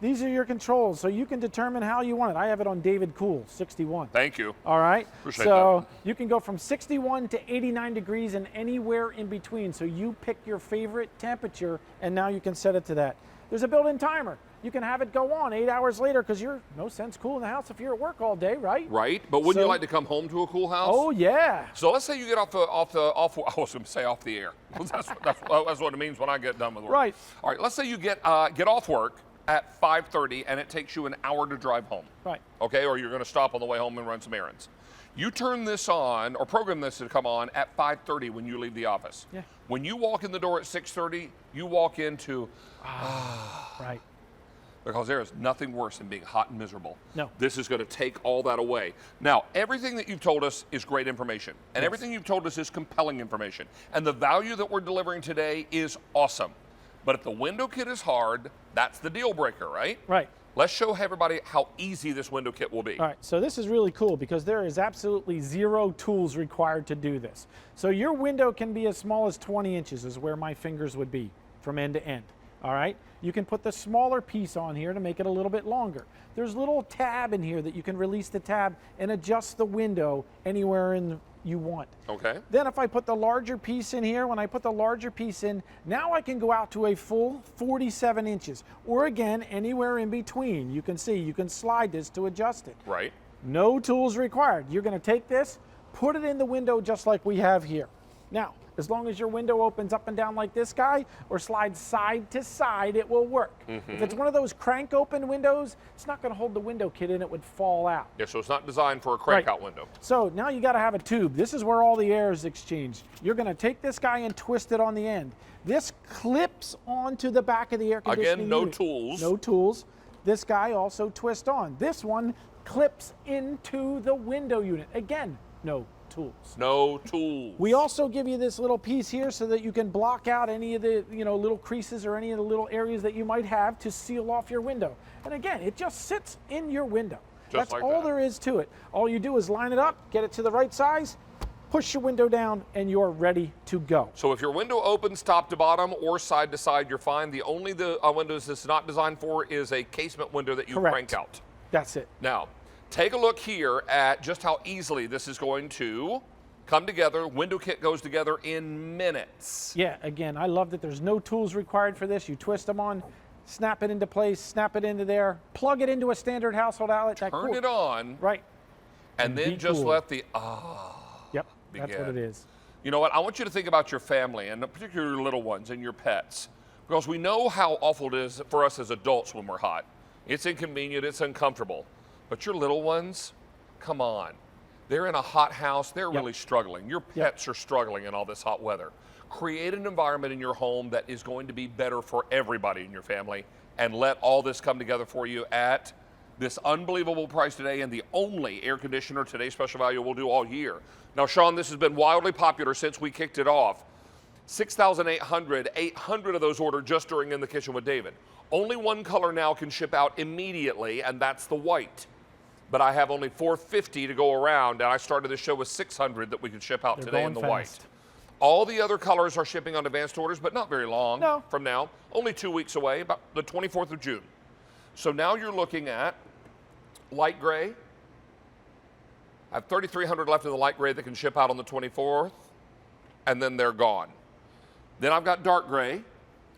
[SPEAKER 9] These are your controls, so you can determine how you want it. I have it on David Cool, 61.
[SPEAKER 1] Thank you.
[SPEAKER 9] All right.
[SPEAKER 1] Appreciate
[SPEAKER 9] so you can go from 61 to 89 degrees and anywhere in between. So you pick your favorite temperature, and now you can set it to that. There's a built-in timer. You can have it go on 8 hours later because you're no sense cool in the house if you're at work all day, right?
[SPEAKER 1] Right, but wouldn't
[SPEAKER 9] So-
[SPEAKER 1] you like to come home to a cool house?
[SPEAKER 9] Oh yeah.
[SPEAKER 1] So let's say you get off I was going to say off the air. That's what it means when I get done with work.
[SPEAKER 9] Right.
[SPEAKER 1] All right. Let's say you get off work at 5:30 and it takes you an hour to drive home.
[SPEAKER 9] Right.
[SPEAKER 1] Okay, or you're going to stop on the way home and run some errands. You turn this on or program this to come on at 5:30 when you leave the office.
[SPEAKER 9] Yeah.
[SPEAKER 1] When you walk in the door at 6:30, you walk into
[SPEAKER 9] Right.
[SPEAKER 1] because there is nothing worse than being hot and miserable.
[SPEAKER 9] No.
[SPEAKER 1] This is going to take all that away. Now, everything that you've told us is great information, and everything you've told us is compelling information, and the value that we're delivering today is awesome. But if the window kit is hard, that's the deal breaker, right?
[SPEAKER 9] Right.
[SPEAKER 1] Let's show everybody how easy this window kit will be.
[SPEAKER 9] All right, so this is really cool because there is absolutely 0 tools required to do this. So your window can be as small as 20 inches is where my fingers would be from end to end. All right, you can put the smaller piece on here to make it a little bit longer. There's a little tab in here that you can release the tab and adjust the window anywhere you want.
[SPEAKER 1] Okay.
[SPEAKER 9] Then if I put the larger piece in here, when I put the larger piece in, now I can go out to a full 47 inches, or again, anywhere in between. You can see, you can slide this to adjust it.
[SPEAKER 1] Right.
[SPEAKER 9] No tools required. You're going to take this, put it in the window just like we have here. Now, as long as your window opens up and down like this guy or slides side to side, it will work. If it's one of those crank open windows, it's not going to hold the window kit in, it would fall out.
[SPEAKER 1] Yeah, so it's not designed for a crank out window.
[SPEAKER 9] So now you got to have a tube. This is where all the air is exchanged. You're going to take this guy and twist it on the end. This clips onto the back of the air conditioning
[SPEAKER 1] Again, no
[SPEAKER 9] unit.
[SPEAKER 1] tools.
[SPEAKER 9] No tools. This guy also twists on. This one clips into the window unit. Again, no tools.
[SPEAKER 1] No tools.
[SPEAKER 9] We also give you this little piece here so that you can block out any of the little creases or any of the little areas that you might have to seal off your window. And again, it just sits in your window. That's
[SPEAKER 1] like
[SPEAKER 9] all
[SPEAKER 1] that.
[SPEAKER 9] there is to it. All you do is line it up, get it to the right size, push your window down, and you're ready to go.
[SPEAKER 1] So if your window opens top to bottom or side to side, you're fine. The only windows this is not designed for is a casement window that you
[SPEAKER 9] Correct.
[SPEAKER 1] crank out.
[SPEAKER 9] That's it.
[SPEAKER 1] Now, take a look here at just how easily this is going to come together. Window kit goes together in minutes.
[SPEAKER 9] Yeah, again, I love that there's no tools required for this. You twist them on, snap it into place, snap it into there, plug it into a standard household outlet.
[SPEAKER 1] Turn it on.
[SPEAKER 9] Right.
[SPEAKER 1] And then
[SPEAKER 9] be
[SPEAKER 1] just
[SPEAKER 9] cool.
[SPEAKER 1] let the
[SPEAKER 9] Yep,
[SPEAKER 1] begin.
[SPEAKER 9] that's what it is.
[SPEAKER 1] You know what? I want you to think about your family and particularly your little ones and your pets, because we know how awful it is for us as adults when we're hot. It's inconvenient, it's uncomfortable. But your little ones, come on. They're in a hot house, they're really struggling. Your pets are struggling in all this hot weather. Create an environment in your home that is going to be better for everybody in your family, and let all this come together for you at this unbelievable price today, and the only air conditioner today's special value we'll do all year. Now, Sean, this has been wildly popular since we kicked it off. 6,800, 800 of those ordered just during In the Kitchen with David. Only one color now can ship out immediately, and that's the white. But I have only 450 to go around, and I started the show with 600 that we could ship out
[SPEAKER 9] They're
[SPEAKER 1] today in the
[SPEAKER 9] going
[SPEAKER 1] white.
[SPEAKER 9] fast.
[SPEAKER 1] All the other colors are shipping on advanced orders, but not very long
[SPEAKER 9] No.
[SPEAKER 1] from now. Only 2 weeks away, about the 24th of June. So now you're looking at light gray. I have 3,300 left of the light gray that can ship out on the 24th, and then they're gone. Then I've got dark gray,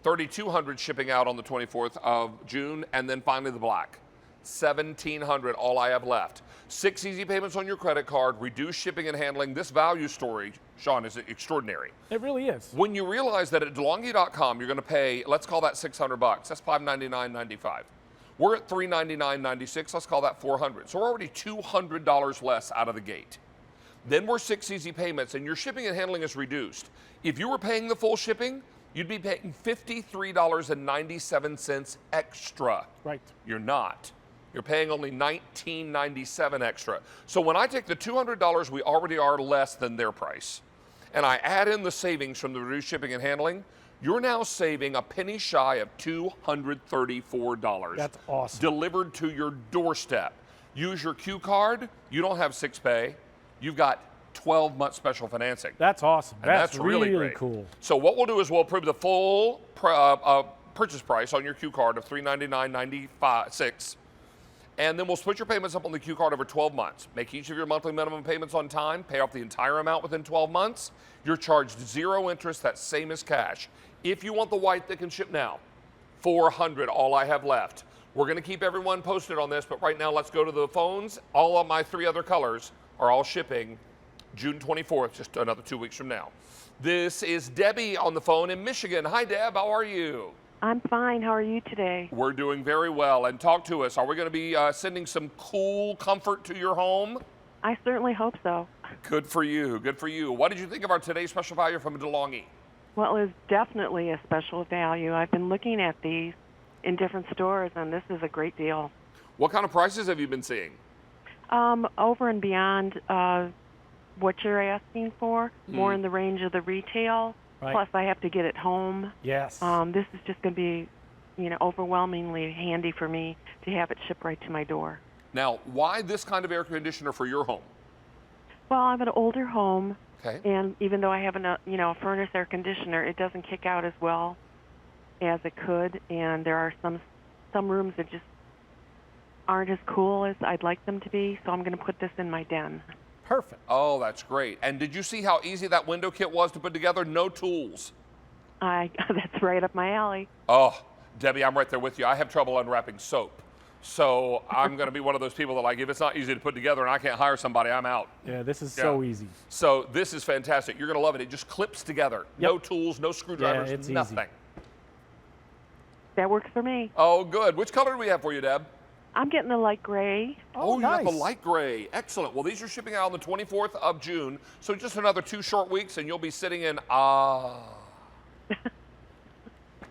[SPEAKER 1] 3,200 shipping out on the 24th of June, and then finally the black. 1,700, all I have left. 6 easy payments on your credit card, reduced shipping and handling. This value story, Sean, is extraordinary.
[SPEAKER 9] It really is.
[SPEAKER 1] When you realize that at DeLonghi.com, you're going to pay, let's call that $600. That's $599.95. We're at $399.96. Let's call that $400. So we're already $200 less out of the gate. Then we're 6 easy payments, and your shipping and handling is reduced. If you were paying the full shipping, you'd be paying $53.97 extra.
[SPEAKER 9] Right.
[SPEAKER 1] You're not. You're paying only $19.97 extra. So when I take the $200 we already are less than their price, and I add in the savings from the reduced shipping and handling, you're now saving a penny shy of $234.
[SPEAKER 9] That's awesome.
[SPEAKER 1] Delivered to your doorstep. Use your Q card. You don't have 6-pay. You've got 12-month special financing.
[SPEAKER 9] That's awesome.
[SPEAKER 1] And
[SPEAKER 9] That's
[SPEAKER 1] really great.
[SPEAKER 9] cool.
[SPEAKER 1] So what we'll do is we'll approve the full purchase price on your Q card of $399.96, and then we'll split your payments up on the Q card over 12 months. Make each of your monthly minimum payments on time, pay off the entire amount within 12 months. You're charged 0 interest, that's same as cash. If you want the white that can ship now, $400, all I have left. We're going to keep everyone posted on this, but right now let's go to the phones. All of my 3 other colors are all shipping June 24th, just another 2 weeks from now. This is Debbie on the phone in Michigan. Hi, Deb. How are you?
[SPEAKER 10] I'm fine. How are you today?
[SPEAKER 1] We're doing very well. And talk to us. Are we going to be sending some cool comfort to your home?
[SPEAKER 10] I certainly hope so.
[SPEAKER 1] Good for you. Good for you. What did you think of our today's special value from DeLonghi?
[SPEAKER 10] Well, it was definitely a special value. I've been looking at these in different stores, and this is a great deal.
[SPEAKER 1] What kind of prices have you been seeing?
[SPEAKER 10] Over and beyond what you're asking for, more in the range of the retail.
[SPEAKER 9] Right.
[SPEAKER 10] Plus, I have to get it home.
[SPEAKER 9] Yes.
[SPEAKER 10] This is just going to be, overwhelmingly handy for me to have it shipped right to my door.
[SPEAKER 1] Now, why this kind of air conditioner for your home?
[SPEAKER 10] Well, I have an older home,
[SPEAKER 1] Okay.
[SPEAKER 10] and even though I have a furnace air conditioner, it doesn't kick out as well as it could, and there are some rooms that just aren't as cool as I'd like them to be, so I'm going to put this in my den.
[SPEAKER 9] Perfect.
[SPEAKER 1] Oh, that's great. And did you see how easy that window kit was to put together? No tools.
[SPEAKER 10] That's right up my alley.
[SPEAKER 1] Oh, Debbie, I'm right there with you. I have trouble unwrapping soap. So I'm going to be one of those people that, like, if it's not easy to put together and I can't hire somebody, I'm out.
[SPEAKER 9] Yeah, this is so easy.
[SPEAKER 1] So this is fantastic. You're going to love it. It just clips together.
[SPEAKER 9] Yep.
[SPEAKER 1] No tools, no screwdrivers,
[SPEAKER 9] it's
[SPEAKER 1] nothing.
[SPEAKER 9] easy.
[SPEAKER 10] That works for me.
[SPEAKER 1] Oh, good. Which color do we have for you, Deb?
[SPEAKER 10] I'm getting the light gray.
[SPEAKER 1] Oh, you
[SPEAKER 9] nice.
[SPEAKER 1] have the light gray. Excellent. Well, these are shipping out on the 24th of June. So just another 2 short weeks and you'll be sitting in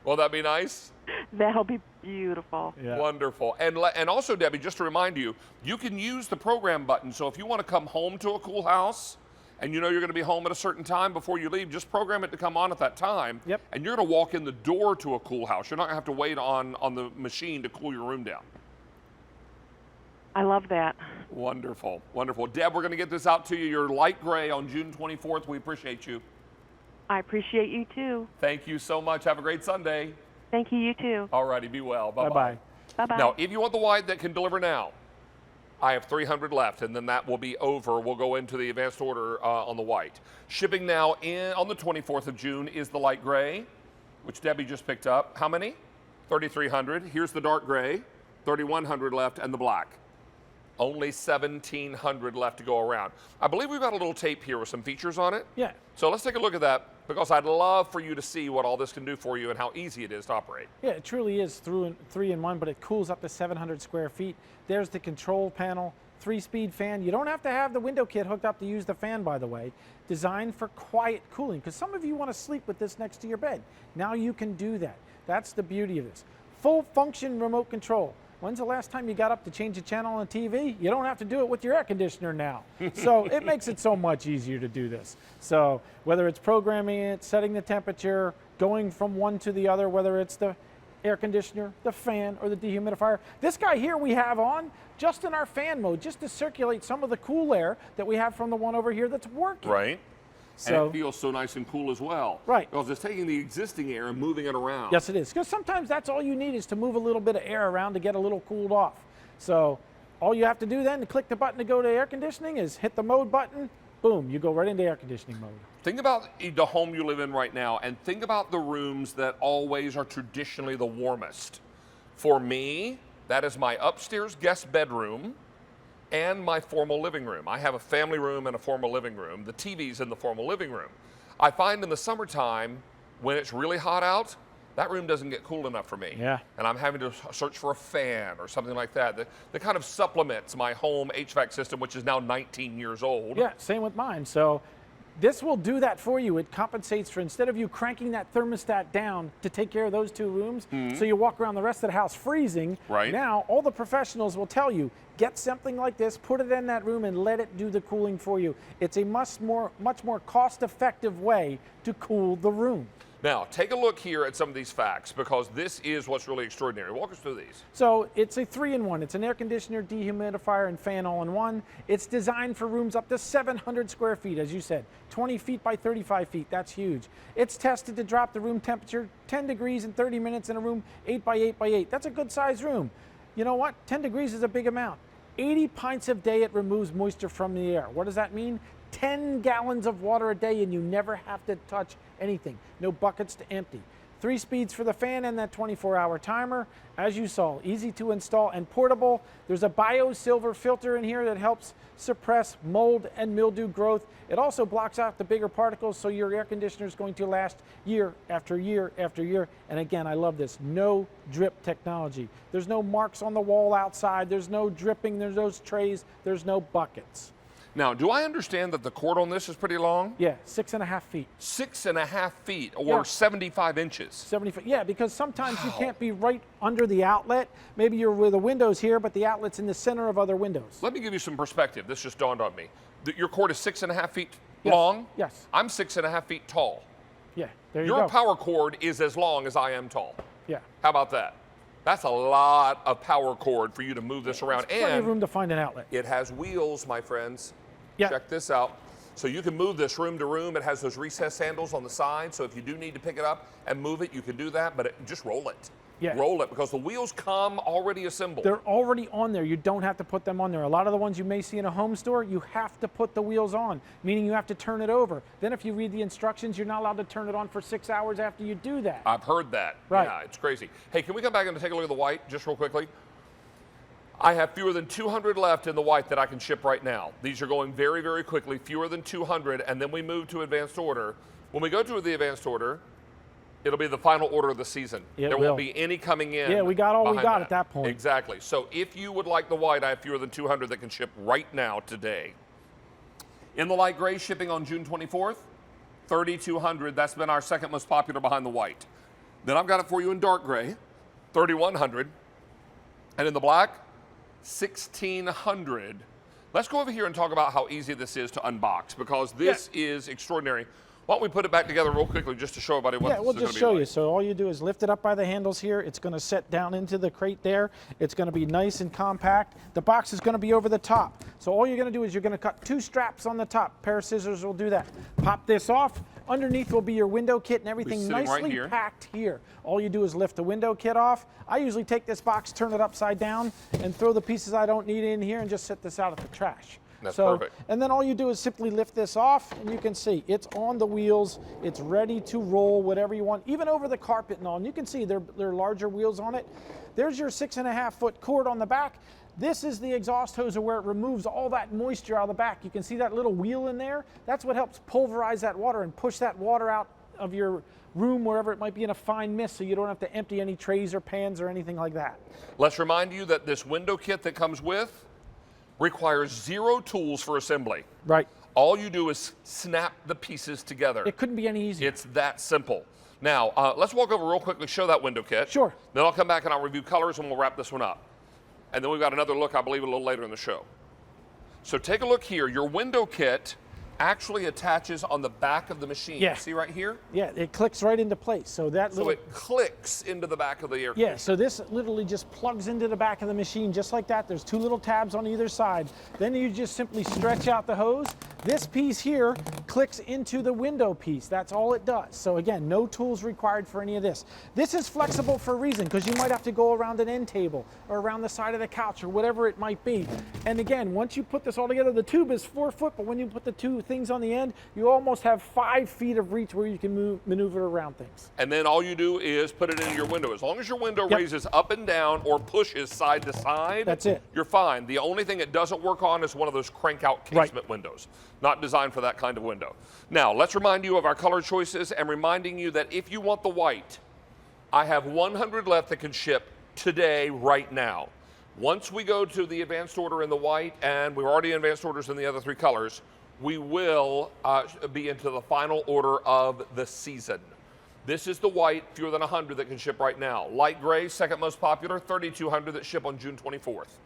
[SPEAKER 1] Will that be nice?
[SPEAKER 10] That'll be beautiful.
[SPEAKER 9] Yeah.
[SPEAKER 1] Wonderful. And also, Debbie, just to remind you, you can use the program button. So if you want to come home to a cool house and you know you're going to be home at a certain time before you leave, just program it to come on at that time.
[SPEAKER 9] Yep.
[SPEAKER 1] And you're going to walk in the door to a cool house. You're not going to have to wait on the machine to cool your room down.
[SPEAKER 10] I love that.
[SPEAKER 1] Wonderful. Wonderful. Deb, we're going to get this out to you. You're light gray on June 24th. We appreciate you.
[SPEAKER 10] I appreciate you too.
[SPEAKER 1] Thank you so much. Have a great Sunday.
[SPEAKER 10] Thank you, you too.
[SPEAKER 1] All righty. Be well. Bye-bye.
[SPEAKER 9] Bye-bye.
[SPEAKER 10] Bye-bye.
[SPEAKER 1] Now, if you want the white that can deliver now, I have 300 left, and then that will be over. We'll go into the advanced order on the white. Shipping now on the 24th of June is the light gray, which Debbie just picked up. How many? 3,300. Here's the dark gray, 3,100 left, and the black. Only 1,700 left to go around. I believe we've got a little tape here with some features on it.
[SPEAKER 9] Yeah.
[SPEAKER 1] So let's take a look at that, because I'd love for you to see what all this can do for you and how easy it is to operate.
[SPEAKER 9] Yeah, it truly is 3-in-1, but it cools up to 700 square feet. There's the control panel, 3-speed fan. You don't have to have the window kit hooked up to use the fan, by the way. Designed for quiet cooling, because some of you want to sleep with this next to your bed. Now you can do that. That's the beauty of this. Full function remote control. When's the last time you got up to change a channel on TV? You don't have to do it with your air conditioner now. So it makes it so much easier to do this. So whether it's programming it, setting the temperature, going from one to the other, whether it's the air conditioner, the fan, or the dehumidifier. This guy here we have on just in our fan mode, just to circulate some of the cool air that we have from the one over here that's working.
[SPEAKER 1] Right.
[SPEAKER 9] So,
[SPEAKER 1] and it feels so nice and cool as well.
[SPEAKER 9] Right.
[SPEAKER 1] Because it's taking the existing air and moving it around.
[SPEAKER 9] Yes, it is. Because sometimes that's all you need is to move a little bit of air around to get a little cooled off. So all you have to do then to click the button to go to air conditioning is hit the mode button. Boom, you go right into air conditioning mode.
[SPEAKER 1] Think about the home you live in right now, and think about the rooms that always are traditionally the warmest. For me, that is my upstairs guest bedroom and my formal living room. I have a family room and a formal living room. The TV's in the formal living room. I find in the summertime, when it's really hot out, that room doesn't get cool enough for me.
[SPEAKER 9] Yeah.
[SPEAKER 1] And I'm having to search for a fan or something like that that kind of supplements my home HVAC system, which is now 19 years old.
[SPEAKER 9] Yeah, same with mine. So this will do that for you. It compensates for, instead of you cranking that thermostat down to take care of those 2 rooms, so you walk around the rest of the house freezing.
[SPEAKER 1] Right.
[SPEAKER 9] Now, all the professionals will tell you, get something like this, put it in that room, and let it do the cooling for you. It's a much more cost-effective way to cool the room.
[SPEAKER 1] Now, take a look here at some of these facts, because this is what's really extraordinary. Walk us through these.
[SPEAKER 9] So it's a 3-in-1. It's an air conditioner, dehumidifier, and fan all in one. It's designed for rooms up to 700 square feet, as you said, 20 feet by 35 feet. That's huge. It's tested to drop the room temperature 10 degrees in 30 minutes in a room 8 by 8 by 8. That's a good sized room. You know what? 10 degrees is a big amount. 80 pints a day it removes moisture from the air. What does that mean? 10 gallons of water a day, and you never have to touch anything. No buckets to empty. 3 speeds for the fan and that 24-hour timer. As you saw, easy to install and portable. There's a bio-silver filter in here that helps suppress mold and mildew growth. It also blocks out the bigger particles, so your air conditioner is going to last year after year after year. And again, I love this, no drip technology. There's no marks on the wall outside. There's no dripping. There's no trays. There's no buckets.
[SPEAKER 1] Now, do I understand that the cord on this is pretty long?
[SPEAKER 9] Yeah, 6.5 feet.
[SPEAKER 1] 6.5 feet, or
[SPEAKER 9] Yeah.
[SPEAKER 1] 75 inches.
[SPEAKER 9] 70 feet. Yeah, because sometimes you can't be right under the outlet. Maybe you're with the windows here, but the outlet's in the center of other windows.
[SPEAKER 1] Let me give you some perspective. This just dawned on me. Your cord is 6.5 feet
[SPEAKER 9] Yes.
[SPEAKER 1] long?
[SPEAKER 9] Yes.
[SPEAKER 1] I'm 6.5 feet tall.
[SPEAKER 9] Yeah, there you
[SPEAKER 1] Your
[SPEAKER 9] go.
[SPEAKER 1] power cord is as long as I am tall.
[SPEAKER 9] Yeah.
[SPEAKER 1] How about that? That's a lot of power cord for you to move this around.
[SPEAKER 9] Plenty of room to find an outlet.
[SPEAKER 1] It has wheels, my friends.
[SPEAKER 9] Yeah.
[SPEAKER 1] Check this out. So you can move this room to room. It has those recessed handles on the side. So if you do need to pick it up and move it, you can do that, but just roll it.
[SPEAKER 9] Yeah.
[SPEAKER 1] Roll it, because the wheels come already assembled.
[SPEAKER 9] They're already on there. You don't have to put them on there. A lot of the ones you may see in a home store, you have to put the wheels on, meaning you have to turn it over. Then if you read the instructions, you're not allowed to turn it on for 6 hours after you do that.
[SPEAKER 1] I've heard that.
[SPEAKER 9] Right.
[SPEAKER 1] Yeah, it's crazy. Hey, can we come back and take a look at the white just real quickly? I have fewer than 200 left in the white that I can ship right now. These are going very, very quickly, fewer than 200, and then we move to advanced order. When we go to the advanced order, it'll be the final order of the season. There won't be any coming in.
[SPEAKER 9] Yeah, we got all we
[SPEAKER 1] behind
[SPEAKER 9] got at that point.
[SPEAKER 1] Exactly. So if you would like the white, I have fewer than 200 that can ship right now today. In the light gray, shipping on June 24th, 3,200. That's been our second most popular behind the white. Then I've got it for you in dark gray, 3,100. And in the black, 1,600. Let's go over here and talk about how easy this is to unbox, because this is extraordinary. Why don't we put it back together real quickly just to show everybody what this is going to be like.
[SPEAKER 9] Yeah, we'll just show you. So all you do is lift it up by the handles here. It's going to set down into the crate there. It's going to be nice and compact. The box is going to be over the top. So all you're going to do is you're going to cut 2 straps on the top. A pair of scissors will do that. Pop this off. Underneath will be your window kit and everything nicely packed here. All you do is lift the window kit off. I usually take this box, turn it upside down, and throw the pieces I don't need in here and just set this out at the trash.
[SPEAKER 1] That's perfect.
[SPEAKER 9] And then all you do is simply lift this off, and you can see it's on the wheels. It's ready to roll whatever you want, even over the carpet and all. And you can see there are larger wheels on it. There's your 6.5-foot cord on the back. This is the exhaust hose where it removes all that moisture out of the back. You can see that little wheel in there. That's what helps pulverize that water and push that water out of your room wherever it might be in a fine mist, so you don't have to empty any trays or pans or anything like that.
[SPEAKER 1] Let's remind you that this window kit that comes with requires 0 tools for assembly.
[SPEAKER 9] Right.
[SPEAKER 1] All you do is snap the pieces together.
[SPEAKER 9] It couldn't be any easier.
[SPEAKER 1] It's that simple. Now, let's walk over real quickly, show that window kit.
[SPEAKER 9] Sure.
[SPEAKER 1] Then I'll come back and I'll review colors and we'll wrap this one up. And then we've got another look, I believe, a little later in the show. So take a look here. Your window kit actually attaches on the back of the machine.
[SPEAKER 9] Yeah.
[SPEAKER 1] See right here?
[SPEAKER 9] Yeah, it clicks right into place. So
[SPEAKER 1] it clicks into the back of the air
[SPEAKER 9] Yeah, so this literally just plugs into the back of the machine just like that. There's 2 little tabs on either side. Then you just simply stretch out the hose. This piece here clicks into the window piece. That's all it does. So again, no tools required for any of this. This is flexible for a reason, because you might have to go around an end table or around the side of the couch or whatever it might be. And again, once you put this all together, the tube is 4 foot, but when you put the 2 things on the end, you almost have 5 feet of reach where you can maneuver around things.
[SPEAKER 1] And then all you do is put it in your window. As long as your window raises up and down or pushes side to side,
[SPEAKER 9] that's it.
[SPEAKER 1] You're fine. The only thing it doesn't work on is one of those crank out casement windows. Not designed for that kind of window. Now, let's remind you of our color choices and reminding you that if you want the white, I have 100 left that can ship today, right now. Once we go to the advanced order in the white, and we're already in advanced orders in the other 3 colors, we will be into the final order of the season. This is the white, fewer than 100 that can ship right now. Light gray, second most popular, 3,200 that ship on June 24th.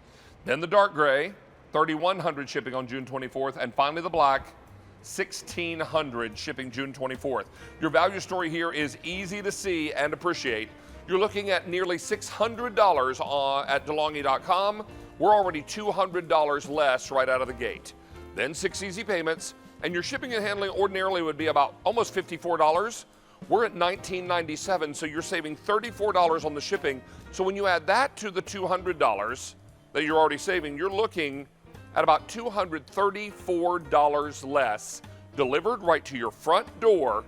[SPEAKER 1] Then the dark gray, 3,100 shipping on June 24th. And finally the black, 1,600 shipping June 24th. Your value story here is easy to see and appreciate. You're looking at nearly $600 at DeLonghi.com. We're already $200 less right out of the gate. Then 6 easy payments, and your shipping and handling ordinarily would be about almost $54. We're at $19.97, so you're saving $34 on the shipping. So when you add that to the $200 that you're already saving, you're looking at about $234 less, delivered right to your front door.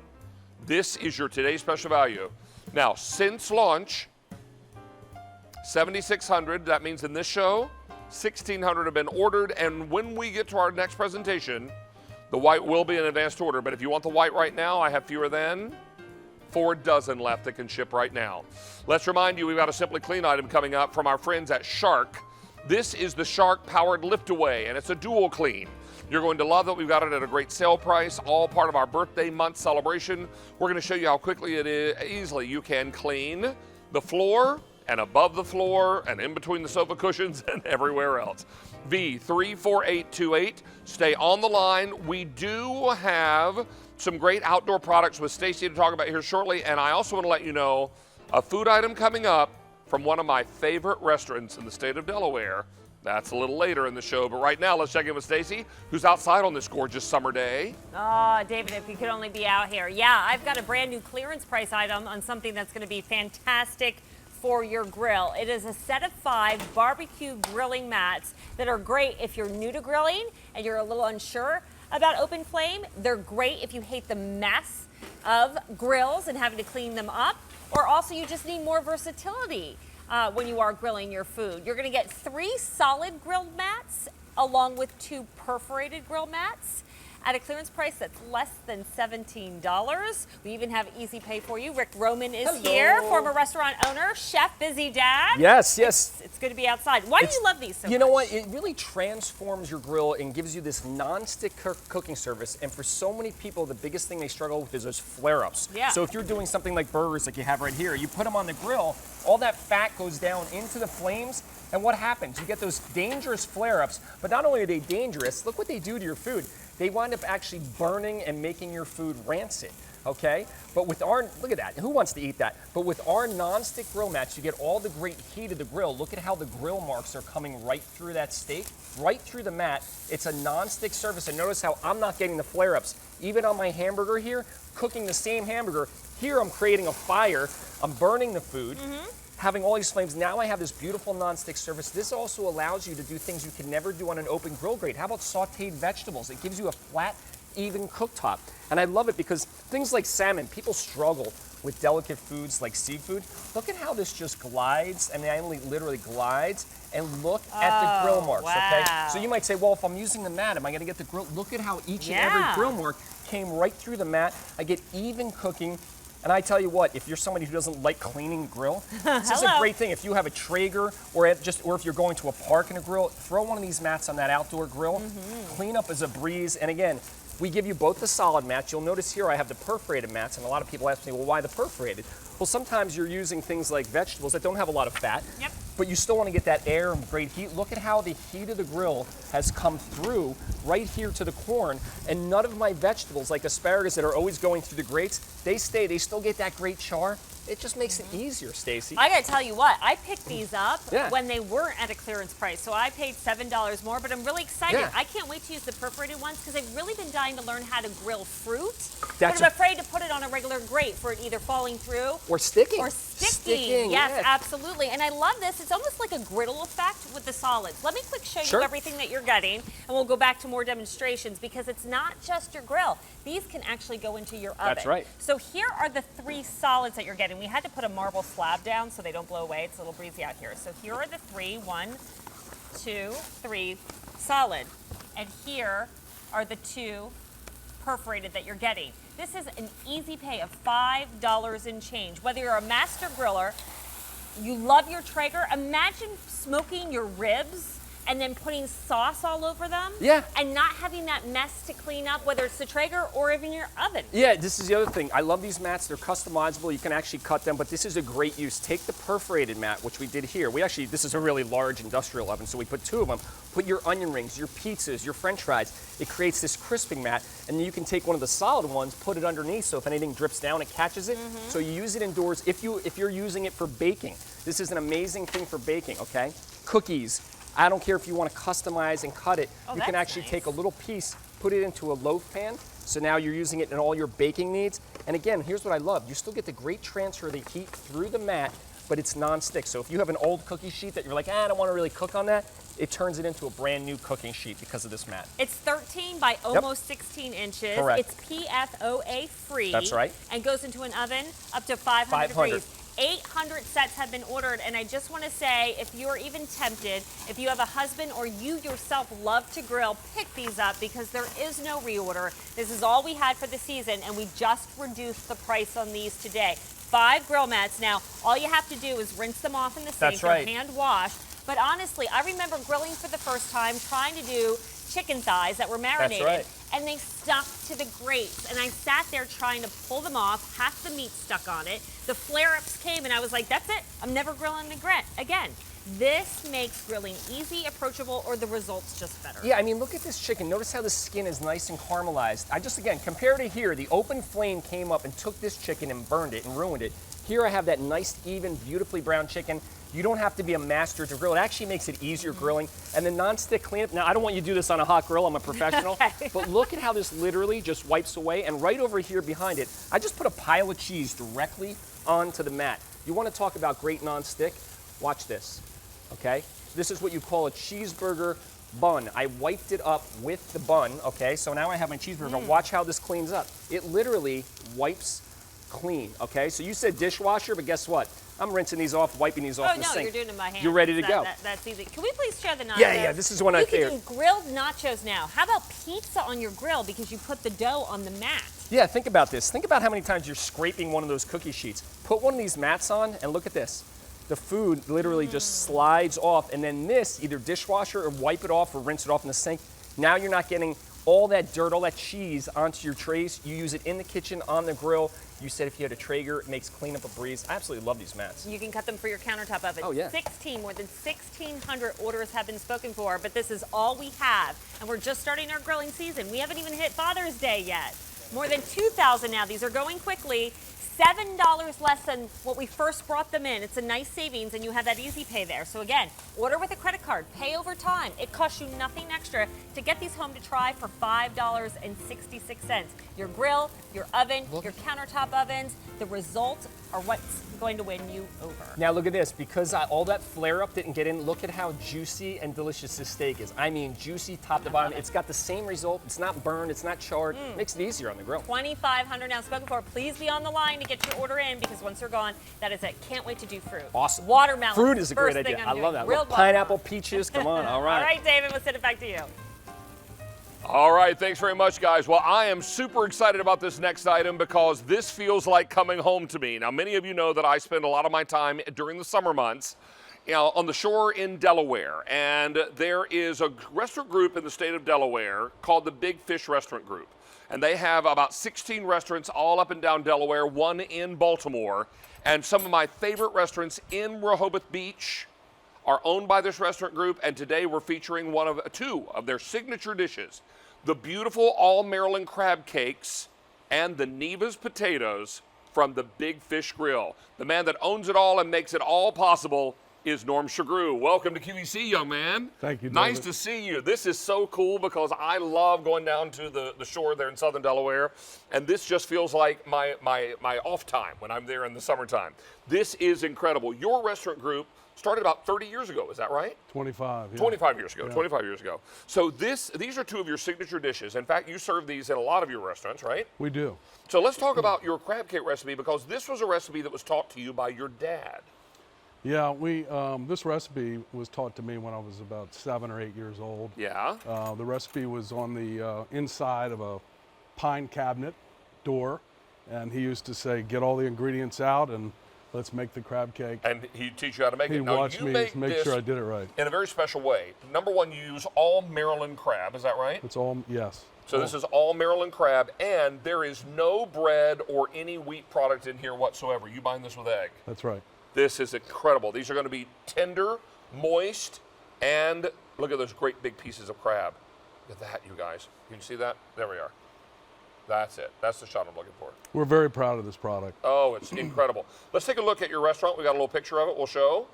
[SPEAKER 1] This is your today's special value. Now, since launch, 7,600, that means in this show, 1,600 have been ordered, and when we get to our next presentation, the white will be in advanced order. But if you want the white right now, I have fewer than 4 dozen left that can ship right now. Let's remind you, we've got a Simply Clean item coming up from our friends at Shark. This is the Shark Powered Lift Away, and it's a dual clean. You're going to love it. We've got it at a great sale price, all part of our birthday month celebration. We're going to show you how quickly it is, easily you can clean the floor and above the floor and in between the sofa cushions and everywhere else. V34828. Stay on the line. We do have some great outdoor products with Stacy to talk about here shortly, and I also want to let you know a food item coming up from one of my favorite restaurants in the state of Delaware. That's a little later in the show, but right now let's check in with Stacy, who's outside on this gorgeous summer day.
[SPEAKER 2] Oh, David, if you could only be out here. Yeah, I've got a brand new clearance price item on something that's going to be fantastic for your grill. It is a set of 5 barbecue grilling mats that are great if you're new to grilling and you're a little unsure about open flame. They're great if you hate the mess of grills and having to clean them up, or also you just need more versatility. when you are grilling your food. You're going to get 3 solid grill mats along with 2 perforated grill mats at a clearance price that's less than $17. We even have easy pay for you. Rick Roman is here, former restaurant owner, chef, busy dad.
[SPEAKER 11] Yes, yes.
[SPEAKER 2] It's good to be outside. Why do you love these so much?
[SPEAKER 11] You know what? It really transforms your grill and gives you this non-stick cooking service. And for so many people, the biggest thing they struggle with is those flare-ups.
[SPEAKER 2] Yeah.
[SPEAKER 11] So if you're doing something like burgers like you have right here, you put them on the grill, all that fat goes down into the flames, and what happens? You get those dangerous flare-ups, but not only are they dangerous, look what they do to your food. They wind up actually burning and making your food rancid, okay? But with our, look at that, who wants to eat that? But with our non-stick grill mats, you get all the great heat of the grill. Look at how the grill marks are coming right through that steak, right through the mat. It's a non-stick surface, and notice how I'm not getting the flare-ups. Even on my hamburger here, cooking the same hamburger, here I'm creating a fire, I'm burning the food, having all these flames. Now I have this beautiful non-stick surface. This also allows you to do things you could never do on an open grill grate. How about sauteed vegetables? It gives you a flat, even cooktop. And I love it because things like salmon, people struggle with delicate foods like seafood. Look at how this just glides, and I mean literally glides, and look at the grill marks, okay? So you might say, well, if I'm using the mat, am I gonna get the grill? Look at how each and every grill mark came right through the mat. I get even cooking. And I tell you what, if you're somebody who doesn't like cleaning the grill, this is a great thing. If you have a Traeger or if you're going to a park and a grill, throw one of these mats on that outdoor grill. Clean up is a breeze. And again, we give you both the solid mats. You'll notice here I have the perforated mats, and a lot of people ask me, well, why the perforated? Well, sometimes you're using things like vegetables that don't have a lot of fat, but you still want to get that air and great heat. Look at how the heat of the grill has come through right here to the corn, and none of my vegetables, like asparagus that are always going through the grates, they still get that great char. It just makes it easier, Stacy.
[SPEAKER 2] I gotta tell you what, I picked these up when they weren't at a clearance price, so I paid $7 more, but I'm really excited. I can't wait to use the perforated ones because I've really been dying to learn how to grill fruit, but I'm afraid to put it on a regular grate for it either falling through
[SPEAKER 11] or sticking.
[SPEAKER 2] Sticking. Yes, absolutely. And I love this. It's almost like a griddle effect with the solids. Let me quick show you everything that you're getting, and we'll go back to more demonstrations because it's not just your grill. These can actually go into your oven.
[SPEAKER 11] That's right.
[SPEAKER 2] So here are the 3 solids that you're getting. We had to put a marble slab down so they don't blow away. It's a little breezy out here. So here are the 3, 1, 2, 3 solid. And here are the 2 perforated that you're getting. This is an easy pay of $5 and change. Whether you're a master griller, you love your Traeger, imagine smoking your ribs and then putting sauce all over them and not having that mess to clean up, whether it's the Traeger or even your oven.
[SPEAKER 11] Yeah, this is the other thing. I love these mats. They're customizable. You can actually cut them, but this is a great use. Take the perforated mat, which we did here. This is a really large industrial oven, so we put 2 of them. Put your onion rings, your pizzas, your french fries. It creates this crisping mat, and then you can take one of the solid ones, put it underneath, so if anything drips down, it catches it. So you use it indoors if you're using it for baking. This is an amazing thing for baking, okay? Cookies. I don't care if you want to customize and cut it. You can actually take a little piece, put it into a loaf pan. So now you're using it in all your baking needs. And again, here's what I love. You still get the great transfer of the heat through the mat, but it's non-stick. So if you have an old cookie sheet that you're like, I don't want to really cook on that, it turns it into a brand new cooking sheet because of this mat.
[SPEAKER 2] It's 13 by almost 16 inches.
[SPEAKER 11] Correct.
[SPEAKER 2] It's PFOA free.
[SPEAKER 11] That's right.
[SPEAKER 2] And goes into an oven up to 500 degrees. 800 sets have been ordered, and I just want to say, if you're even tempted, if you have a husband or you yourself love to grill, pick these up because there is no reorder. This is all we had for the season, and we just reduced the price on these today. 5 grill mats. Now, all you have to do is rinse them off in the sink. They're hand washed. But honestly, I remember grilling for the first time, trying to do chicken thighs that were marinated, and they stuck to the grates, and I sat there trying to pull them off, half the meat stuck on it. The flare-ups came, and I was like, that's it, I'm never grilling again. This makes grilling easy, approachable, or the results just better.
[SPEAKER 11] Yeah, I mean, look at this chicken. Notice how the skin is nice and caramelized. Again, compared to here, the open flame came up and took this chicken and burned it and ruined it. Here I have that nice, even, beautifully brown chicken. You don't have to be a master to grill. It actually makes it easier grilling. And the non-stick cleanup, now I don't want you to do this on a hot grill, I'm a professional, but look at how this literally just wipes away. And right over here behind it, I just put a pile of cheese directly onto the mat. You want to talk about great non-stick? Watch this, okay? This is what you call a cheeseburger bun. I wiped it up with the bun, okay? So now I have my cheeseburger. Watch how this cleans up. It literally wipes clean, okay? So you said dishwasher, but guess what? I'm rinsing these off, wiping these off
[SPEAKER 2] Oh
[SPEAKER 11] in the
[SPEAKER 2] no,
[SPEAKER 11] sink.
[SPEAKER 2] you're doing it in my hand.
[SPEAKER 11] You're ready to go.
[SPEAKER 2] That's easy. Can we please share the nachos?
[SPEAKER 11] Yeah, this is one I
[SPEAKER 2] You
[SPEAKER 11] figured.
[SPEAKER 2] can do grilled nachos now. How about pizza on your grill because you put the dough on the mat?
[SPEAKER 11] Yeah, think about this. Think about how many times you're scraping one of those cookie sheets. Put one of these mats on and look at this. The food literally just slides off, and then this, either dishwasher or wipe it off or rinse it off in the sink. Now you're not getting all that dirt, all that cheese onto your trays. You use it in the kitchen, on the grill. You said if you had a Traeger, it makes cleanup a breeze. I absolutely love these mats.
[SPEAKER 2] You can cut them for your countertop oven.
[SPEAKER 11] Oh, yeah.
[SPEAKER 2] More than 1,600 orders have been spoken for, but this is all we have. And we're just starting our grilling season. We haven't even hit Father's Day yet. More than 2,000 now. These are going quickly. $7 less than what we first brought them in. It's a nice savings, and you have that easy pay there. So again, order with a credit card, pay over time. It costs you nothing extra to get these home to try for $5.66. Your grill, your oven, your countertop ovens, the results are what's going to win you over.
[SPEAKER 11] Now look at this, because all that flare up didn't get in, look at how juicy and delicious this steak is. I mean, juicy top to bottom. It's got the same result. It's not burned, it's not charred. Makes it easier on the grill.
[SPEAKER 2] 2,500 now spoken for. Please be on the line to get your order in because once they're gone, that is it. Can't wait to do fruit.
[SPEAKER 11] Awesome.
[SPEAKER 2] Watermelon.
[SPEAKER 11] Fruit is a great
[SPEAKER 2] First thing
[SPEAKER 11] idea.
[SPEAKER 2] I'm
[SPEAKER 11] I love
[SPEAKER 2] doing.
[SPEAKER 11] that.
[SPEAKER 2] Grilled
[SPEAKER 11] Look, pineapple,
[SPEAKER 2] watermelon.
[SPEAKER 11] peaches, come on, all right.
[SPEAKER 2] All right, David, we'll send it back to you.
[SPEAKER 1] All right, thanks very much, guys. Well, I am super excited about this next item because this feels like coming home to me. Now, many of you know that I spend a lot of my time during the summer months, on the shore in Delaware, and there is a restaurant group in the state of Delaware called the Big Fish Restaurant Group. And they have about 16 restaurants all up and down Delaware, one in Baltimore. And some of my favorite restaurants in Rehoboth Beach are owned by this restaurant group, and today we're featuring two of their signature dishes. The beautiful all Maryland crab cakes and the Neva's potatoes from the Big Fish Grill. The man that owns it all and makes it all possible is Norm Shagru. Welcome to QVC, young man.
[SPEAKER 12] Thank you,
[SPEAKER 1] Nice
[SPEAKER 12] David.
[SPEAKER 1] to see you. This is so cool because I love going down to the shore there in southern Delaware, and this just feels like my off time when I'm there in the summertime. This is incredible. Your restaurant group started about 30 years ago, is that right?
[SPEAKER 12] 25. Yeah.
[SPEAKER 1] 25 years ago,
[SPEAKER 12] Yeah.
[SPEAKER 1] 25 years ago. So these are two of your signature dishes. In fact, you serve these in a lot of your restaurants, right?
[SPEAKER 12] We do.
[SPEAKER 1] So let's talk about your crab cake recipe because this was a recipe that was taught to you by your dad.
[SPEAKER 12] Yeah, this recipe was taught to me when I was about 7 or 8 years old.
[SPEAKER 1] Yeah.
[SPEAKER 12] The recipe was on the inside of a pine cabinet door, and he used to say, "Get all the ingredients out and let's make the crab cake."
[SPEAKER 1] And he'd teach you how to make
[SPEAKER 12] He
[SPEAKER 1] it. Now,
[SPEAKER 12] watched
[SPEAKER 1] you
[SPEAKER 12] me
[SPEAKER 1] make
[SPEAKER 12] to make
[SPEAKER 1] this
[SPEAKER 12] sure I did it right.
[SPEAKER 1] in a very special way. Number one, you use all Maryland crab, is that right?
[SPEAKER 12] It's all, yes.
[SPEAKER 1] So this is all Maryland crab, and there is no bread or any wheat product in here whatsoever. You bind this with egg.
[SPEAKER 12] That's right.
[SPEAKER 1] This is incredible. These are going to be tender, moist, and look at those great big pieces of crab. Look at that, you guys. Can you see that? There we are. That's it. That's the shot I'm looking for.
[SPEAKER 12] We're very proud of this product.
[SPEAKER 1] Oh, it's incredible. Let's take a look at your restaurant. We got a little picture of it. We'll show.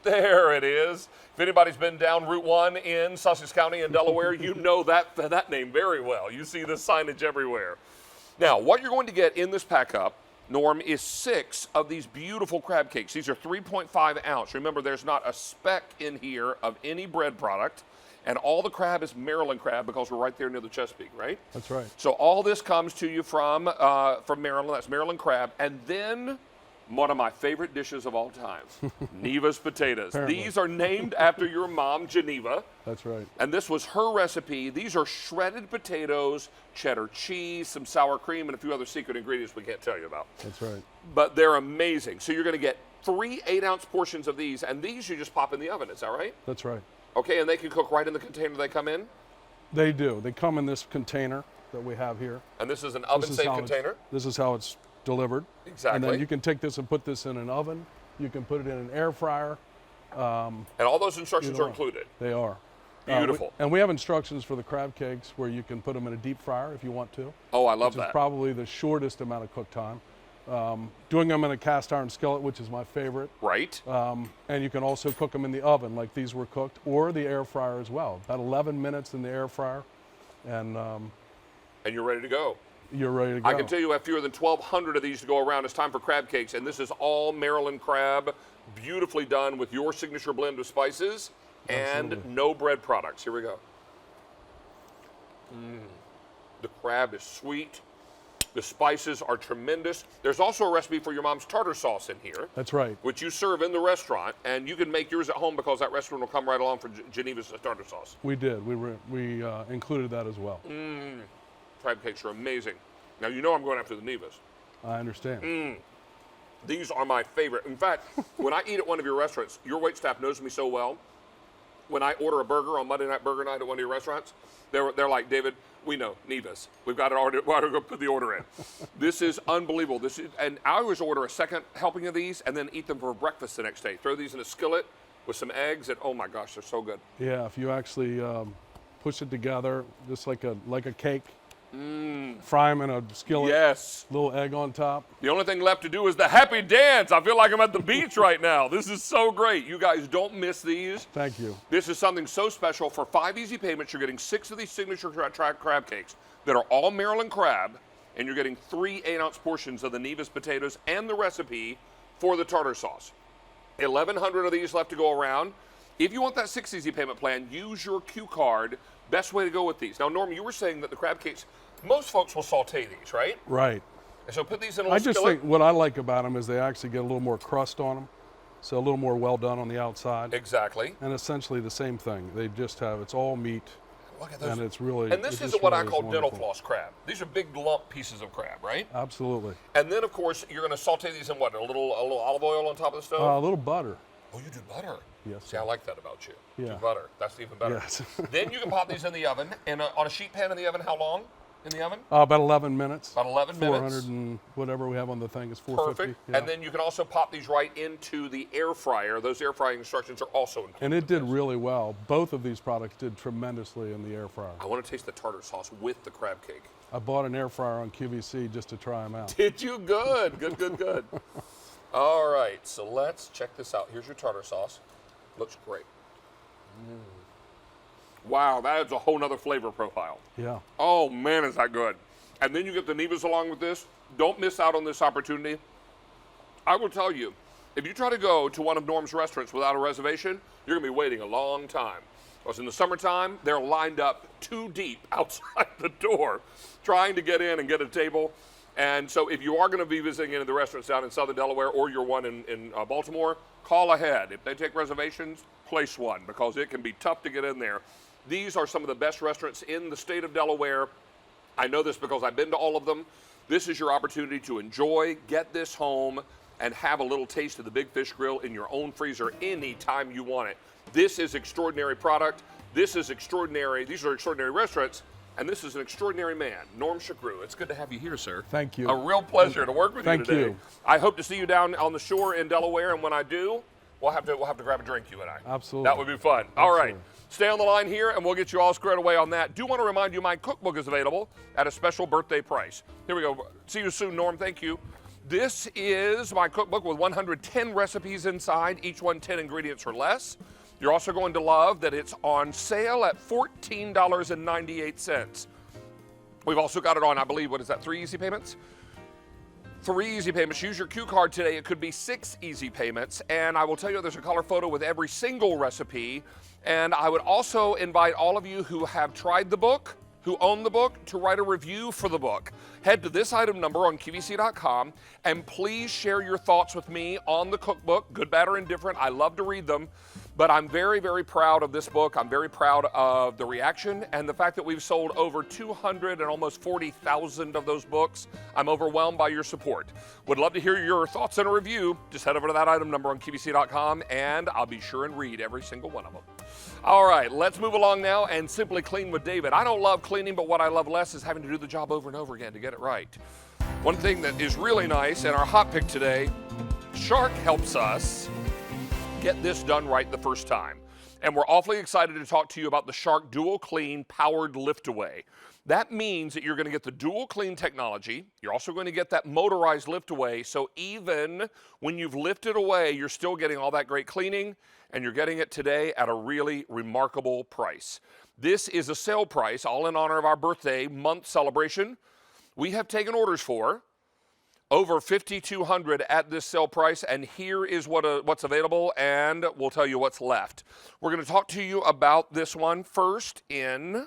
[SPEAKER 1] There it is. If anybody's been down Route 1 in Sussex County in Delaware, you know that name very well. You see this signage everywhere. Now, what you're going to get in this pack up, Norm, is 6 of these beautiful crab cakes. These are 3.5 ounce. Remember, there's not a speck in here of any bread product. And all the crab is Maryland crab because we're right there near the Chesapeake, right?
[SPEAKER 12] That's right.
[SPEAKER 1] So all this comes to you from Maryland. That's Maryland crab. And then one of my favorite dishes of all time, Neva's potatoes.
[SPEAKER 12] Apparently.
[SPEAKER 1] These are named after your mom, Geneva.
[SPEAKER 12] That's right.
[SPEAKER 1] And this was her recipe. These are shredded potatoes, cheddar cheese, some sour cream, and a few other secret ingredients we can't tell you about.
[SPEAKER 12] That's right.
[SPEAKER 1] But they're amazing. So you're going to get 3 8-ounce portions of these, and these you just pop in the oven. Is that right?
[SPEAKER 12] That's right.
[SPEAKER 1] Okay, and they can cook right in the container they come in?
[SPEAKER 12] They do. They come in this container that we have here.
[SPEAKER 1] And this is an oven-safe container?
[SPEAKER 12] This is how it's delivered.
[SPEAKER 1] Exactly.
[SPEAKER 12] And then you can take this and put this in an oven. You can put it in an air fryer.
[SPEAKER 1] And all those instructions are included?
[SPEAKER 12] They are.
[SPEAKER 1] Beautiful.
[SPEAKER 12] And we have instructions for the crab cakes where you can put them in a deep fryer if you want to.
[SPEAKER 1] Oh, I love
[SPEAKER 12] which
[SPEAKER 1] that.
[SPEAKER 12] is probably the shortest amount of cook time. Doing them in a cast iron skillet, which is my favorite.
[SPEAKER 1] Right.
[SPEAKER 12] And you can also cook them in the oven like these were cooked, or the air fryer as well. About 11 minutes in the air fryer. And
[SPEAKER 1] you're ready to go.
[SPEAKER 12] You're ready to go.
[SPEAKER 1] I can tell you have fewer than 1,200 of these to go around. It's time for crab cakes, and this is all Maryland crab, beautifully done with your signature blend of spices and no bread products. Here we go. The crab is sweet. The spices are tremendous. There's also a recipe for your mom's tartar sauce in here.
[SPEAKER 12] That's right.
[SPEAKER 1] Which you serve in the restaurant, and you can make yours at home because that restaurant will come right along for Geneva's tartar sauce.
[SPEAKER 12] We did. We included that as well.
[SPEAKER 1] Crab cakes are amazing. Now, you know I'm going after the Nevas.
[SPEAKER 12] I understand.
[SPEAKER 1] These are my favorite. In fact, when I eat at one of your restaurants, your waitstaff knows me so well. When I order a burger on Monday Night Burger Night at one of your restaurants, they're like, David, we know, Nevas. We've got it already. We're going to put the order in. This is unbelievable. And I always order a second helping of these and then eat them for breakfast the next day. Throw these in a skillet with some eggs, and oh my gosh, they're so good.
[SPEAKER 12] Yeah, if you actually push it together, just like a cake. Fry them in a skillet.
[SPEAKER 1] Yes.
[SPEAKER 12] Little egg on top.
[SPEAKER 1] The only thing left to do is the happy dance. I feel like I'm at the beach right now. This is so great. You guys don't miss these.
[SPEAKER 12] Thank you.
[SPEAKER 1] This is something so special. For 5 easy payments, you're getting 6 of these signature crab cakes that are all Maryland crab, and you're getting 3 8-ounce portions of the Neva's potatoes and the recipe for the tartar sauce. 1,100 of these left to go around. If you want that 6 easy payment plan, use your Q card. Best way to go with these. Now, Norm, you were saying that the crab cakes, most folks will saute these, right?
[SPEAKER 12] Right.
[SPEAKER 1] And so put these in a little skillet.
[SPEAKER 12] I just think what I like about them is they actually get a little more crust on them, so a little more well done on the outside.
[SPEAKER 1] Exactly.
[SPEAKER 12] And essentially the same thing. They just have, it's all meat.
[SPEAKER 1] Look at those.
[SPEAKER 12] And it's really,
[SPEAKER 1] and this isn't what I call dental floss crab. These are big lump pieces of crab, right?
[SPEAKER 12] Absolutely.
[SPEAKER 1] And then, of course, you're going to saute these in what? A little olive oil on top of the stove?
[SPEAKER 12] A little butter.
[SPEAKER 1] Oh, you do butter?
[SPEAKER 12] Yes.
[SPEAKER 1] See, I like that about you.
[SPEAKER 12] Yeah.
[SPEAKER 1] Do butter. That's even better.
[SPEAKER 12] Yes.
[SPEAKER 1] Then you can pop these in the oven. And on a sheet pan in the oven, how long in the oven?
[SPEAKER 12] About 11 minutes.
[SPEAKER 1] About 11 minutes.
[SPEAKER 12] 400 and whatever we have on the thing is 450.
[SPEAKER 1] Perfect.
[SPEAKER 12] Yeah.
[SPEAKER 1] And then you can also pop these right into the air fryer. Those air frying instructions are also included.
[SPEAKER 12] And it did really well. Both of these products did tremendously in the air fryer.
[SPEAKER 1] I want to taste the tartar sauce with the crab cake.
[SPEAKER 12] I bought an air fryer on QVC just to try them out.
[SPEAKER 1] Did you? Good. Good, good, good. All right, so let's check this out. Here's your tartar sauce. Looks great. Wow, that adds a whole nother flavor profile.
[SPEAKER 12] Yeah.
[SPEAKER 1] Oh, man, is that good. And then you get the Nevas along with this. Don't miss out on this opportunity. I will tell you, if you try to go to one of Norm's restaurants without a reservation, you're going to be waiting a long time. Because in the summertime, they're lined up too deep outside the door trying to get in and get a table. And so if you are going to be visiting any of the restaurants down in Southern Delaware or you're one in Baltimore, call ahead. If they take reservations, place one because it can be tough to get in there. These are some of the best restaurants in the state of Delaware. I know this because I've been to all of them. This is your opportunity to enjoy, get this home, and have a little taste of the Big Fish Grill in your own freezer anytime you want it. This is extraordinary product. This is extraordinary. These are extraordinary restaurants. And this is an extraordinary man, Norm Shakru. It's good to have you here, sir.
[SPEAKER 12] Thank you.
[SPEAKER 1] A real pleasure to work with you today.
[SPEAKER 12] Thank you.
[SPEAKER 1] I hope to see you down on the shore in Delaware, and when I do, we'll have to grab a drink, you and I.
[SPEAKER 12] Absolutely.
[SPEAKER 1] That would be fun.
[SPEAKER 12] Absolutely.
[SPEAKER 1] All right. Stay on the line here, and we'll get you all squared away on that. Do want to remind you my cookbook is available at a special birthday price. Here we go. See you soon, Norm. Thank you. This is my cookbook with 110 recipes inside, each one 10 ingredients or less. You're also going to love that it's on sale at $14.98. We've also got it on, I believe, what is that, 3 easy payments? 3 easy payments. Use your Q card today. It could be 6 easy payments. And I will tell you there's a color photo with every single recipe. And I would also invite all of you who have tried the book, who own the book, to write a review for the book. Head to this item number on QVC.com and please share your thoughts with me on the cookbook, good, bad, or indifferent. I love to read them. But I'm very, very proud of this book. I'm very proud of the reaction and the fact that we've sold over 200 and almost 40,000 of those books. I'm overwhelmed by your support. Would love to hear your thoughts and a review. Just head over to that item number on QVC.com and I'll be sure and read every single one of them. All right, let's move along now and simply clean with David. I don't love cleaning, but what I love less is having to do the job over and over again to get it right. One thing that is really nice, and our hot pick today, Shark helps us get this done right the first time. And we're awfully excited to talk to you about the Shark Dual Clean Powered Lift Away. That means that you're going to get the dual clean technology. You're also going to get that motorized lift away. So even when you've lifted away, you're still getting all that great cleaning, and you're getting it today at a really remarkable price. This is a sale price, all in honor of our birthday month celebration. We have taken orders for over 5,200 at this sale price, and here is what's available, and we'll tell you what's left. We're going to talk to you about this one first in,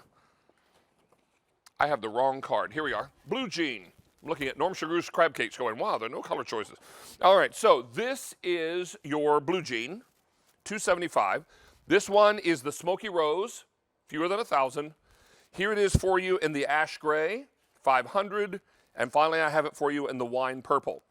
[SPEAKER 1] I have the wrong card. Here we are. Blue Jean. I'm looking at Norm Sugar's crab cakes going, wow, there are no color choices. All right, so this is your blue jean, $275. This one is the smoky rose, fewer than 1,000. Here it is for you in the ash gray, $500. And finally, I have it for you in the wine purple,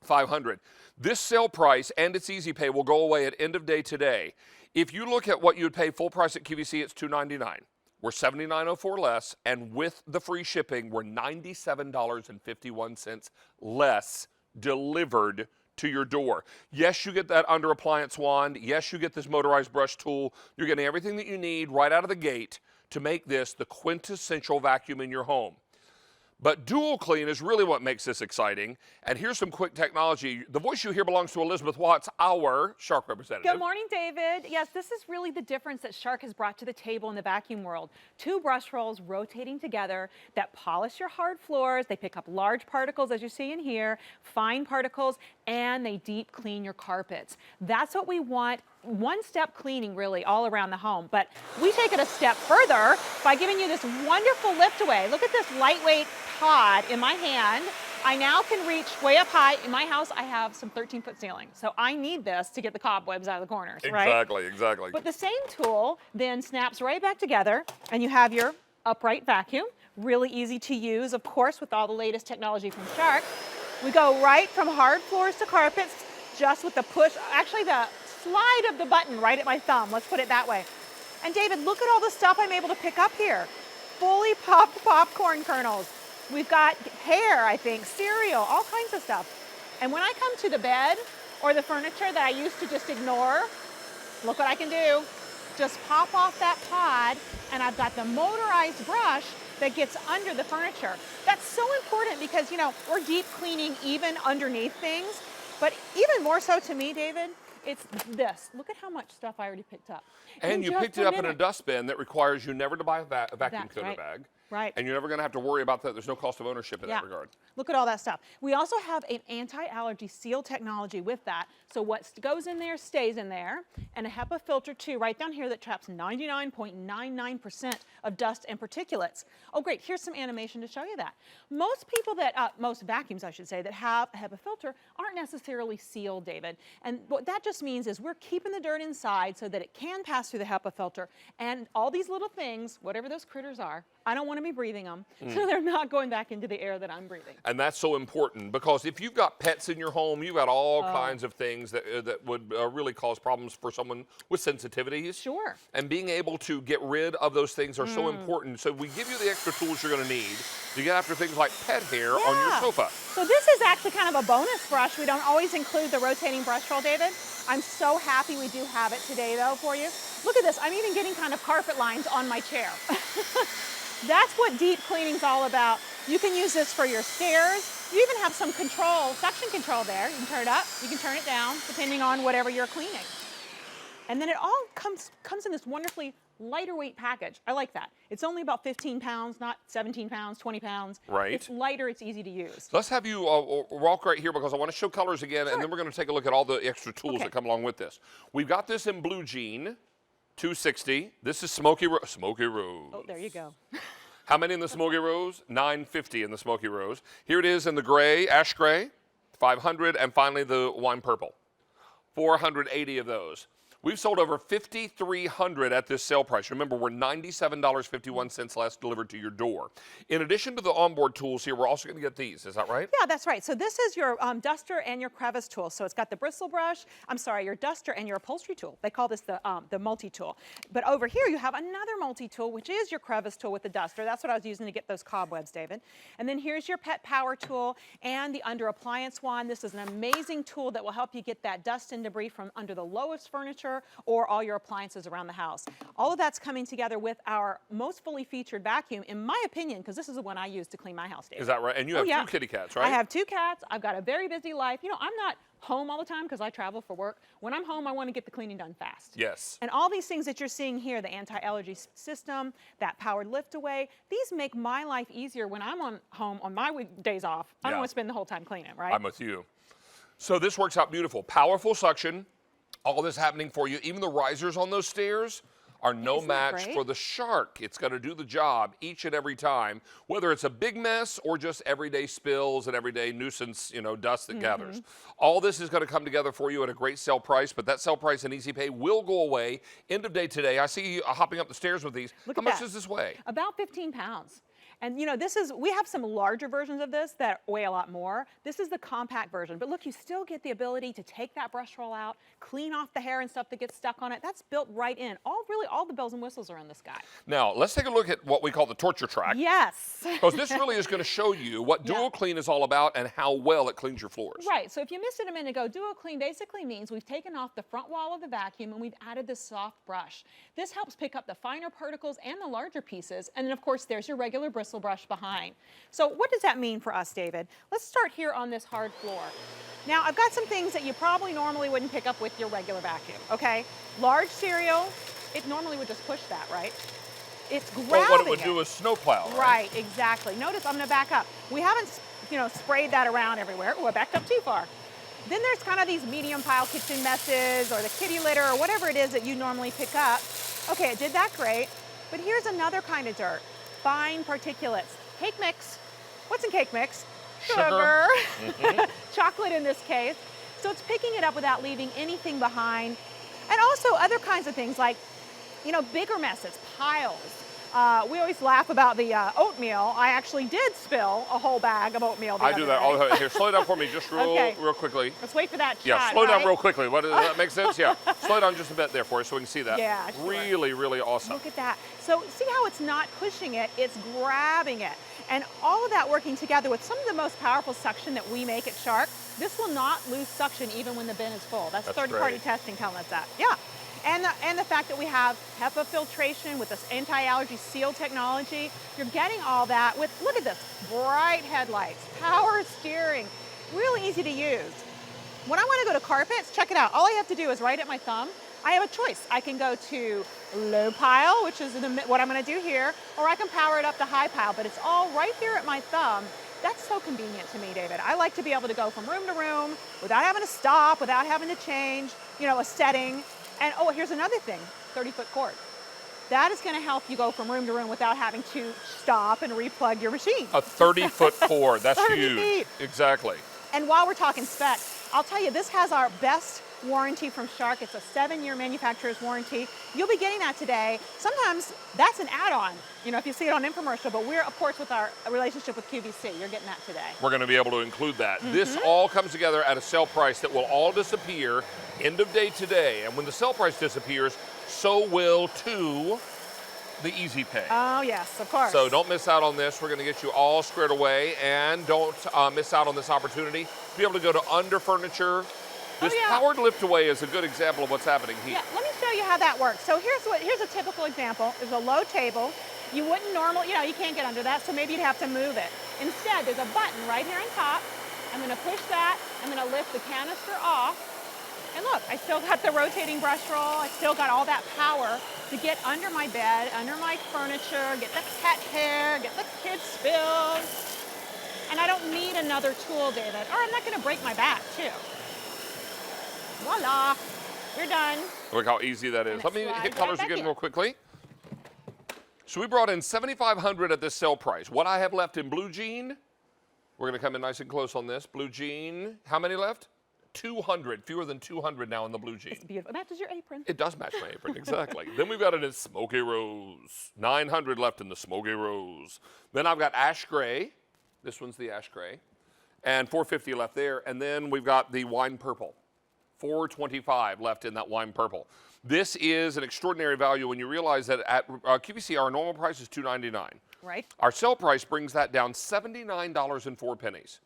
[SPEAKER 1] $500. This sale price and its easy pay will go away at end of day today. If you look at what you would pay full price at QVC, it's $299. We're $79.04 less, and with the free shipping, we're $97.51 less delivered to your door. Yes, you get that under appliance wand. Yes, you get this motorized brush tool. You're getting everything that you need right out of the gate to make this the quintessential vacuum in your home. But dual clean is really what makes this exciting. And here's some quick technology. The voice you hear belongs to Elizabeth Watts, our Shark representative.
[SPEAKER 13] Good morning, David. Yes, this is really the difference that Shark has brought to the table in the vacuum world. 2 brush rolls rotating together that polish your hard floors. They pick up large particles, as you see in here, fine particles, and they deep clean your carpets. That's what we want. One-step cleaning really all around the home, but we take it a step further by giving you this wonderful lift away. Look at this lightweight pod in my hand. I now can reach way up high. In my house, I have some 13-foot ceiling, so I need this to get the cobwebs out of the corners, right?
[SPEAKER 1] Exactly.
[SPEAKER 13] But the same tool then snaps right back together, and you have your upright vacuum. Really easy to use, of course, with all the latest technology from Shark. We go right from hard floors to carpets just with the push, actually the slide of the button right at my thumb. Let's put it that way. And David, look at all the stuff I'm able to pick up here. Fully popped popcorn kernels. We've got hair, I think, cereal, all kinds of stuff. And when I come to the bed or the furniture that I used to just ignore, look what I can do. Just pop off that pod, and I've got the motorized brush that gets under the furniture. That's so important because, you know, we're deep cleaning even underneath things, but even more so to me, David, it's this. Look at how much stuff I already picked up.
[SPEAKER 1] And you picked it up in a dustbin that requires you never to buy a vacuum cleaner bag.
[SPEAKER 13] Right.
[SPEAKER 1] And you're never going to have to worry about that. There's no cost of ownership in that regard.
[SPEAKER 13] Look at all that stuff. We also have an anti-allergy seal technology with that. So what goes in there stays in there. And a HEPA filter too, right down here that traps 99.99% of dust and particulates. Oh great, here's some animation to show you that. Most people that, most vacuums I should say, that have a HEPA filter aren't necessarily sealed, David. And what that just means is we're keeping the dirt inside so that it can pass through the HEPA filter. And all these little things, whatever those critters are, I don't want to be breathing them, so they're not going back into the air that I'm breathing.
[SPEAKER 1] And that's so important because if you've got pets in your home, you've got all kinds of things that would really cause problems for someone with sensitivities.
[SPEAKER 13] Sure.
[SPEAKER 1] And being able to get rid of those things are so important. So we give you the extra tools you're going to need to get after things like pet hair on your sofa.
[SPEAKER 13] So this is actually kind of a bonus brush. We don't always include the rotating brush roll, David. I'm so happy we do have it today, though, for you. Look at this. I'm even getting kind of carpet lines on my chair. That's what deep cleaning's all about. You can use this for your stairs. You even have some control, suction control there. You can turn it up, you can turn it down, depending on whatever you're cleaning. And then it all comes in this wonderfully lighter weight package. I like that. It's only about 15 pounds, not 17 pounds, 20 pounds.
[SPEAKER 1] Right.
[SPEAKER 13] It's lighter, it's easy to use.
[SPEAKER 1] Let's have you walk right here because I want to show colors again, and then we're going to take a look at all the extra tools that come along with this. We've got this in blue jean, $260. This is smoky rose.
[SPEAKER 13] Oh, there you go.
[SPEAKER 1] How many in the smoky rose? $950 in the smoky rose. Here it is in the gray, ash gray, $500, and finally the wine purple, $480 of those. We've sold over 5,300 at this sale price. Remember, we're $97.51 less delivered to your door. In addition to the onboard tools here, we're also going to get these. Is that right?
[SPEAKER 13] Yeah, that's right. So this is your duster and your crevice tool. So it's got the bristle brush, your duster and your upholstery tool. They call this the multi-tool. But over here you have another multi-tool, which is your crevice tool with the duster. That's what I was using to get those cobwebs, David. And then here's your pet power tool and the under appliance wand. This is an amazing tool that will help you get that dust and debris from under the lowest furniture or all your appliances around the house. All of that's coming together with our most fully featured vacuum, in my opinion, because this is the one I use to clean my house, David.
[SPEAKER 1] Is that right? And you have 2 kitty cats, right?
[SPEAKER 13] I have 2 cats. I've got a very busy life. You know, I'm not home all the time because I travel for work. When I'm home, I want to get the cleaning done fast.
[SPEAKER 1] Yes.
[SPEAKER 13] And all these things that you're seeing here, the anti-allergy system, that powered lift away, these make my life easier when I'm home on my days off. I don't want to spend the whole time cleaning, right?
[SPEAKER 1] I'm with you. So this works out beautiful. Powerful suction. All this happening for you. Even the risers on those stairs are no
[SPEAKER 7] Isn't that
[SPEAKER 1] match
[SPEAKER 7] great?
[SPEAKER 1] for the Shark. It's going to do the job each and every time, whether it's a big mess or just everyday spills and everyday nuisance, dust that gathers. All this is going to come together for you at a great sale price, but that sale price and easy pay will go away end of day today. I see you hopping up the stairs with these.
[SPEAKER 13] Look
[SPEAKER 1] How
[SPEAKER 13] at
[SPEAKER 1] much
[SPEAKER 13] that. does
[SPEAKER 1] this weigh?
[SPEAKER 13] About 15 pounds. And we have some larger versions of this that weigh a lot more. This is the compact version. But look, you still get the ability to take that brush roll out, clean off the hair and stuff that gets stuck on it. That's built right in. Really all the bells and whistles are in this guy.
[SPEAKER 1] Now, let's take a look at what we call the torture track.
[SPEAKER 13] Yes.
[SPEAKER 1] Because this really is going to show you what Dual Clean is all about and how well it cleans your floors.
[SPEAKER 13] Right, so if you missed it a minute ago, Duo Clean basically means we've taken off the front wall of the vacuum and we've added this soft brush. This helps pick up the finer particles and the larger pieces, and then of course there's your regular bristle brush behind. So what does that mean for us, David? Let's start here on this hard floor. Now I've got some things that you probably normally wouldn't pick up with your regular vacuum, okay? Large cereal, it normally would just push that, right? It's grabbing
[SPEAKER 1] Well, what it would do is snowplow, right?
[SPEAKER 13] Right, exactly. Notice I'm going to back up. We haven't, sprayed that around everywhere. Oh, I backed up too far. Then there's kind of these medium pile kitchen messes or the kitty litter or whatever it is that you normally pick up. Okay, it did that great. But here's another kind of dirt. Fine particulates. Cake mix. What's in cake mix? Sugar. Chocolate in this case. So it's picking it up without leaving anything behind. And also other kinds of things like, bigger messes, piles. We always laugh about the oatmeal. I actually did spill a whole bag of oatmeal the
[SPEAKER 1] I
[SPEAKER 13] other
[SPEAKER 1] do that
[SPEAKER 13] day.
[SPEAKER 1] all the time. Here, slow down for me just real quickly.
[SPEAKER 13] Let's wait for that
[SPEAKER 1] Yeah,
[SPEAKER 13] shot,
[SPEAKER 1] slow down
[SPEAKER 13] right?
[SPEAKER 1] real quickly. Does that make sense? Yeah. Slow down just a bit there for us so we can see that.
[SPEAKER 13] Yeah, sure.
[SPEAKER 1] Really, really awesome.
[SPEAKER 13] Look at that. So see how it's not pushing it, it's grabbing it. And all of that working together with some of the most powerful suction that we make at Shark, this will not lose suction even when the bin is full. That's third-party
[SPEAKER 1] great.
[SPEAKER 13] testing telling us that. Yeah. And the fact that we have HEPA filtration with this anti-allergy seal technology, you're getting all that with, look at this, bright headlights, power steering, really easy to use. When I want to go to carpets, check it out. All I have to do is right at my thumb. I have a choice. I can go to low pile, which is what I'm going to do here, or I can power it up to high pile, but it's all right there at my thumb. That's so convenient to me, David. I like to be able to go from room to room without having to stop, without having to change, a setting. And oh, here's another thing, 30-foot cord. That is going to help you go from room to room without having to stop and replug your machine.
[SPEAKER 1] A 30-foot cord, that's
[SPEAKER 13] 30
[SPEAKER 1] huge.
[SPEAKER 13] feet.
[SPEAKER 1] Exactly.
[SPEAKER 13] And while we're talking specs, I'll tell you, this has our best warranty from Shark. It's a 7-year manufacturer's warranty. You'll be getting that today. Sometimes that's an add-on, if you see it on infomercial, but we're, of course, with our relationship with QVC, you're getting that today.
[SPEAKER 1] We're going to be able to include that. This all comes together at a sale price that will all disappear end of day today. And when the sale price disappears, so will too the easy pay.
[SPEAKER 13] Oh, yes, of course.
[SPEAKER 1] So don't miss out on this. We're going to get you all squared away, and don't miss out on this opportunity to be able to go to Under Furniture. This powered lift away is a good example of what's happening here.
[SPEAKER 13] Yeah, let me show you how that works. So here's a typical example. There's a low table. You wouldn't normally, you can't get under that, so maybe you'd have to move it. Instead, there's a button right here on top. I'm going to push that. I'm going to lift the canister off. And look, I still got the rotating brush roll. I still got all that power to get under my bed, under my furniture, get the pet hair, get the kids' spills. And I don't need another tool, David, or I'm not going to break my back, too. Voila, we're done.
[SPEAKER 1] Look how easy that is. Let me hit colors again real quickly. So we brought in $7,500 at this sale price. What I have left in blue jean, we're going to come in nice and close on this. Blue jean, how many left? 200, fewer than 200 now in the blue jean.
[SPEAKER 13] It's beautiful. It matches your apron.
[SPEAKER 1] It does match my apron, exactly. Then we've got it in smoky rose. 900 left in the smoky rose. Then I've got ash gray. This one's the ash gray. And 450 left there. And then we've got the wine purple. 425 left in that wine purple. This is an extraordinary value when you realize that at QVC our normal price is $2.99.
[SPEAKER 13] Right.
[SPEAKER 1] Our sale price brings that down $79.04.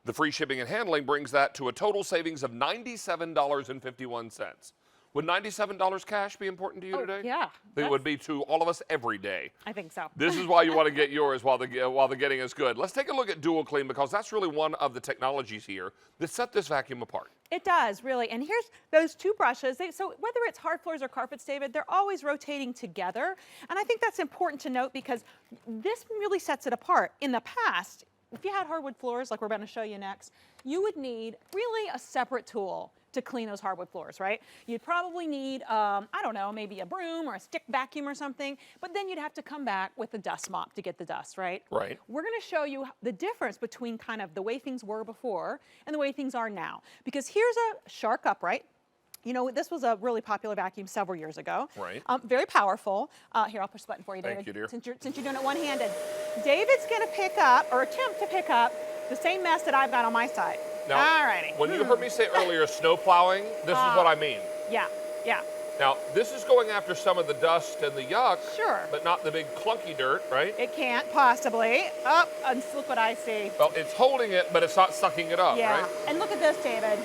[SPEAKER 1] The free shipping and handling brings that to a total savings of $97.51. Would $97 cash be important to you today?
[SPEAKER 13] Yeah.
[SPEAKER 1] It would be to all of us every day.
[SPEAKER 13] I think so.
[SPEAKER 1] This is why you want to get yours while the getting is good. Let's take a look at Dual Clean because that's really one of the technologies here that set this vacuum apart.
[SPEAKER 13] It does, really. And here's those two brushes. So whether it's hard floors or carpets, David, they're always rotating together. And I think that's important to note because this really sets it apart. In the past, if you had hardwood floors, like we're going to show you next, you would need really a separate tool to clean those hardwood floors, right? You'd probably need, I don't know, maybe a broom or a stick vacuum or something, but then you'd have to come back with a dust mop to get the dust, right?
[SPEAKER 1] Right.
[SPEAKER 13] We're going to show you the difference between kind of the way things were before and the way things are now. Because here's a Shark upright. You know, this was a really popular vacuum several years ago.
[SPEAKER 1] Right.
[SPEAKER 13] Very powerful. Here, I'll push the button for you, David.
[SPEAKER 1] Thank you, dear.
[SPEAKER 13] Since you're doing it one-handed. David's going to pick up, or attempt to pick up, the same mess that I've got on my side.
[SPEAKER 1] Now,
[SPEAKER 13] Alrighty.
[SPEAKER 1] when you heard me say earlier snow plowing, this is what I mean.
[SPEAKER 13] Yeah, yeah.
[SPEAKER 1] Now, this is going after some of the dust and the yuck,
[SPEAKER 13] Sure.
[SPEAKER 1] but not the big clunky dirt, right?
[SPEAKER 13] It can't possibly. Oh, and look what I see.
[SPEAKER 1] Well, it's holding it, but it's not sucking it up,
[SPEAKER 13] Yeah,
[SPEAKER 1] right?
[SPEAKER 13] and look at this, David.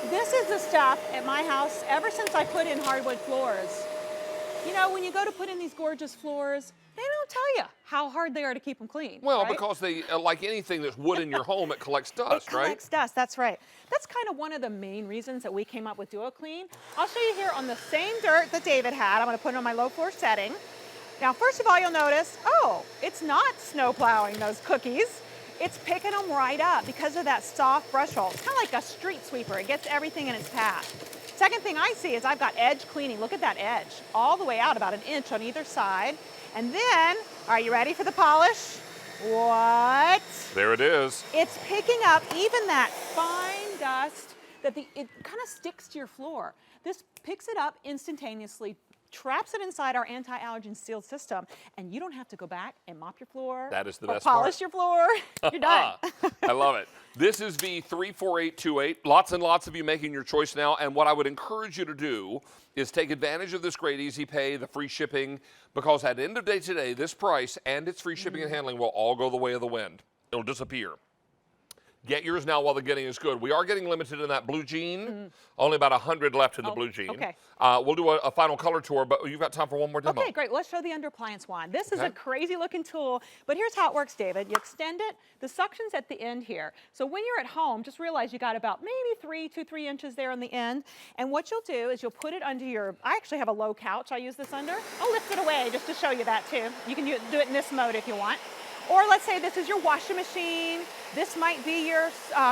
[SPEAKER 13] This is the stuff at my house ever since I put in hardwood floors. You know, when you go to put in these gorgeous floors, they don't tell you how hard they are to keep them clean.
[SPEAKER 1] Well,
[SPEAKER 13] right?
[SPEAKER 1] because they, like anything that's wood in your home, it collects dust,
[SPEAKER 13] It collects dust, that's right. That's kind of one of the main reasons that we came up with Duo Clean. I'll show you here on the same dirt that David had. I'm going to put it on my low floor setting. Now, first of all, you'll notice, oh, it's not snow plowing those cookies. It's picking them right up because of that soft brush roll. It's kind of like a street sweeper. It gets everything in its path. Second thing I see is I've got edge cleaning. Look at that edge, all the way out about 1 inch on either side. And then, are you ready for the polish? What?
[SPEAKER 1] There it is.
[SPEAKER 13] It's picking up even that fine dust that it kind of sticks to your floor. This picks it up instantaneously, traps it inside our anti-allergen sealed system, and you don't have to go back and mop your floor.
[SPEAKER 1] That is the
[SPEAKER 13] or
[SPEAKER 1] best
[SPEAKER 13] polish
[SPEAKER 1] part.
[SPEAKER 13] your floor. You're done.
[SPEAKER 1] I love it. This is V34828. Lots and lots of you making your choice now, and what I would encourage you to do is take advantage of this great easy pay, the free shipping, because at the end of the day today, this price and its free shipping and handling will all go the way of the wind. It'll disappear. Get yours now while the getting is good. We are getting limited in that blue jean. Only about 100 left in the blue jean.
[SPEAKER 13] Okay.
[SPEAKER 1] We'll do a final color tour, but you've got time for one more demo.
[SPEAKER 13] Okay, great. Let's show the under appliance wand. This is a crazy looking tool, but here's how it works, David. You extend it, the suction's at the end here. So when you're at home, just realize you got about maybe 2 to 3 inches there on the end. And what you'll do is you'll put it under your, I actually have a low couch I use this under. I'll lift it away just to show you that too. You can do it in this mode if you want. Or let's say this is your washing machine. This might be your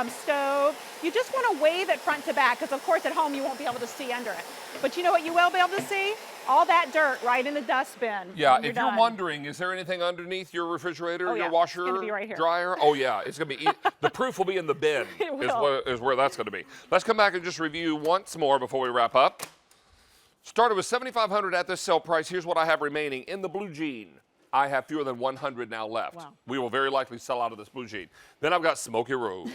[SPEAKER 13] stove. You just want to wave it front to back because, of course, at home you won't be able to see under it. But you know what you will be able to see? All that dirt right in the dustbin.
[SPEAKER 1] Yeah, if you're wondering, is there anything underneath your refrigerator, your washer,
[SPEAKER 13] it's gonna be right here.
[SPEAKER 1] dryer? Oh, yeah, it's going to be, the proof will be in the bin is where that's going to be. Let's come back and just review once more before we wrap up. Started with $7,500 at this sale price. Here's what I have remaining. In the blue jean, I have fewer than 100 now left.
[SPEAKER 13] Wow.
[SPEAKER 1] We will very likely sell out of this blue jean. Then I've got Smoky Rose,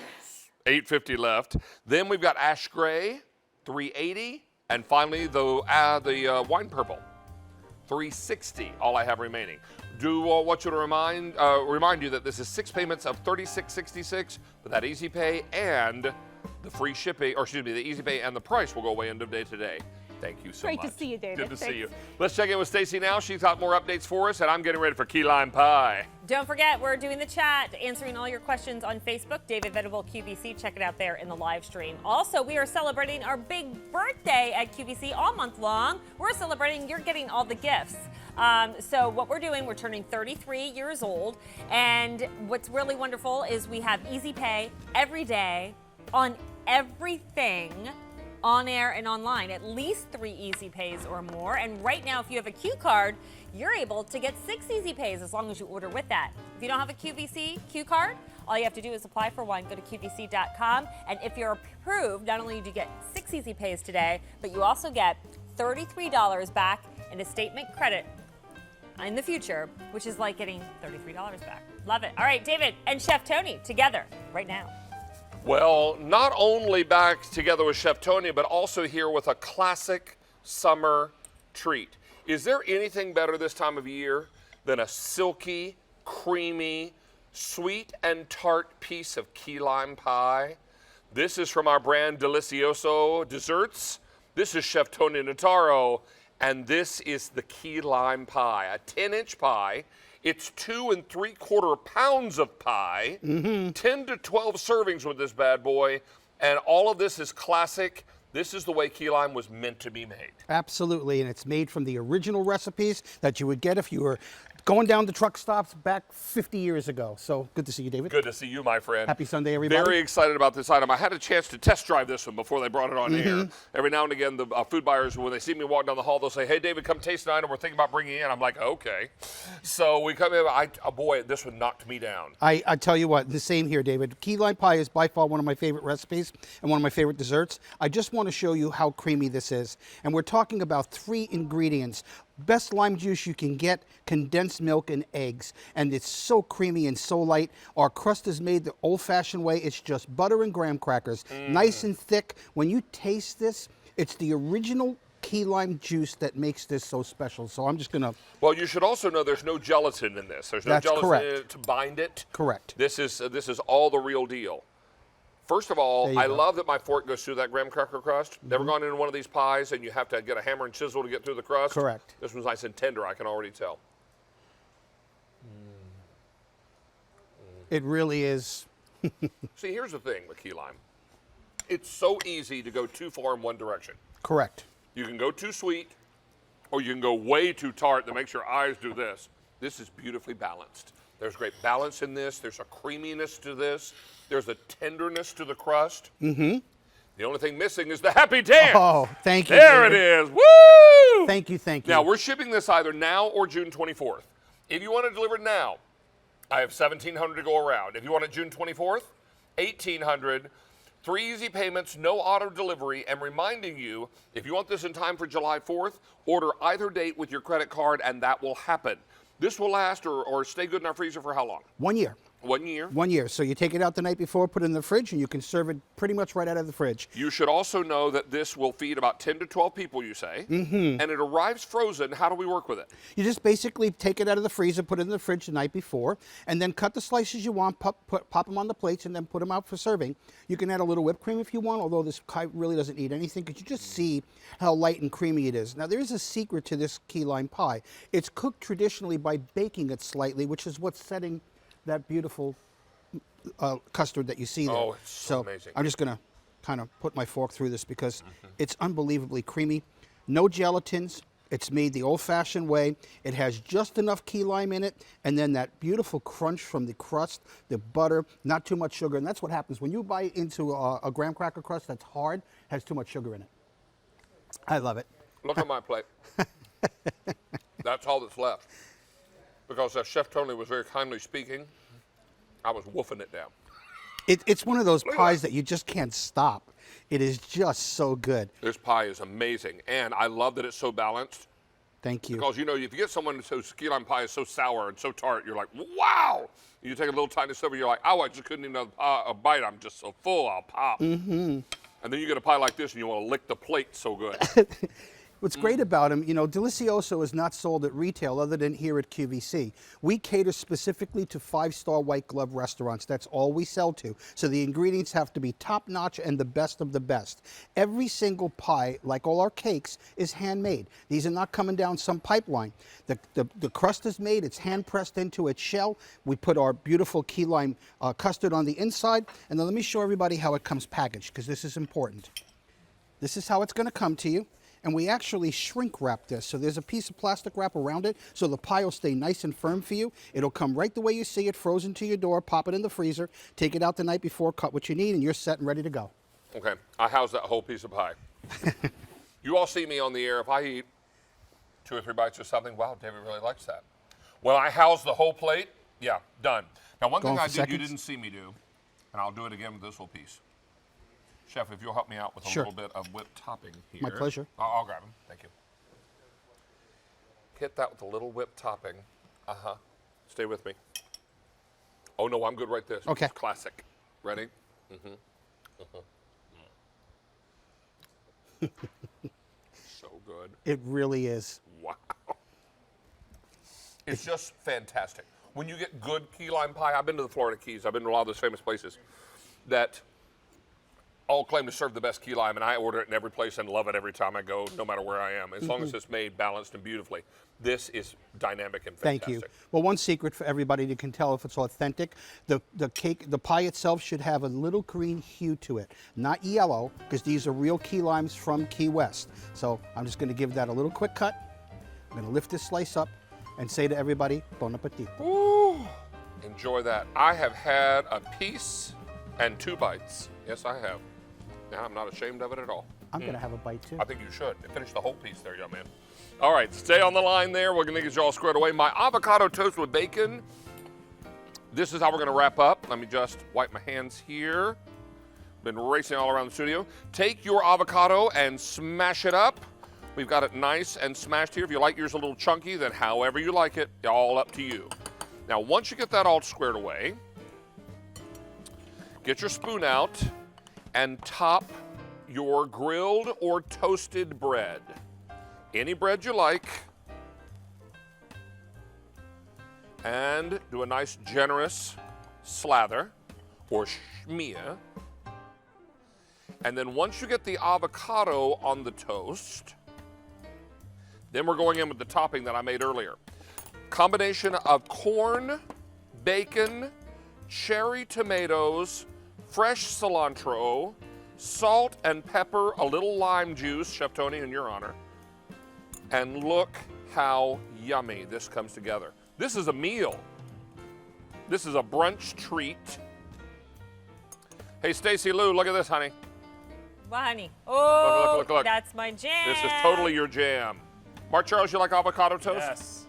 [SPEAKER 1] 850 left. Then we've got Ash Gray, 380. And finally, the Wine Purple, 360, all I have remaining. Do want you to remind you that this is 6 payments of $36.66 with that easy pay and the free shipping, or excuse me, the easy pay and the price will go away end of day today. Thank you so much.
[SPEAKER 13] Great to see you, David.
[SPEAKER 1] Good to see you. Let's check in with Stacy now. She's got more updates for us, and I'm getting ready for key lime pie.
[SPEAKER 2] Don't forget, we're doing the chat, answering all your questions on Facebook. David Venable QVC. Check it out there in the live stream. Also, we are celebrating our big birthday at QVC all month long. We're celebrating, you're getting all the gifts. So what we're doing, we're turning 33 years old. And what's really wonderful is we have easy pay every day on everything on air and online, at least 3 easy pays or more. And right now, if you have a Q card, you're able to get 6 easy pays as long as you order with that. If you don't have a QVC Q card, all you have to do is apply for one. Go to QVC.com. And if you're approved, not only do you get 6 easy pays today, but you also get $33 back in a statement credit in the future, which is like getting $33 back. Love it. All right, David and Chef Tony together right now.
[SPEAKER 1] Well, not only back together with Chef Tony, but also here with a classic summer treat. Is there anything better this time of year than a silky, creamy, sweet and tart piece of key lime pie? This is from our brand Delicioso Desserts. This is Chef Tony Notaro, and this is the key lime pie, a 10-inch pie. It's 2 3/4 pounds of pie, 10 to 12 servings with this bad boy, and all of this is classic. This is the way key lime was meant to be made.
[SPEAKER 14] Absolutely, and it's made from the original recipes that you would get if you were going down the truck stops back 50 years ago. So good to see you, David.
[SPEAKER 1] Good to see you, my friend.
[SPEAKER 14] Happy Sunday, everybody.
[SPEAKER 1] Very excited about this item. I had a chance to test drive this one before they brought it on
[SPEAKER 14] Mm-hmm.
[SPEAKER 1] air. Every now and again, the food buyers, when they see me walk down the hall, they'll say, hey, David, come taste an item we're thinking about bringing in. I'm like, okay. So we come in. Boy, this one knocked me down.
[SPEAKER 14] I tell you what, the same here, David. Key lime pie is by far one of my favorite recipes and one of my favorite desserts. I just want to show you how creamy this is. And we're talking about 3 ingredients. Best lime juice you can get, condensed milk and eggs. And it's so creamy and so light. Our crust is made the old-fashioned way. It's just butter and graham crackers, nice and thick. When you taste this, it's the original key lime juice that makes this so special. So I'm just gonna.
[SPEAKER 1] Well, you should also know there's no gelatin in this. There's no
[SPEAKER 14] That's
[SPEAKER 1] gelatin
[SPEAKER 14] correct.
[SPEAKER 1] in it to bind it.
[SPEAKER 14] Correct.
[SPEAKER 1] This is all the real deal. First of all, I love that my fork goes through that graham cracker crust. Never gone into one of these pies and you have to get a hammer and chisel to get through the crust.
[SPEAKER 14] Correct.
[SPEAKER 1] This one's nice and tender, I can already tell.
[SPEAKER 14] It really is.
[SPEAKER 1] See, here's the thing with key lime. It's so easy to go too far in one direction.
[SPEAKER 14] Correct.
[SPEAKER 1] You can go too sweet, or you can go way too tart that makes your eyes do this. This is beautifully balanced. There's great balance in this. There's a creaminess to this. There's a tenderness to the crust.
[SPEAKER 14] Mm-hmm.
[SPEAKER 1] The only thing missing is the happy dance.
[SPEAKER 14] Oh, thank you.
[SPEAKER 1] There
[SPEAKER 14] David.
[SPEAKER 1] it is. Woo!
[SPEAKER 14] Thank you, thank you.
[SPEAKER 1] Now, we're shipping this either now or June 24th. If you want to deliver it now, I have $1,700 to go around. If you want it June 24th, $1,800. 3 easy payments, no auto delivery, and reminding you, if you want this in time for July 4th, order either date with your credit card, and that will happen. This will last or stay good in our freezer for how long?
[SPEAKER 14] 1 year.
[SPEAKER 1] 1 year.
[SPEAKER 14] 1 year. So you take it out the night before, put it in the fridge, and you can serve it pretty much right out of the fridge.
[SPEAKER 1] You should also know that this will feed about 10 to 12 people, you say, and it arrives frozen. How do we work with it?
[SPEAKER 14] You just basically take it out of the freezer, put it in the fridge the night before, and then cut the slices you want, pop them on the plates, and then put them out for serving. You can add a little whipped cream if you want, although this pie really doesn't need anything, because you just see how light and creamy it is. Now, there is a secret to this key lime pie. It's cooked traditionally by baking it slightly, which is what's setting that beautiful custard that you see there.
[SPEAKER 1] Oh, it's so amazing.
[SPEAKER 14] I'm just going to kind of put my fork through this because it's unbelievably creamy. No gelatins. It's made the old-fashioned way. It has just enough key lime in it, and then that beautiful crunch from the crust, the butter, not too much sugar. And that's what happens when you bite into a graham cracker crust that's hard, has too much sugar in it. I love it.
[SPEAKER 1] Look at my plate. That's all that's left. Because as Chef Tony was very kindly speaking, I was woofing it down.
[SPEAKER 14] It's one of those pies that you just can't stop. It is just so good.
[SPEAKER 1] This pie is amazing, and I love that it's so balanced.
[SPEAKER 14] Thank you.
[SPEAKER 1] Because, you know, if you get someone whose key lime pie is so sour and so tart, you're like, wow! You take a little tiny sip, and you're like, oh, I just couldn't even have a bite. I'm just so full, I'll pop.
[SPEAKER 14] Mm-hmm.
[SPEAKER 1] And then you get a pie like this, and you want to lick the plate so good.
[SPEAKER 14] What's great about them, you know, Delicioso is not sold at retail other than here at QVC. We cater specifically to 5-star white glove restaurants. That's all we sell to. So the ingredients have to be top notch and the best of the best. Every single pie, like all our cakes, is handmade. These are not coming down some pipeline. The crust is made, it's hand pressed into its shell. We put our beautiful key lime custard on the inside. And then let me show everybody how it comes packaged, because this is important. This is how it's going to come to you. And we actually shrink wrap this. So there's a piece of plastic wrap around it so the pie will stay nice and firm for you. It'll come right the way you see it, frozen to your door, pop it in the freezer, take it out the night before, cut what you need, and you're set and ready to go.
[SPEAKER 1] Okay, I house that whole piece of pie. You all see me on the air. If I eat 2 or 3 bites of something, wow, David really likes that. When I house the whole plate, yeah, done. Now, one thing I did you didn't see me do, and I'll do it again with this whole piece. Chef, if you'll help me out with a little bit of whipped topping here.
[SPEAKER 14] My pleasure.
[SPEAKER 1] I'll grab them. Thank you. Hit that with a little whipped topping. Uh-huh. Stay with me. Oh, no, I'm good right there.
[SPEAKER 14] Okay.
[SPEAKER 1] It's classic. Ready? Mm-hmm. So good.
[SPEAKER 14] It really is.
[SPEAKER 1] Wow. It's just fantastic. When you get good key lime pie, I've been to the Florida Keys. I've been to a lot of those famous places that all claim to serve the best key lime, and I order it in every place and love it every time I go, no matter where I am, as long as it's made balanced and beautifully. This is dynamic and fantastic.
[SPEAKER 14] Thank you. Well, one secret for everybody that can tell if it's authentic, the pie itself should have a little green hue to it, not yellow, because these are real key limes from Key West. So I'm just going to give that a little quick cut. I'm going to lift this slice up, and say to everybody, bon appetit.
[SPEAKER 1] Ooh, enjoy that. I have had a piece and 2 bites. Yes, I have. Now I'm not ashamed of it at all.
[SPEAKER 14] I'm going to have a bite too.
[SPEAKER 1] I think you should. Finish the whole piece there, young man. All right, stay on the line there. We're going to get you all squared away. My avocado toast with bacon. This is how we're going to wrap up. Let me just wipe my hands here. Been racing all around the studio. Take your avocado and smash it up. We've got it nice and smashed here. If you like yours a little chunky, then however you like it, all up to you. Now, once you get that all squared away, get your spoon out and top your grilled or toasted bread. Any bread you like. And do a nice generous slather or schmear. And then once you get the avocado on the toast, then we're going in with the topping that I made earlier. Combination of corn, bacon, cherry tomatoes, fresh cilantro, salt and pepper, a little lime juice, Chef Tony, in your honor. And look how yummy this comes together. This is a meal. This is a brunch treat. Hey, Stacy Lou, look at this, honey.
[SPEAKER 2] Well, honey. Oh,
[SPEAKER 1] look.
[SPEAKER 2] That's my jam.
[SPEAKER 1] This is totally your jam. Mark Charles, you like avocado toast?
[SPEAKER 11] Yes.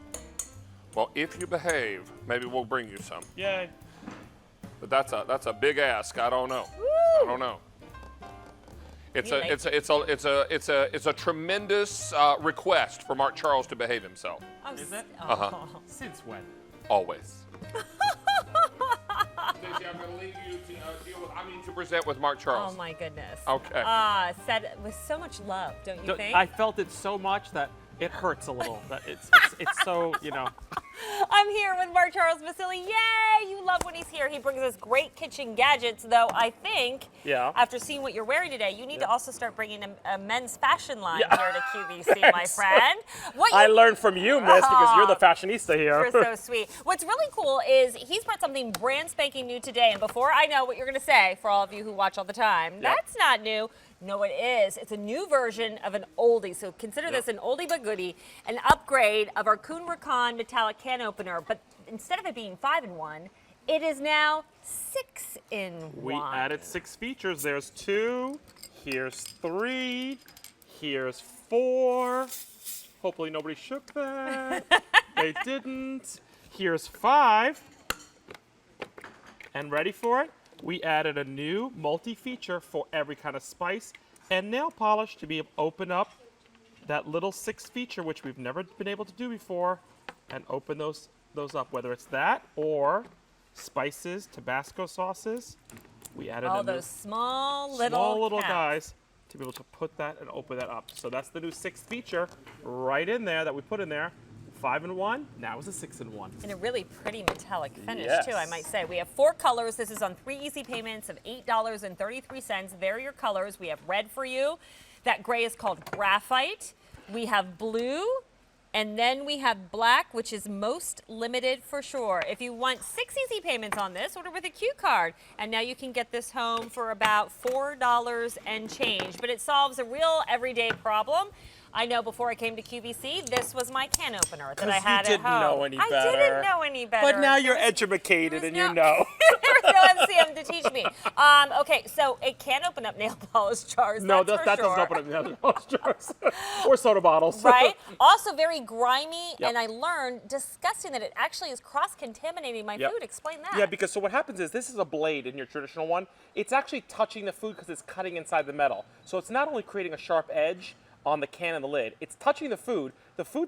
[SPEAKER 1] Well, if you behave, maybe we'll bring you some.
[SPEAKER 11] Yay.
[SPEAKER 1] But that's a big ask. I don't know. I don't know. It's a tremendous request for Mark Charles to behave himself.
[SPEAKER 2] Oh,
[SPEAKER 11] Is it?
[SPEAKER 1] Uh-huh.
[SPEAKER 11] Since when?
[SPEAKER 1] Always. Stacey, I'm going to leave you to present with Mark Charles.
[SPEAKER 2] Oh my goodness.
[SPEAKER 1] Okay.
[SPEAKER 2] Said with so much love, don't you think?
[SPEAKER 15] I felt it so much that it hurts a little. That it's so, you know.
[SPEAKER 2] I'm here with Mark Charles Vasili. Yay! You love when he's here. He brings us great kitchen gadgets, though I think, after seeing what you're wearing today, you need to also start bringing a men's fashion line here to QVC, my friend.
[SPEAKER 15] I learned from you, miss, because you're the fashionista here.
[SPEAKER 2] You're so sweet. What's really cool is he's brought something brand spanking new today, and before I know what you're going to say, for all of you who watch all the time, that's not new. No, it is. It's a new version of an oldie. So consider this an oldie but goodie, an upgrade of our Kuhn Rikon metallic can opener. But instead of it being 5-in-1, it is now 6-in-1.
[SPEAKER 15] We added 6 features. There's 2. Here's 3. Here's 4. Hopefully nobody shook that. They didn't. Here's 5. And ready for it? We added a new multi-feature for every kind of spice and nail polish to be able to open up that little 6 feature, which we've never been able to do before, and open those up, whether it's that or spices, Tabasco sauces. We added
[SPEAKER 2] all those small little
[SPEAKER 15] guys to be able to put that and open that up. So that's the new 6th feature right in there that we put in there. 5-in-1, now it's a 6-in-1.
[SPEAKER 2] And a really pretty metallic finish, too, I might say. We have 4 colors. This is on 3 easy payments of $8.33. There are your colors. We have red for you. That gray is called graphite. We have blue. And then we have black, which is most limited for sure. If you want 6 easy payments on this, order with a Q card. And now you can get this home for about $4 and change. But it solves a real everyday problem. I know before I came to QVC, this was my can opener that I had at home.
[SPEAKER 15] You didn't know any better.
[SPEAKER 2] I didn't know any better.
[SPEAKER 15] But now you're educated and you know.
[SPEAKER 2] There's no MCM to teach me. Okay, so it can open up nail polish jars.
[SPEAKER 15] No,
[SPEAKER 2] that
[SPEAKER 15] doesn't open up nail polish jars. Or soda bottles.
[SPEAKER 2] Right? Also very grimy, and I learned, disgusting, that it actually is cross-contaminating my food. Explain that.
[SPEAKER 15] Yeah, because so what happens is this is a blade in your traditional one. It's actually touching the food because it's cutting inside the metal. So it's not only creating a sharp edge on the can and the lid, it's touching the food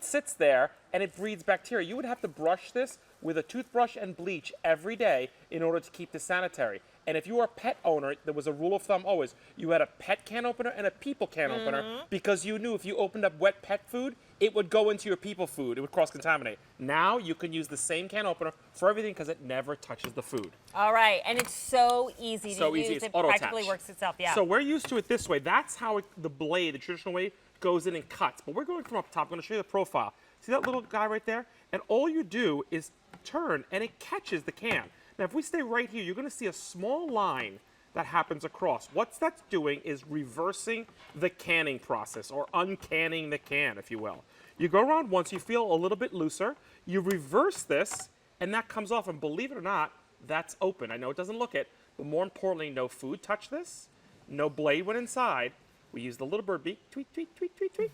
[SPEAKER 15] sits there and it breeds bacteria. You would have to brush this with a toothbrush and bleach every day in order to keep this sanitary. And if you were a pet owner, there was a rule of thumb always. You had a pet can opener and a people can opener because you knew if you opened up wet pet food, it would go into your people food. It would cross-contaminate. Now you can use the same can opener for everything because it never touches the food.
[SPEAKER 2] All right, and it's so easy to use.
[SPEAKER 15] It's
[SPEAKER 2] it
[SPEAKER 15] auto-attach.
[SPEAKER 2] practically works itself,
[SPEAKER 15] So we're used to it this way. That's how the blade, the traditional way, goes in and cuts. But we're going from up top. I'm going to show you the profile. See that little guy right there? And all you do is turn, and it catches the can. Now, if we stay right here, you're going to see a small line that happens across. What that's doing is reversing the canning process, or uncanning the can, if you will. You go around once, you feel a little bit looser, you reverse this, and that comes off, and believe it or not, that's open. I know it doesn't look it, but more importantly, no food touched this, no blade went inside. We use the little bird beak, tweet, tweet, tweet, tweet, tweet,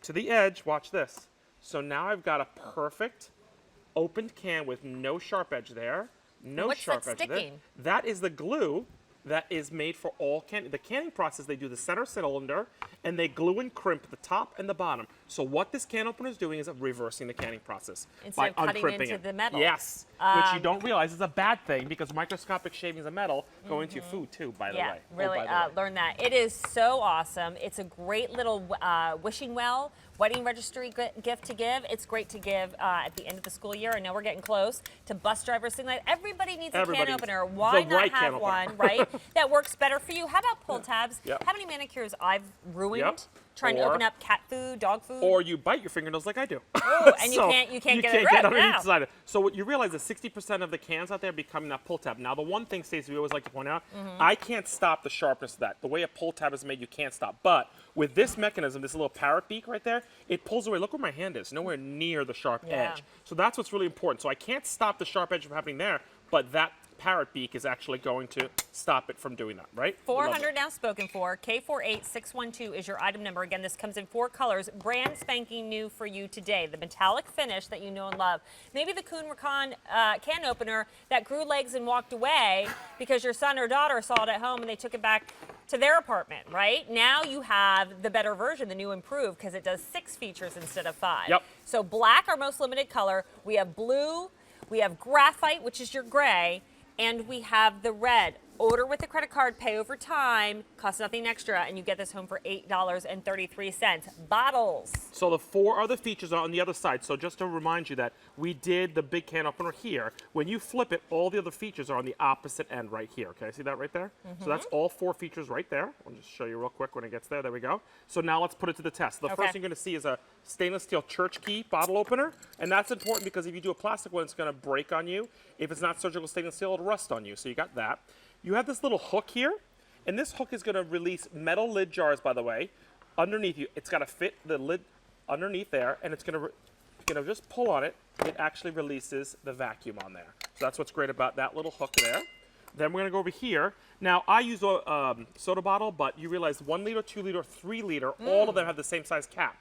[SPEAKER 15] to the edge. Watch this. So now I've got a perfect opened can with no sharp edge there, no
[SPEAKER 2] What's
[SPEAKER 15] sharp
[SPEAKER 2] that
[SPEAKER 15] edge there.
[SPEAKER 2] sticking?
[SPEAKER 15] That is the glue that is made for all canning. The canning process, they do the center cylinder, and they glue and crimp the top and the bottom. So what this can opener is doing is reversing the canning process
[SPEAKER 2] Instead
[SPEAKER 15] by
[SPEAKER 2] of cutting
[SPEAKER 15] uncrimping
[SPEAKER 2] into
[SPEAKER 15] it.
[SPEAKER 2] the metal.
[SPEAKER 15] Yes, which you don't realize is a bad thing, because microscopic shavings of metal go into your food too, by the way.
[SPEAKER 2] Yeah,
[SPEAKER 15] Oh,
[SPEAKER 2] really
[SPEAKER 15] by the way.
[SPEAKER 2] learn that. It is so awesome. It's a great little wishing well, wedding registry gift to give. It's great to give at the end of the school year. I know we're getting close to bus drivers, things like that. Everybody needs a can opener. Why
[SPEAKER 15] the
[SPEAKER 2] not
[SPEAKER 15] right can
[SPEAKER 2] have
[SPEAKER 15] opener.
[SPEAKER 2] one, right, that works better for you? How about pull tabs?
[SPEAKER 15] Yep.
[SPEAKER 2] How many manicures I've ruined
[SPEAKER 15] Yep.
[SPEAKER 2] trying to
[SPEAKER 15] Or-
[SPEAKER 2] open up cat food, dog food?
[SPEAKER 15] Or you bite your fingernails like I do.
[SPEAKER 2] Oh, and
[SPEAKER 15] So
[SPEAKER 2] you can't get it right
[SPEAKER 15] underneath
[SPEAKER 2] now.
[SPEAKER 15] the side. So what you realize is 60% of the cans out there becoming that pull tab. Now the one thing, Stacey, we always like to point out, I can't stop the sharpness of that. The way a pull tab is made, you can't stop. But with this mechanism, this little parrot beak right there, it pulls away. Look where my hand is, nowhere near the sharp
[SPEAKER 2] Yeah.
[SPEAKER 15] edge. So that's what's really important. So I can't stop the sharp edge from happening there, but that parrot beak is actually going to stop it from doing that, right? We love it.
[SPEAKER 2] 400 now spoken for. K48612 is your item number. Again, this comes in 4 colors. Brand spanking new for you today. The metallic finish that you know and love. Maybe the Kuhn Rikon can opener that grew legs and walked away because your son or daughter saw it at home and they took it back to their apartment, right? Now you have the better version, the new improved, because it does 6 features instead of 5.
[SPEAKER 15] Yep.
[SPEAKER 2] So black, our most limited color. We have blue, we have graphite, which is your gray, and we have the red. Order with a credit card, pay over time, costs nothing extra, and you get this home for $8.33. Bottles.
[SPEAKER 15] So the 4 other features are on the other side. So just to remind you that we did the big can opener here. When you flip it, all the other features are on the opposite end right here. Okay, see that right there? So that's all 4 features right there. I'll just show you real quick when it gets there. There we go. So now let's put it to the test. The first thing you're going to see is a stainless steel church key bottle opener. And that's important because if you do a plastic one, it's going to break on you. If it's not surgical stainless steel, it'll rust on you. So you got that. You have this little hook here, and this hook is going to release metal lid jars, by the way, underneath you. It's got to fit the lid underneath there, and it's going to just pull on it. It actually releases the vacuum on there. So that's what's great about that little hook there. Then we're going to go over here. Now, I use a soda bottle, but you realize 1 liter, 2 liter, 3 liter, all of them have the same size cap.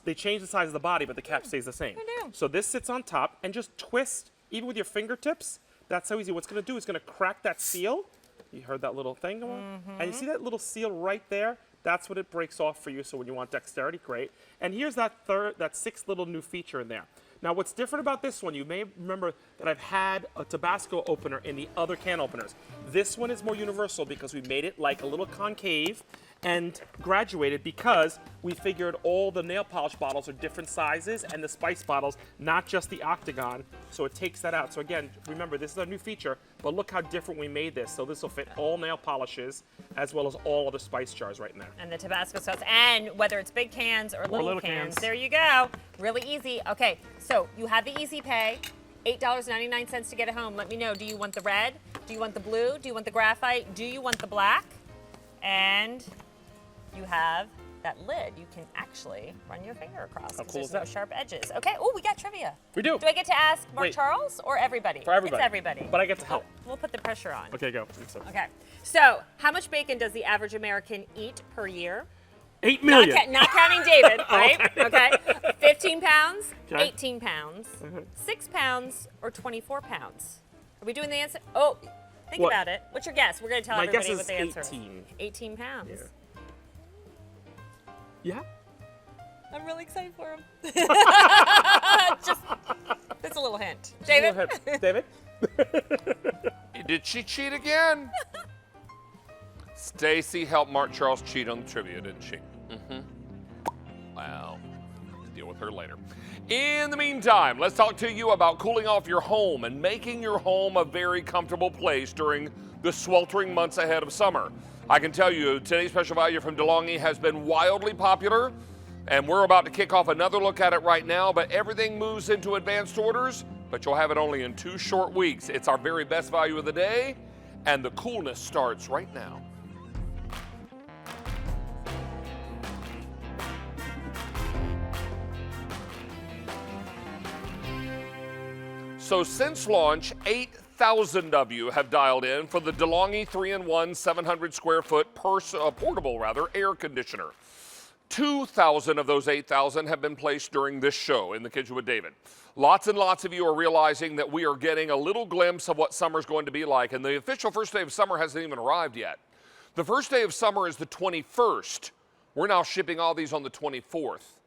[SPEAKER 15] They change the size of the body, but the cap stays the same. So this sits on top, and just twist, even with your fingertips. That's so easy. What's going to do is going to crack that seal. You heard that little thing go on? And you see that little seal right there? That's what it breaks off for you. So when you want dexterity, great. And here's that 6th little new feature in there. Now what's different about this one, you may remember that I've had a Tabasco opener in the other can openers. This one is more universal because we made it like a little concave and graduated because we figured all the nail polish bottles are different sizes and the spice bottles, not just the octagon, so it takes that out. So again, remember, this is a new feature, but look how different we made this. So this will fit all nail polishes as well as all other spice jars right in there.
[SPEAKER 2] And the Tabasco sauce, and whether it's big cans or little cans,
[SPEAKER 15] cans.
[SPEAKER 2] there you go. Really easy. Okay, so you have the easy pay, $8.99 to get it home. Let me know, do you want the red? Do you want the blue? Do you want the graphite? Do you want the black? And you have that lid. You can actually run your finger across because
[SPEAKER 15] cool
[SPEAKER 2] there's
[SPEAKER 15] is
[SPEAKER 2] no
[SPEAKER 15] that?
[SPEAKER 2] sharp edges. Okay, oh, we got trivia.
[SPEAKER 15] We do.
[SPEAKER 2] Do I get to ask Mark
[SPEAKER 15] Wait.
[SPEAKER 2] Charles or everybody?
[SPEAKER 15] For everybody.
[SPEAKER 2] It's everybody.
[SPEAKER 15] But I get to help.
[SPEAKER 2] We'll put the pressure on.
[SPEAKER 15] Okay, go.
[SPEAKER 2] Okay, so how much bacon does the average American eat per year?
[SPEAKER 15] 8 million.
[SPEAKER 2] Not counting David, right? Okay. 15 pounds,
[SPEAKER 15] Okay.
[SPEAKER 2] 18 pounds, 6 pounds, or 24 pounds? Are we doing the answer? Oh, think
[SPEAKER 15] What?
[SPEAKER 2] about it. What's your guess? We're going to tell
[SPEAKER 15] My guess
[SPEAKER 2] everybody
[SPEAKER 15] is
[SPEAKER 2] what the answer
[SPEAKER 15] 18.
[SPEAKER 2] 18 pounds.
[SPEAKER 15] Yeah.
[SPEAKER 2] I'm really excited for him. That's a little hint.
[SPEAKER 15] Just a
[SPEAKER 2] David?
[SPEAKER 15] little hint. David?
[SPEAKER 1] Did she cheat again? Stacy helped Mark Charles cheat on the trivia, didn't she? Wow. Deal with her later. In the meantime, let's talk to you about cooling off your home and making your home a very comfortable place during the sweltering months ahead of summer. I can tell you today's special value from DeLonghi has been wildly popular, and we're about to kick off another look at it right now, but everything moves into advanced orders, but you'll have it only in 2 short weeks. It's our very best value of the day, And the coolness starts right now. So since launch, 8,000 of you have dialed in for the DeLonghi 3-in-1 700 square foot portable air conditioner. 2,000 of those 8,000 have been placed during this show in the Kitchen with David. Lots and lots of you are realizing that we are getting a little glimpse of what summer's going to be like, and the official first day of summer hasn't even arrived yet. The first day of summer is the 21st. We're now shipping all these on the 24th.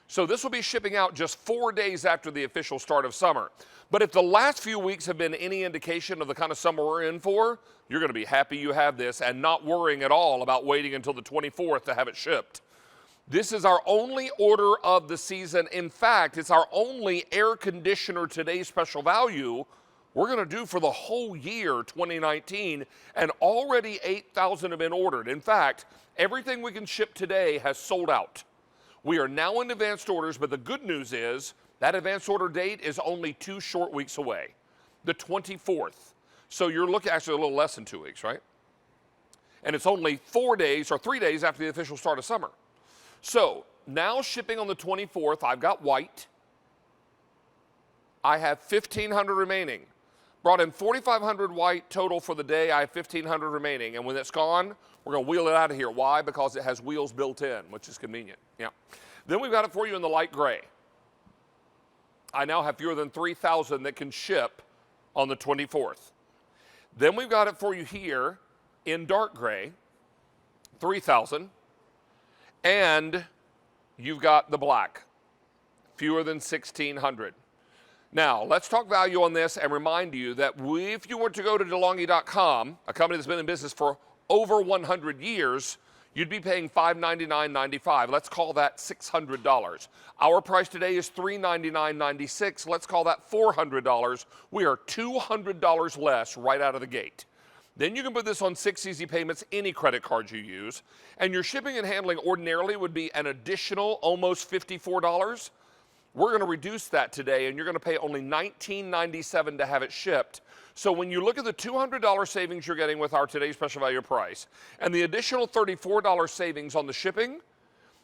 [SPEAKER 1] So this will be shipping out just 4 days after the official start of summer. But if the last few weeks have been any indication of the kind of summer we're in for, you're going to be happy you have this and not worrying at all about waiting until the 24th to have it shipped. This is our only order of the season. In fact, it's our only air conditioner today special value we're going to do for the whole year 2019, and already 8,000 have been ordered. In fact, everything we can ship today has sold out. We are now in advanced orders, but the good news is that advanced order date is only 2 short weeks away, the 24th. So you're looking actually a little less than 2 weeks, right? And it's only 4 days or 3 days after the official start of summer. So now shipping on the 24th, I've got white. I have 1,500 remaining. Brought in 4,500 white total for the day. I have 1,500 remaining. And when it's gone, we're going to wheel it out of here. Why? Because it has wheels built in, which is convenient. Yeah. Then we've got it for you in the light gray. I now have fewer than 3,000 that can ship on the 24th. Then we've got it for you here in dark gray, 3,000. And you've got the black, fewer than 1,600. Now, let's talk value on this and remind you that if you were to go to DeLonghi.com, a company that's been in business for over 100 years, you'd be paying $599.95. Let's call that $600. Our price today is $399.96. Let's call that $400. We are $200 less right out of the gate. Then you can put this on 6 easy payments, any credit card you use, and your shipping and handling ordinarily would be an additional almost $54. We're going to reduce that today, and you're going to pay only $19.97 to have it shipped. So when you look at the $200 savings you're getting with our today's special value price and the additional $34 savings on the shipping,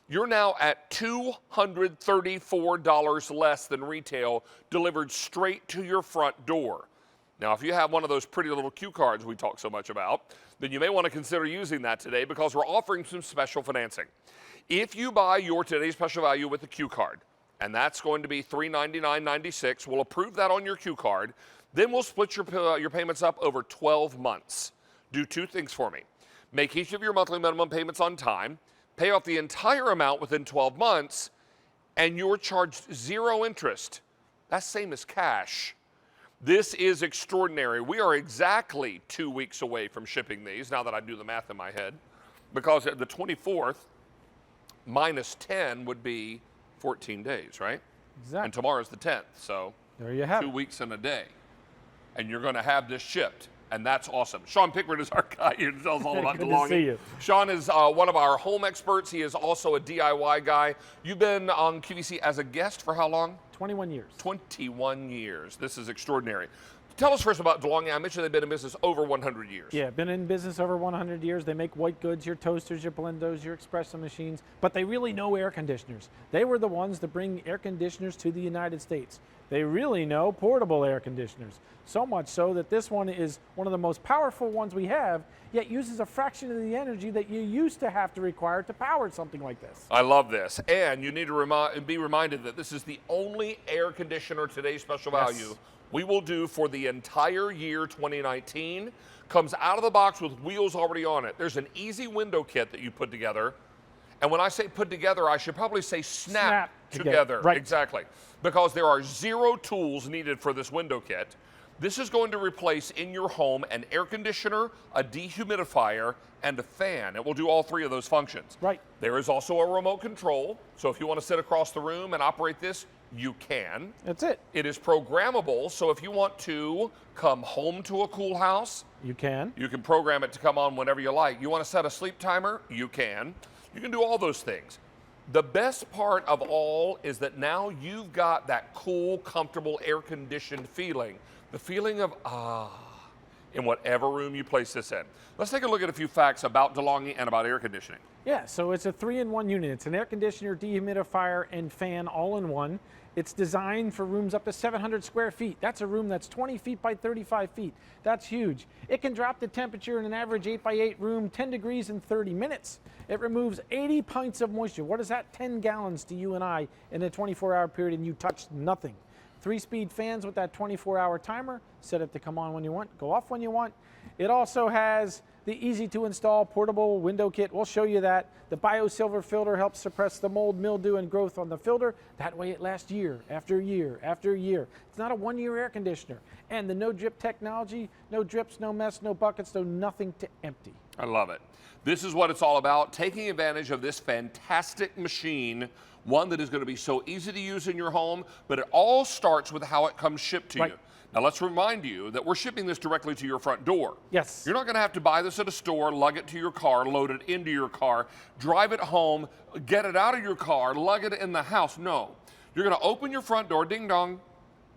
[SPEAKER 1] you're now at $234 less than retail, delivered straight to your front door. Now, if you have one of those pretty little cue cards we talk so much about, then you may want to consider using that today because we're offering some special financing. If you buy your today's special value with the cue card, and that's going to be $399.96, we'll approve that on your cue card. Then we'll split your payments up over 12 months. Do 2 things for me. Make each of your monthly minimum payments on time, pay off the entire amount within 12 months, and you're charged 0 interest. That's same as cash. This is extraordinary. We are exactly 2 weeks away from shipping these, now that I do the math in my head, because at the 24th, minus 10 would be 14 days, right?
[SPEAKER 9] Exactly.
[SPEAKER 1] And tomorrow's the 10th, so
[SPEAKER 9] there you have
[SPEAKER 1] 2 weeks and a day. And you're going to have this shipped, and that's awesome. Sean Pickford is our guy here to tell us all about
[SPEAKER 9] Good
[SPEAKER 1] DeLonghi.
[SPEAKER 9] to see you.
[SPEAKER 1] Sean is one of our home experts. He is also a DIY guy. You've been on QVC as a guest for how long?
[SPEAKER 9] 21 years.
[SPEAKER 1] 21 years. This is extraordinary. Tell us first about DeLonghi. I mentioned they've been in business over 100 years.
[SPEAKER 9] Yeah, been in business over 100 years. They make white goods, your toasters, your blendos, your espresso machines, but they really know air conditioners. They were the ones to bring air conditioners to the United States. They really know portable air conditioners. So much so that this one is one of the most powerful ones we have, yet uses a fraction of the energy that you used to have to require to power something like this.
[SPEAKER 1] I love this. And you need to be reminded that this is the only air conditioner today's special value we will do for the entire year 2019. Comes out of the box with wheels already on it. There's an easy window kit that you put together. And when I say put together, I should probably say snap together.
[SPEAKER 9] Right.
[SPEAKER 1] Exactly. Because there are 0 tools needed for this window kit. This is going to replace in your home an air conditioner, a dehumidifier, and a fan. It will do all 3 of those functions.
[SPEAKER 9] Right.
[SPEAKER 1] There is also a remote control. So if you want to sit across the room and operate this, you can.
[SPEAKER 9] That's it.
[SPEAKER 1] It is programmable. So if you want to come home to a cool house,
[SPEAKER 9] you can.
[SPEAKER 1] You can program it to come on whenever you like. You want to set a sleep timer? You can. You can do all those things. The best part of all is that now you've got that cool, comfortable, air-conditioned feeling. The feeling of, in whatever room you place this in. Let's take a look at a few facts about DeLonghi and about air conditioning.
[SPEAKER 9] Yeah, so it's a 3-in-1 unit. It's an air conditioner, dehumidifier, and fan all in one. It's designed for rooms up to 700 square feet. That's a room that's 20 feet by 35 feet. That's huge. It can drop the temperature in an average 8x8 room 10 degrees in 30 minutes. It removes 80 pints of moisture. What is that? 10 gallons to you and I in a 24-hour period, and you touched nothing. 3-speed fans with that 24-hour timer. Set it to come on when you want, go off when you want. It also has the easy-to-install portable window kit. We'll show you that. The BioSilver filter helps suppress the mold, mildew, and growth on the filter. That way it lasts year after year after year. It's not a one-year air conditioner. And the no-drip technology, no drips, no mess, no buckets, no nothing to empty.
[SPEAKER 1] I love it. This is what it's all about, taking advantage of this fantastic machine, one that is going to be so easy to use in your home, but it all starts with how it comes shipped to you. Now, let's remind you that we're shipping this directly to your front door.
[SPEAKER 9] Yes.
[SPEAKER 1] You're not going to have to buy this at a store, lug it to your car, load it into your car, drive it home, get it out of your car, lug it in the house. No. You're going to open your front door, ding dong,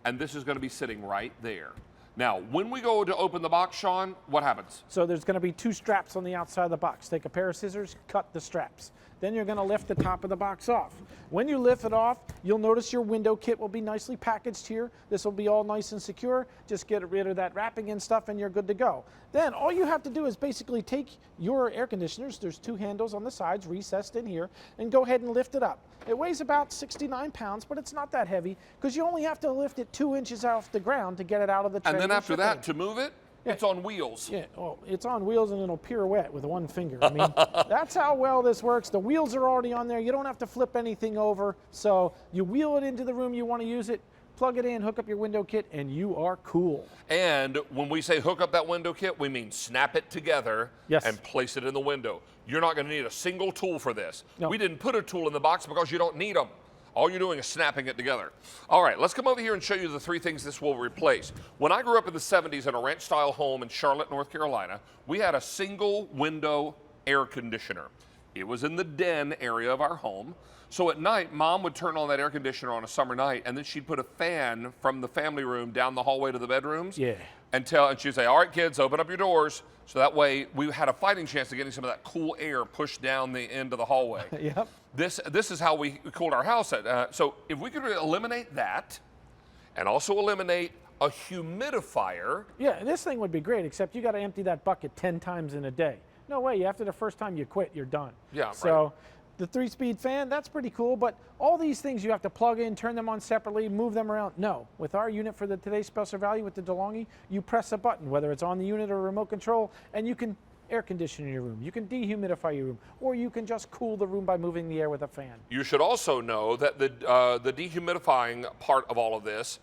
[SPEAKER 1] and this is going to be sitting right there. Now, when we go to open the box, Sean, what happens?
[SPEAKER 9] So there's going to be 2 straps on the outside of the box. Take a pair of scissors, cut the straps. Then you're going to lift the top of the box off. When you lift it off, you'll notice your window kit will be nicely packaged here. This will be all nice and secure. Just get rid of that wrapping and stuff and you're good to go. Then all you have to do is basically take your air conditioners, there's 2 handles on the sides recessed in here, and go ahead and lift it up. It weighs about 69 pounds, but it's not that heavy because you only have to lift it 2 inches off the ground to get it out of the tray.
[SPEAKER 1] And then after that, to move it, it's on wheels.
[SPEAKER 9] Yeah, oh, it's on wheels and it'll pirouette with 1 finger. I mean, that's how well this works. The wheels are already on there. You don't have to flip anything over. So you wheel it into the room you want to use it, plug it in, hook up your window kit, and you are cool.
[SPEAKER 1] And when we say hook up that window kit, we mean snap it together and place it in the window. You're not going to need a single tool for this.
[SPEAKER 9] No.
[SPEAKER 1] We didn't put a tool in the box because you don't need them. All you're doing is snapping it together. All right, let's come over here and show you the 3 things this will replace. When I grew up in the 70s in a ranch-style home in Charlotte, North Carolina, we had a single window air conditioner. It was in the den area of our home. So at night, Mom would turn on that air conditioner on a summer night, and then she'd put a fan from the family room down the hallway to the bedrooms.
[SPEAKER 9] Yeah.
[SPEAKER 1] And she'd say, all right, kids, open up your doors. So that way we had a fighting chance of getting some of that cool air pushed down the end of the hallway.
[SPEAKER 9] Yep.
[SPEAKER 1] This is how we cooled our house. So if we could eliminate that and also eliminate a humidifier.
[SPEAKER 9] Yeah, this thing would be great, except you got to empty that bucket 10 times in a day. No way, after the first time you quit, you're done.
[SPEAKER 1] Yeah,
[SPEAKER 9] so,
[SPEAKER 1] right.
[SPEAKER 9] The 3-speed fan, that's pretty cool, but all these things you have to plug in, turn them on separately, move them around. No, with our unit for the today's special value with the DeLonghi, you press a button, whether it's on the unit or remote control, and you can air condition your room, you can dehumidify your room, or you can just cool the room by moving the air with a fan.
[SPEAKER 1] You should also know that the dehumidifying part of all of this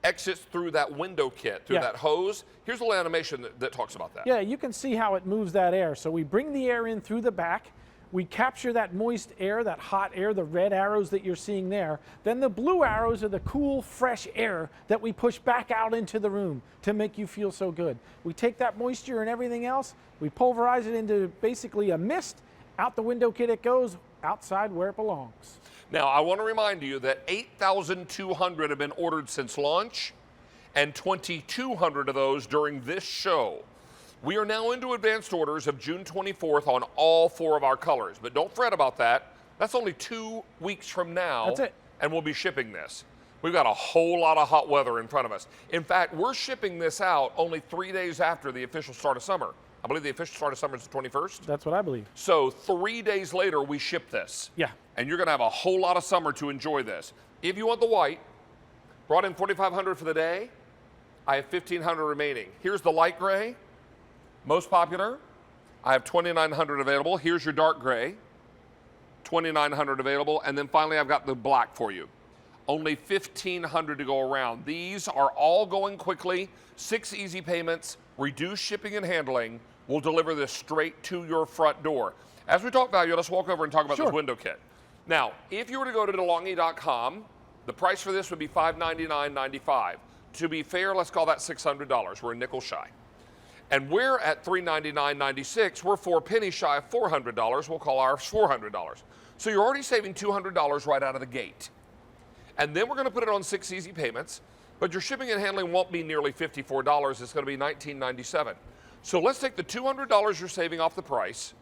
[SPEAKER 1] exits through that window kit, through that hose. Here's a little animation that talks about that.
[SPEAKER 9] Yeah, you can see how it moves that air. So we bring the air in through the back, we capture that moist air, that hot air, the red arrows that you're seeing there. Then the blue arrows are the cool, fresh air that we push back out into the room to make you feel so good. We take that moisture and everything else, we pulverize it into basically a mist. Out the window kit it goes, outside where it belongs.
[SPEAKER 1] Now, I want to remind you that 8,200 have been ordered since launch, and 2,200 of those during this show. We are now into advanced orders of June 24th on all 4 of our colors, but don't fret about that. That's only 2 weeks from now.
[SPEAKER 9] That's it.
[SPEAKER 1] And we'll be shipping this. We've got a whole lot of hot weather in front of us. In fact, we're shipping this out only 3 days after the official start of summer. I believe the official start of summer is the 21st.
[SPEAKER 9] That's what I believe.
[SPEAKER 1] So 3 days later, we ship this.
[SPEAKER 9] Yeah.
[SPEAKER 1] And you're going to have a whole lot of summer to enjoy this. If you want the white, brought in 4,500 for the day. I have 1,500 remaining. Here's the light gray, most popular. I have 2,900 available. Here's your dark gray, 2,900 available. And then finally, I've got the black for you. Only 1,500 to go around. These are all going quickly. 6 easy payments, reduced shipping and handling. We'll deliver this straight to your front door. As we talk value, let's walk over and talk about this window kit. Now, if you were to go to DeLonghi.com, the price for this would be $599.95. To be fair, let's call that $600. We're a nickel shy. And we're at $399.96. We're 4 pennies shy of $400. We'll call ours $400. So you're already saving $200 right out of the gate. And then we're going to put it on 6 easy payments. but your shipping and handling won't be nearly $54. It's going to be $19.97. So let's take the $200 you're saving off the price,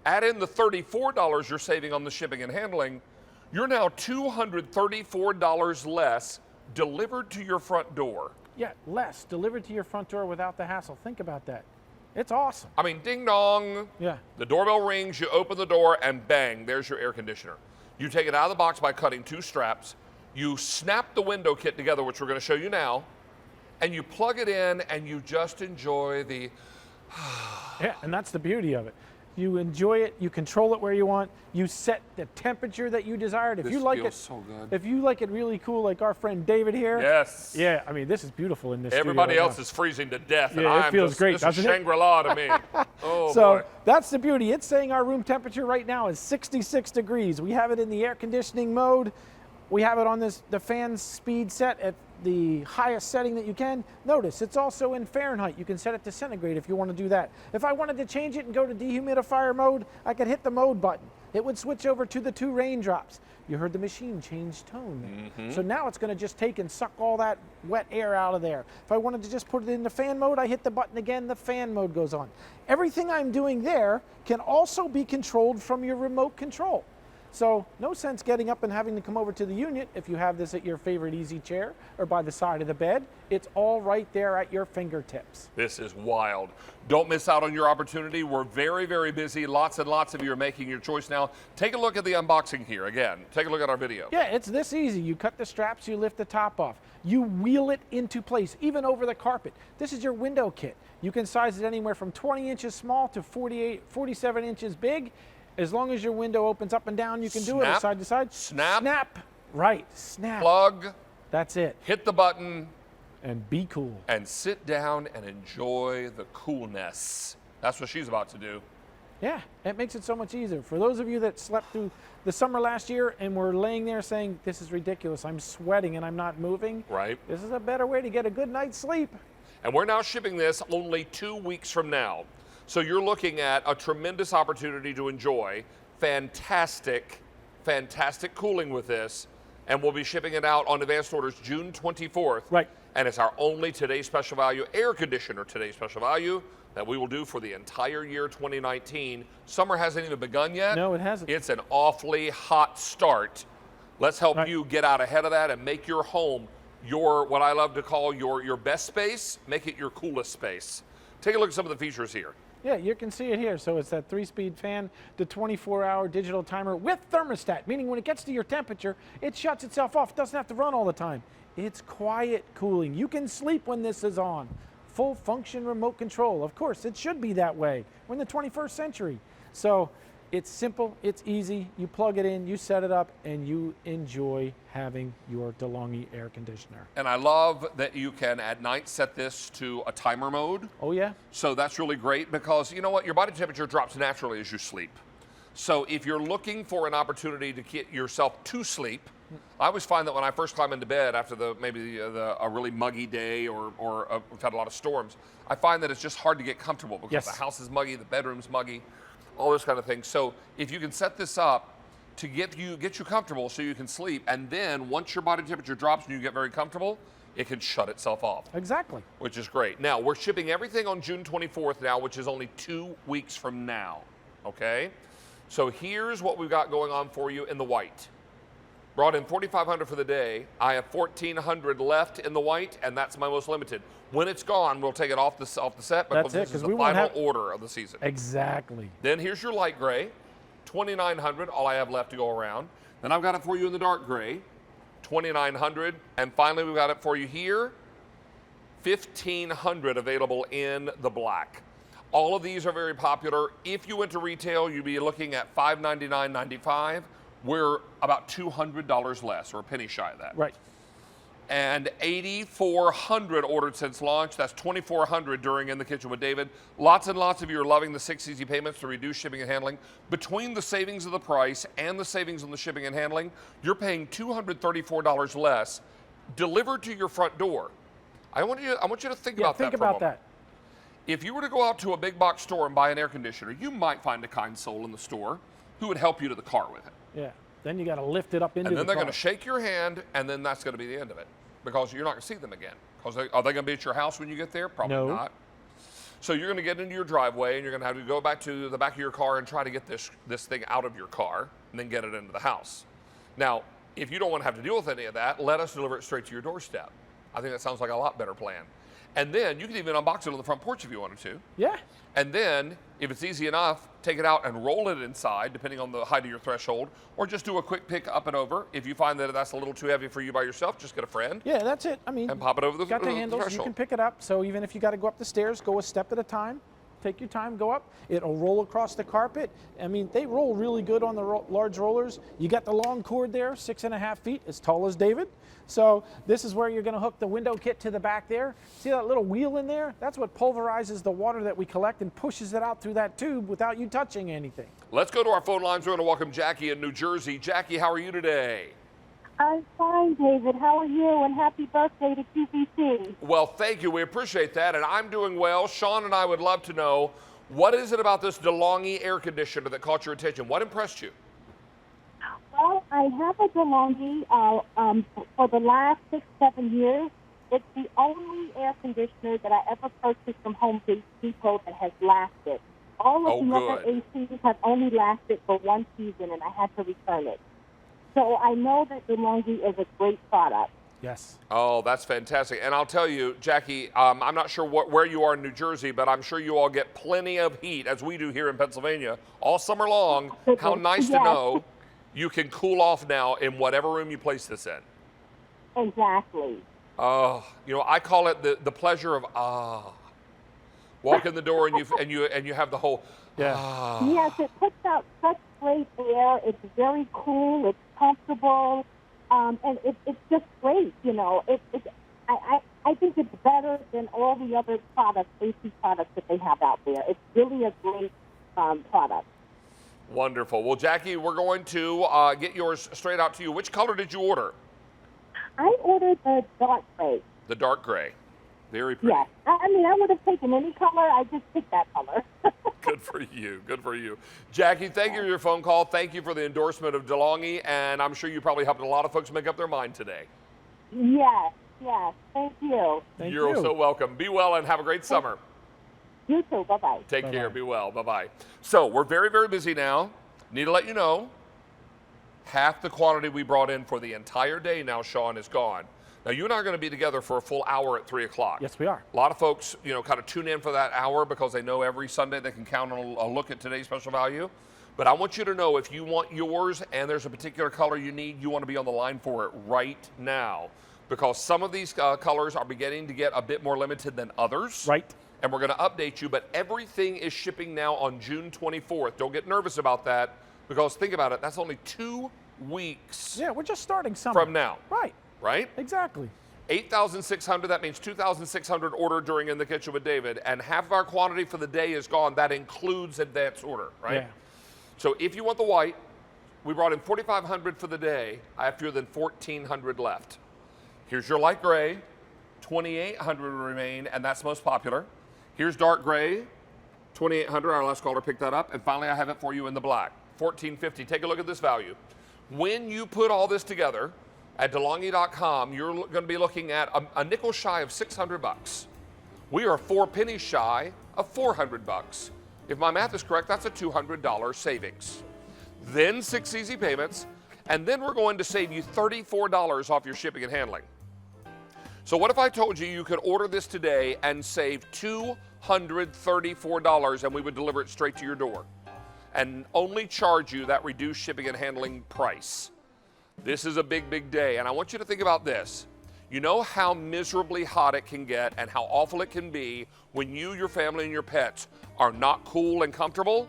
[SPEAKER 1] add in the $34 you're saving on the shipping and handling. You're now $234 less delivered to your front door.
[SPEAKER 9] Yeah, less delivered to your front door without the hassle. Think about that. It's awesome.
[SPEAKER 1] I mean, ding dong.
[SPEAKER 9] Yeah.
[SPEAKER 1] The doorbell rings, you open the door, and bang, there's your air conditioner. You take it out of the box by cutting 2 straps. You snap the window kit together, which we're going to show you now, and you plug it in, and you just enjoy the...
[SPEAKER 9] Yeah, and that's the beauty of it. You enjoy it, you control it where you want, you set the temperature that you desired. If
[SPEAKER 1] This
[SPEAKER 9] you like
[SPEAKER 1] feels
[SPEAKER 9] it,
[SPEAKER 1] so good.
[SPEAKER 9] If you like it really cool, like our friend David here.
[SPEAKER 1] Yes.
[SPEAKER 9] Yeah, I mean, this is beautiful in this
[SPEAKER 1] Everybody
[SPEAKER 9] studio right
[SPEAKER 1] else
[SPEAKER 9] now.
[SPEAKER 1] is freezing to death, and
[SPEAKER 9] Yeah, it
[SPEAKER 1] I'm
[SPEAKER 9] feels
[SPEAKER 1] just,
[SPEAKER 9] great,
[SPEAKER 1] this is
[SPEAKER 9] doesn't it?
[SPEAKER 1] Shangri-La to me. Oh,
[SPEAKER 9] So
[SPEAKER 1] boy.
[SPEAKER 9] that's the beauty. It's saying our room temperature right now is 66 degrees. We have it in the air conditioning mode. We have it on the fan speed set at the highest setting that you can. Notice it's also in Fahrenheit. You can set it to centigrade if you want to do that. If I wanted to change it and go to dehumidifier mode, I could hit the mode button. It would switch over to the 2 raindrops. You heard the machine change tone there. So now it's going to just take and suck all that wet air out of there. If I wanted to just put it in the fan mode, I hit the button again, the fan mode goes on. Everything I'm doing there can also be controlled from your remote control. So no sense getting up and having to come over to the unit if you have this at your favorite easy chair or by the side of the bed. It's all right there at your fingertips.
[SPEAKER 1] This is wild. Don't miss out on your opportunity. We're very, very busy. Lots and lots of you are making your choice now. Take a look at the unboxing here. Again, take a look at our video.
[SPEAKER 9] Yeah, it's this easy. You cut the straps, you lift the top off. You wheel it into place, even over the carpet. This is your window kit. You can size it anywhere from 20 inches small to 47 inches big. As long as your window opens up and down, you can do it side to side.
[SPEAKER 1] Snap.
[SPEAKER 9] Snap. Right. Snap.
[SPEAKER 1] Plug.
[SPEAKER 9] That's it.
[SPEAKER 1] Hit the button.
[SPEAKER 9] And be cool.
[SPEAKER 1] And sit down and enjoy the coolness. That's what she's about to do.
[SPEAKER 9] Yeah, it makes it so much easier. For those of you that slept through the summer last year and were laying there saying, this is ridiculous, I'm sweating and I'm not moving.
[SPEAKER 1] Right.
[SPEAKER 9] This is a better way to get a good night's sleep.
[SPEAKER 1] And we're now shipping this only 2 weeks from now. So you're looking at a tremendous opportunity to enjoy fantastic, fantastic cooling with this. And we'll be shipping it out on advanced orders June 24th.
[SPEAKER 9] Right.
[SPEAKER 1] And it's our only today's special value air conditioner today's special value that we will do for the entire year 2019. Summer hasn't even begun yet.
[SPEAKER 9] No, it hasn't.
[SPEAKER 1] It's an awfully hot start. Let's help you get out ahead of that and make your home your, what I love to call your best space, make it your coolest space. Take a look at some of the features here.
[SPEAKER 9] Yeah, you can see it here. So it's that 3-speed fan, the 24-hour digital timer with thermostat, meaning when it gets to your temperature, it shuts itself off. It doesn't have to run all the time. It's quiet cooling. You can sleep when this is on. Full function remote control. Of course, it should be that way. We're in the 21st century. So it's simple, it's easy. You plug it in, you set it up, and you enjoy having your DeLonghi air conditioner.
[SPEAKER 1] And I love that you can at night set this to a timer mode.
[SPEAKER 9] Oh yeah?
[SPEAKER 1] So that's really great because you know what? Your body temperature drops naturally as you sleep. So if you're looking for an opportunity to get yourself to sleep, I always find that when I first climb into bed after a really muggy day or we've had a lot of storms, I find that it's just hard to get comfortable because the house is muggy, the bedroom's muggy, all those kind of things. So if you can set this up to get you comfortable so you can sleep, and then once your body temperature drops and you get very comfortable, it can shut itself off.
[SPEAKER 9] Exactly.
[SPEAKER 1] Which is great. Now, we're shipping everything on June 24th now, which is only 2 weeks from now, okay? So here's what we've got going on for you in the white. Brought in 4,500 for the day. I have 1,400 left in the white, and that's my most limited. When it's gone, we'll take it off the set because this is the final order of the season.
[SPEAKER 9] Exactly.
[SPEAKER 1] Then here's your light gray, 2,900, all I have left to go around. Then I've got it for you in the dark gray, 2,900. And finally, we've got it for you here, 1,500 available in the black. All of these are very popular. If you went to retail, you'd be looking at $599.95. We're about $200 less, or a penny shy of that.
[SPEAKER 9] Right.
[SPEAKER 1] And 8,400 ordered since launch. That's 2,400 during In the Kitchen with David. Lots and lots of you are loving the 6 easy payments to reduce shipping and handling. Between the savings of the price and the savings on the shipping and handling, you're paying $234 less delivered to your front door. I want you to think about that for a moment. If you were to go out to a big box store and buy an air conditioner, you might find a kind soul in the store who would help you to the car with it.
[SPEAKER 9] Yeah. Then you got to lift it up into the car.
[SPEAKER 1] And then they're going to shake your hand, and then that's going to be the end of it. because you're not going to see them again. Because are they going to be at your house when you get there? Probably
[SPEAKER 9] No.
[SPEAKER 1] not. So you're going to get into your driveway, and you're going to have to go back to the back of your car and try to get this thing out of your car, and then get it into the house. Now, if you don't want to have to deal with any of that, let us deliver it straight to your doorstep. I think that sounds like a lot better plan. And then you can even unbox it on the front porch if you wanted to.
[SPEAKER 9] Yeah.
[SPEAKER 1] And then, if it's easy enough, take it out and roll it inside, depending on the height of your threshold, or just do a quick pick up and over. If you find that that's a little too heavy for you by yourself, just get a friend.
[SPEAKER 9] Yeah, that's it. I mean,
[SPEAKER 1] and pop it over the
[SPEAKER 9] got the handles. You
[SPEAKER 1] threshold.
[SPEAKER 9] can pick it up. So even if you got to go up the stairs, go a step at a time. Take your time, go up. It'll roll across the carpet. I mean, they roll really good on the large rollers. You got the long cord there, 6.5 feet, as tall as David. So this is where you're going to hook the window kit to the back there. See that little wheel in there? That's what pulverizes the water that we collect and pushes it out through that tube without you touching anything.
[SPEAKER 1] Let's go to our phone lines. We're going to welcome Jackie in New Jersey. Jackie, how are you today?
[SPEAKER 16] I'm fine, David. How are you? And happy birthday to QVC.
[SPEAKER 1] Well, thank you. We appreciate that. And I'm doing well. Sean and I would love to know, what is it about this DeLonghi air conditioner that caught your attention? What impressed you?
[SPEAKER 16] Well, I have a DeLonghi for the last 6-7 years. It's the only air conditioner that I ever purchased from Home Depot that has lasted. All of the other ACs have only lasted for one season, and I had to return it. So I know that DeLonghi is a great product.
[SPEAKER 9] Yes.
[SPEAKER 1] Oh, that's fantastic. And I'll tell you, Jackie, I'm not sure where you are in New Jersey, but I'm sure you all get plenty of heat, as we do here in Pennsylvania, all summer long. How nice to know you can cool off now in whatever room you place this in.
[SPEAKER 16] Exactly.
[SPEAKER 1] Oh, you know, I call it the pleasure of walk in the door and you have the whole
[SPEAKER 16] Yes, it puts out such great air. It's very cool. It's comfortable, and it's just great. You know, I think it's better than all the other products, AC products that they have out there. It's really a great product.
[SPEAKER 1] Wonderful. Well, Jackie, we're going to get yours straight out to you. Which color did you order?
[SPEAKER 16] I ordered the dark gray.
[SPEAKER 1] The dark gray. Very pretty.
[SPEAKER 16] Yes. I mean, I would have taken any color. I just picked that color.
[SPEAKER 1] Good for you. Good for you. Jackie, thank you for your phone call. Thank you for the endorsement of DeLonghi, and I'm sure you probably helped a lot of folks make up their mind today.
[SPEAKER 16] Yes. Thank you.
[SPEAKER 1] You're so welcome. Be well and have a great summer.
[SPEAKER 16] You too. Bye-bye.
[SPEAKER 1] Take care. Be well. Bye-bye. So we're very, very busy now. Need to let you know, half the quantity we brought in for the entire day now, Sean, is gone. Now, you and I are going to be together for a full hour at 3 o'clock.
[SPEAKER 9] Yes, we are.
[SPEAKER 1] A lot of folks, you know, kind of tune in for that hour because they know every Sunday they can count on a look at today's special value. But I want you to know, if you want yours and there's a particular color you need, you want to be on the line for it right now, because some of these colors are beginning to get a bit more limited than others.
[SPEAKER 9] Right.
[SPEAKER 1] And we're going to update you, but everything is shipping now on June 24th. Don't get nervous about that, because think about it, that's only 2 weeks.
[SPEAKER 9] Yeah, we're just starting summer.
[SPEAKER 1] From now.
[SPEAKER 9] Right.
[SPEAKER 1] Right?
[SPEAKER 9] Exactly.
[SPEAKER 1] 8,600, that means 2,600 ordered during In the Kitchen with David, and half of our quantity for the day is gone. That includes advance order, right?
[SPEAKER 9] Yeah.
[SPEAKER 1] So if you want the white, we brought in 4,500 for the day. I have fewer than 1,400 left. Here's your light gray, 2,800 remain, and that's most popular. Here's dark gray, 2,800, our last caller picked that up. And finally, I have it for you in the black, 1,450. Take a look at this value. When you put all this together at DeLonghi.com, you're going to be looking at a nickel shy of 600 bucks. We are 4 pennies shy of 400 bucks. If my math is correct, that's a $200 savings. Then 6 easy payments, and then we're going to save you $34 off your shipping and handling. So what if I told you you could order this today and save $234, and we would deliver it straight to your door and only charge you that reduced shipping and handling price? This is a big, big day, and I want you to think about this. You know how miserably hot it can get and how awful it can be when you, your family, and your pets are not cool and comfortable?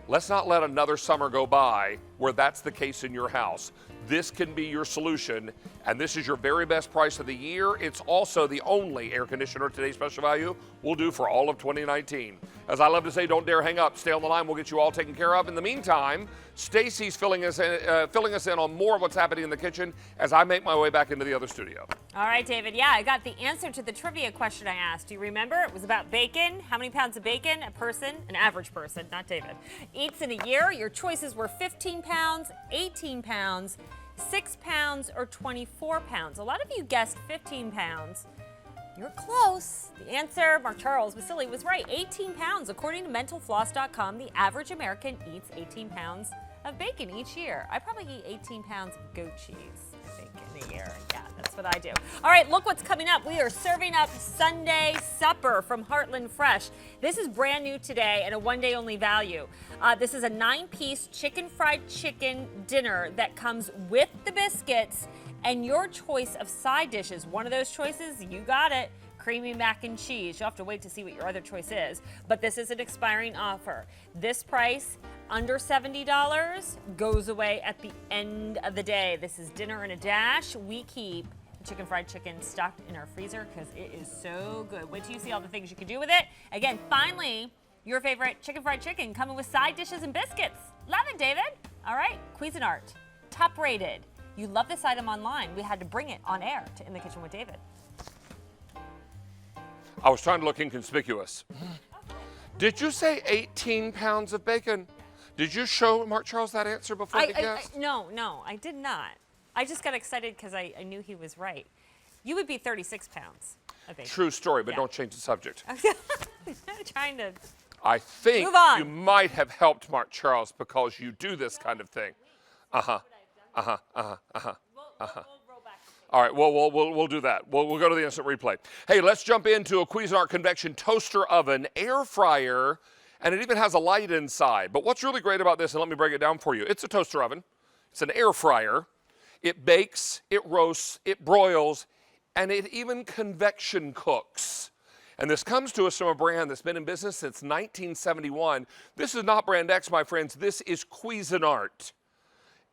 [SPEAKER 1] Let's not let another summer go by where that's the case in your house. This can be your solution, and this is your very best price of the year. It's also the only air conditioner today's special value will do for all of 2019. As I love to say, don't dare hang up. Stay on the line. We'll get you all taken care of. In the meantime, Stacy's filling us in on more of what's happening in the kitchen as I make my way back into the other studio.
[SPEAKER 2] All right, David. Yeah, I got the answer to the trivia question I asked. Do you remember? It was about bacon. How many pounds of bacon a person, an average person, not David, eats in a year? Your choices were 15 pounds, 18 pounds, 6 pounds or 24 pounds? A lot of you guessed 15 pounds. You're close. The answer, Mark Charles Vasili was right, 18 pounds. According to mentalfloss.com, the average American eats 18 pounds of bacon each year. I probably eat 18 pounds of goat cheese, I think, in a year. Yeah, that's what I do. All right, look what's coming up. We are serving up Sunday supper from Heartland Fresh. This is brand new today and a one-day only value. This is a 9-piece fried chicken dinner that comes with the biscuits and your choice of side dishes. One of those choices, you got it, creamy mac and cheese. You'll have to wait to see what your other choice is, but this is an expiring offer. This price, under $70, goes away at the end of the day. This is dinner and a dash. We keep fried chicken stocked in our freezer because it is so good. Wait till you see all the things you can do with it. Again, finally, your favorite fried chicken coming with side dishes and biscuits. Love it, David. All right, Cuisinart, top rated. You love this item online. We had to bring it on air to In the Kitchen with David.
[SPEAKER 1] I was trying to look inconspicuous. Did you say 18 pounds of bacon? Did you show Mark Charles that answer before he guessed?
[SPEAKER 2] No, I did not. I just got excited because I knew he was right. You would be 36 pounds of bacon.
[SPEAKER 1] True story, but don't change the subject.
[SPEAKER 2] I'm trying to
[SPEAKER 1] I think
[SPEAKER 2] move on.
[SPEAKER 1] you might have helped Mark Charles because you do this kind of thing. All right, we'll do that. We'll go to the instant replay. Hey, let's jump into a Cuisinart convection toaster oven, air fryer, and it even has a light inside. But what's really great about this, and let me break it down for you, it's a toaster oven, it's an air fryer, it bakes, it roasts, it broils, and it even convection cooks. And this comes to us from a brand that's been in business since 1971. This is not brand X, my friends, this is Cuisinart.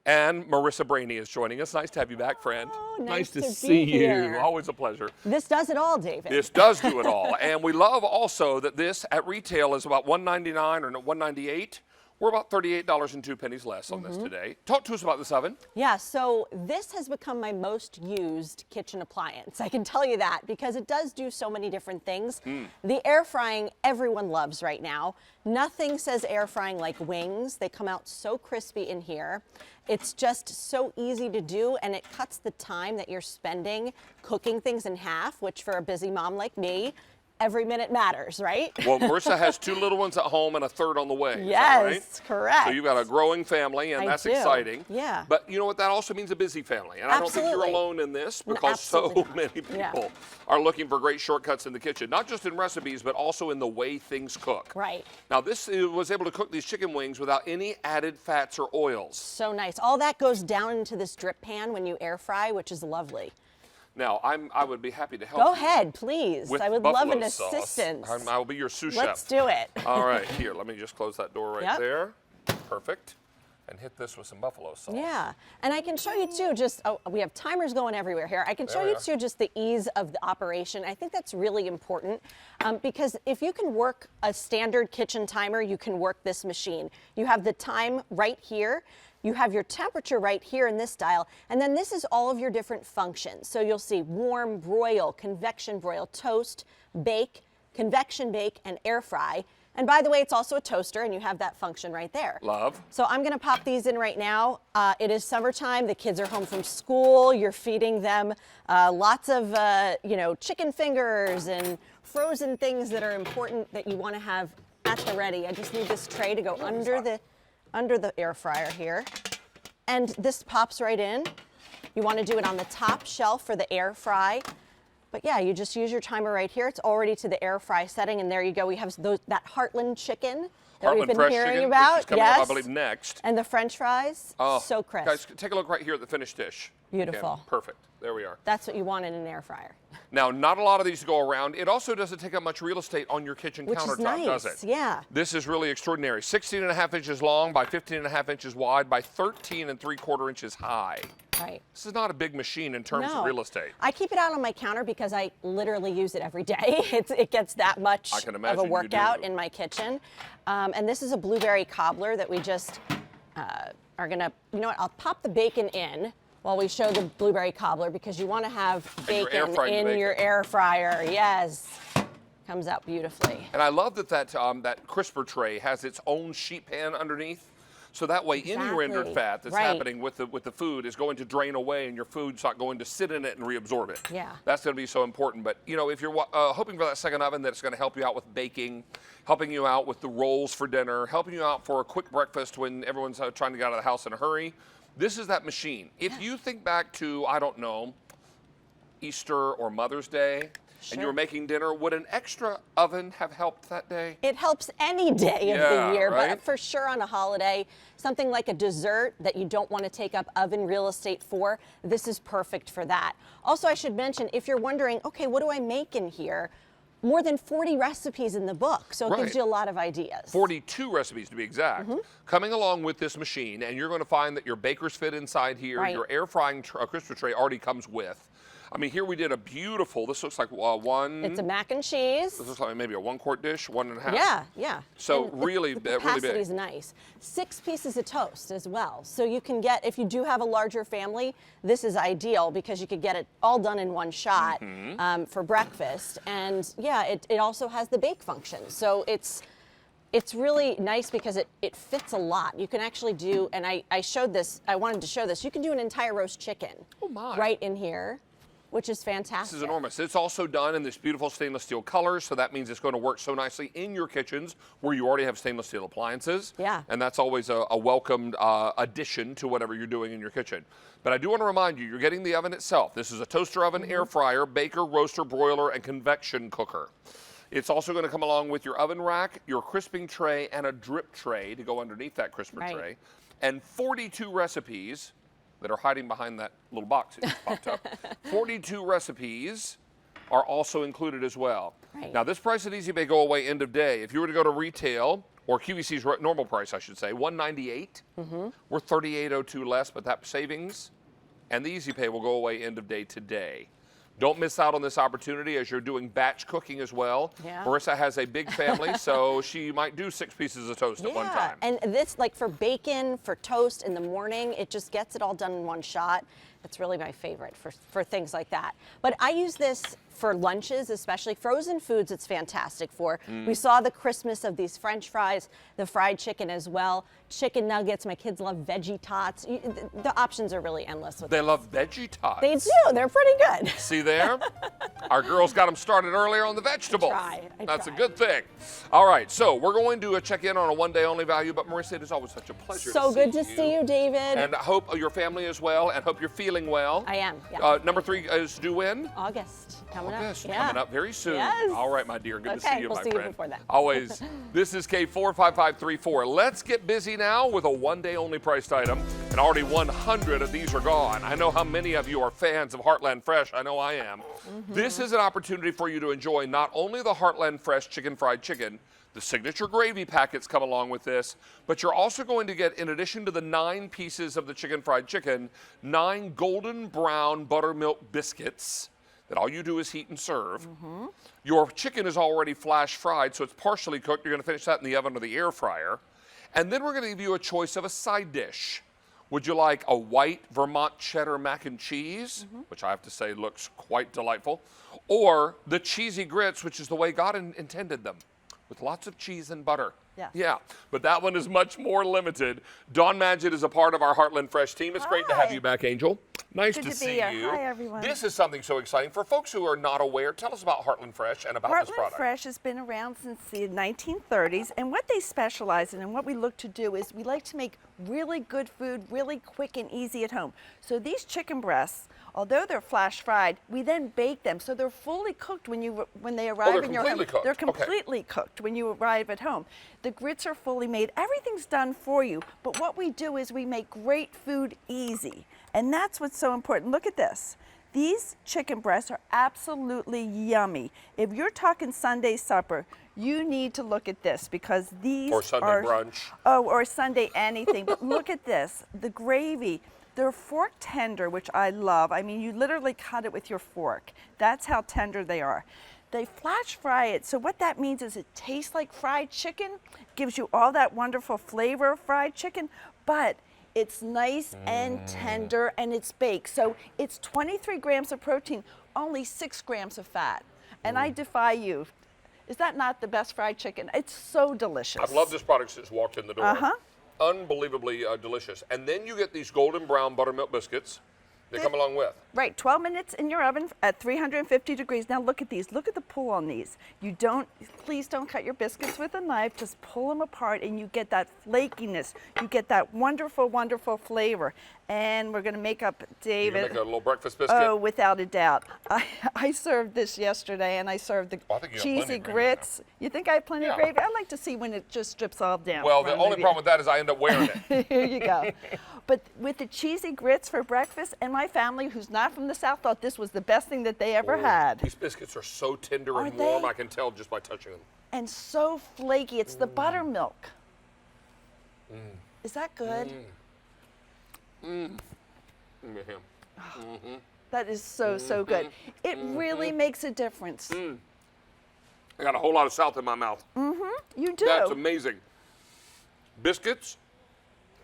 [SPEAKER 1] And Marissa Brainy is joining us. Nice to have you back, friend.
[SPEAKER 17] Oh,
[SPEAKER 1] nice to
[SPEAKER 17] be
[SPEAKER 1] see
[SPEAKER 17] here.
[SPEAKER 1] you. Always a pleasure.
[SPEAKER 17] This does it all, David.
[SPEAKER 1] This does do it all. And we love also that this at retail is about $199 or $198. We're about $38.02 less on this today. Talk to us about this oven.
[SPEAKER 17] Yeah, so this has become my most used kitchen appliance. I can tell you that because it does do so many different things. The air frying everyone loves right now. Nothing says air frying like wings. They come out so crispy in here. It's just so easy to do, and it cuts the time that you're spending cooking things in half, which for a busy mom like me, every minute matters, right?
[SPEAKER 1] Well, Marissa has 2 little ones at home and a 3rd on the way.
[SPEAKER 17] Yes,
[SPEAKER 1] right?
[SPEAKER 17] correct.
[SPEAKER 1] So you've got a growing family, and that's
[SPEAKER 17] do.
[SPEAKER 1] exciting.
[SPEAKER 17] Yeah.
[SPEAKER 1] But you know what? That also means a busy family. And I don't think you're alone in this because so many people are looking for great shortcuts in the kitchen, not just in recipes, but also in the way things cook.
[SPEAKER 17] Right.
[SPEAKER 1] Now, this was able to cook these chicken wings without any added fats or oils.
[SPEAKER 17] So nice. All that goes down into this drip pan when you air fry, which is lovely.
[SPEAKER 1] Now, I would be happy to help
[SPEAKER 17] Go
[SPEAKER 1] you
[SPEAKER 17] ahead, please.
[SPEAKER 1] with
[SPEAKER 17] I would love an
[SPEAKER 1] buffalo sauce.
[SPEAKER 17] assistance.
[SPEAKER 1] I will be your sous chef.
[SPEAKER 17] Let's do it.
[SPEAKER 1] All right, here, let me just close that door right there. Perfect. And hit this with some buffalo sauce.
[SPEAKER 17] Yeah, and I can show you too, we have timers going everywhere here. I can show you too just the ease of the operation. I think that's really important because if you can work a standard kitchen timer, you can work this machine. You have the time right here. You have your temperature right here in this dial, and then this is all of your different functions. So you'll see warm, broil, convection broil, toast, bake, convection bake, and air fry. And by the way, it's also a toaster, and you have that function right there.
[SPEAKER 1] Love.
[SPEAKER 17] So I'm gonna pop these in right now. It is summertime, the kids are home from school, you're feeding them lots of chicken fingers and frozen things that are important that you wanna have at the ready. I just need this tray to go under the air fryer here. And this pops right in. You wanna do it on the top shelf for the air fry. But yeah, you just use your timer right here. It's already to the air fry setting, and there you go. We have that Heartland chicken that we've been hearing about.
[SPEAKER 1] Which is coming up, I believe, next.
[SPEAKER 17] And the French fries, so crisp.
[SPEAKER 1] Guys, take a look right here at the finished dish.
[SPEAKER 17] Beautiful.
[SPEAKER 1] Again, perfect. There we are.
[SPEAKER 17] That's what you want in an air fryer.
[SPEAKER 1] Now, not a lot of these go around. It also doesn't take up much real estate on your kitchen countertop, does it?
[SPEAKER 17] Yeah.
[SPEAKER 1] This is really extraordinary. 16.5 inches long by 15.5 inches wide by 13 3/4 inches high.
[SPEAKER 17] Right.
[SPEAKER 1] This is not a big machine in terms of real estate.
[SPEAKER 17] I keep it out on my counter because I literally use it every day. It gets that much of a workout in my kitchen. And this is a blueberry cobbler that we just are gonna, you know what, I'll pop the bacon in while we show the blueberry cobbler because you wanna have bacon in your air fryer. Yes. Comes out beautifully.
[SPEAKER 1] And I love that that crisper tray has its own sheet pan underneath. So that way any rendered
[SPEAKER 17] Exactly.
[SPEAKER 1] fat that's
[SPEAKER 17] Right.
[SPEAKER 1] happening with the food is going to drain away and your food's not going to sit in it and reabsorb it.
[SPEAKER 17] Yeah.
[SPEAKER 1] That's going to be so important. But, you know, if you're hoping for that second oven that's going to help you out with baking, helping you out with the rolls for dinner, helping you out for a quick breakfast when everyone's trying to get out of the house in a hurry, this is that machine. If you think back to, I don't know, Easter or Mother's Day, and you were making dinner, would an extra oven have helped that day?
[SPEAKER 17] It helps any day of
[SPEAKER 1] Yeah,
[SPEAKER 17] the year,
[SPEAKER 1] right?
[SPEAKER 17] but for sure on a holiday, something like a dessert that you don't want to take up oven real estate for, this is perfect for that. Also, I should mention, if you're wondering, okay, what do I make in here? More than 40 recipes in the book, so it gives you a lot of ideas.
[SPEAKER 1] 42 recipes to be exact. Coming along with this machine, and you're going to find that your baker's fit inside here,
[SPEAKER 17] Right.
[SPEAKER 1] your air frying crisper tray already comes with. I mean, here we did a beautiful, this looks like one.
[SPEAKER 17] It's a mac and cheese.
[SPEAKER 1] This looks like maybe a 1-quart dish, 1.5.
[SPEAKER 17] Yeah, yeah.
[SPEAKER 1] So
[SPEAKER 17] And
[SPEAKER 1] really,
[SPEAKER 17] the
[SPEAKER 1] really
[SPEAKER 17] capacity
[SPEAKER 1] big.
[SPEAKER 17] is nice. 6 pieces of toast as well. So you can get, if you do have a larger family, this is ideal because you could get it all done in one shot for breakfast. And yeah, it also has the bake function. So it's really nice because it fits a lot. You can actually do, and I showed this, I wanted to show this, you can do an entire roast chicken right in here, which is fantastic.
[SPEAKER 1] This is enormous. It's also done in this beautiful stainless steel color, so that means it's going to work so nicely in your kitchens where you already have stainless steel appliances.
[SPEAKER 17] Yeah.
[SPEAKER 1] And that's always a welcomed addition to whatever you're doing in your kitchen. But I do want to remind you, you're getting the oven itself. This is a toaster oven, air fryer, baker, roaster, broiler, and convection cooker. It's also going to come along with your oven rack, your crisping tray, and a drip tray to go underneath that crisper tray. And 42 recipes that are hiding behind that little box that just popped up. 42 recipes are also included as well.
[SPEAKER 17] Right.
[SPEAKER 1] Now, this price at Easy Pay go away end of day. If you were to go to retail, or QVC's normal price, I should say, $198. We're $38.02 less, but that savings and the Easy Pay will go away end of day today. Don't miss out on this opportunity as you're doing batch cooking as well.
[SPEAKER 17] Yeah.
[SPEAKER 1] Marissa has a big family, so she might do 6 pieces of toast at one time.
[SPEAKER 17] And this, like for bacon, for toast in the morning, it just gets it all done in one shot. It's really my favorite for things like that. But I use this for lunches, especially frozen foods, it's fantastic for. We saw the Christmas of these French fries, the fried chicken as well, chicken nuggets. My kids love veggie tots. The options are really endless with
[SPEAKER 1] They love veggie tots.
[SPEAKER 17] They do. They're pretty good.
[SPEAKER 1] See there? Our girls got them started earlier on the vegetables.
[SPEAKER 17] I
[SPEAKER 1] That's
[SPEAKER 17] try.
[SPEAKER 1] a good thing. All right, so we're going to check in on a one-day only value, but Marissa, it is always such a pleasure
[SPEAKER 17] So
[SPEAKER 1] to
[SPEAKER 17] good
[SPEAKER 1] see
[SPEAKER 17] to see you, David.
[SPEAKER 1] And I hope your family as well, and hope you're feeling well.
[SPEAKER 17] I am, yeah.
[SPEAKER 1] Number 3 is due when?
[SPEAKER 17] August coming
[SPEAKER 1] August,
[SPEAKER 17] up.
[SPEAKER 1] coming up very soon.
[SPEAKER 17] Yes.
[SPEAKER 1] All right, my dear. Good to see
[SPEAKER 17] Okay,
[SPEAKER 1] you,
[SPEAKER 17] we'll
[SPEAKER 1] my
[SPEAKER 17] see you
[SPEAKER 1] friend.
[SPEAKER 17] before then.
[SPEAKER 1] Always. This is K45534. Let's get busy now with a one-day only priced item, and already 100 of these are gone. I know how many of you are fans of Heartland Fresh. I know I am. This is an opportunity for you to enjoy not only the Heartland Fresh chicken fried chicken, the signature gravy packets come along with this, but you're also going to get, in addition to the 9 pieces of the chicken fried chicken, 9 golden brown buttermilk biscuits that all you do is heat and serve. Your chicken is already flash fried, so it's partially cooked. You're going to finish that in the oven or the air fryer. And then we're going to give you a choice of a side dish. Would you like a white Vermont cheddar mac and cheese, which I have to say looks quite delightful, or the cheesy grits, which is the way God intended them, with lots of cheese and butter.
[SPEAKER 17] Yeah.
[SPEAKER 1] Yeah, but that one is much more limited. Dawn Madgett is a part of our Heartland Fresh team. It's great to have you back, Angel. Nice
[SPEAKER 18] Good
[SPEAKER 1] to
[SPEAKER 18] to be
[SPEAKER 1] see
[SPEAKER 18] here.
[SPEAKER 1] you.
[SPEAKER 18] Hi, everyone.
[SPEAKER 1] This is something so exciting. For folks who are not aware, tell us about Heartland Fresh and about this
[SPEAKER 18] Heartland
[SPEAKER 1] product.
[SPEAKER 18] Fresh has been around since the 1930s, and what they specialize in and what we look to do is we like to make really good food really quick and easy at home. So these chicken breasts, although they're flash fried, we then bake them so they're fully cooked when they arrive in your home.
[SPEAKER 1] cooked.
[SPEAKER 18] They're
[SPEAKER 1] Okay.
[SPEAKER 18] completely cooked when you arrive at home. The grits are fully made. Everything's done for you. But what we do is we make great food easy. And that's what's so important. Look at this. These chicken breasts are absolutely yummy. If you're talking Sunday supper, you need to look at this because these
[SPEAKER 1] Or Sunday
[SPEAKER 18] are
[SPEAKER 1] brunch.
[SPEAKER 18] Oh, or Sunday anything. But look at this. The gravy. They're fork tender, which I love. I mean, you literally cut it with your fork. That's how tender they are. They flash fry it, so what that means is it tastes like fried chicken, gives you all that wonderful flavor of fried chicken, but it's nice and tender and it's baked. So it's 23 grams of protein, only 6 grams of fat. And I defy you. Is that not the best fried chicken? It's so delicious.
[SPEAKER 1] I've loved this product since walked in the door. unbelievably delicious. And then you get these golden brown buttermilk biscuits that come along with.
[SPEAKER 18] Right, 12 minutes in your oven at 350 degrees. Now look at these. Look at the pull on these. Please don't cut your biscuits with a knife. Just pull them apart and you get that flakiness. You get that wonderful, wonderful flavor. And we're going to make up, David.
[SPEAKER 1] You're going to make a little breakfast biscuit?
[SPEAKER 18] Oh, without a doubt. I served this yesterday and I served the cheesy grits. You think I have plenty of gravy? I like to see when it just drips all down.
[SPEAKER 1] Well, the only problem with that is I end up wearing it.
[SPEAKER 18] Here you go. But with the cheesy grits for breakfast, and my family, who's not from the South, thought this was the best thing that they ever had.
[SPEAKER 1] These biscuits are so tender and warm, I can tell just by touching them.
[SPEAKER 18] And so flaky. It's the buttermilk. Is that good? That is so, so good. It really makes a difference.
[SPEAKER 1] I got a whole lot of South in my mouth.
[SPEAKER 18] You do.
[SPEAKER 1] That's amazing. Biscuits,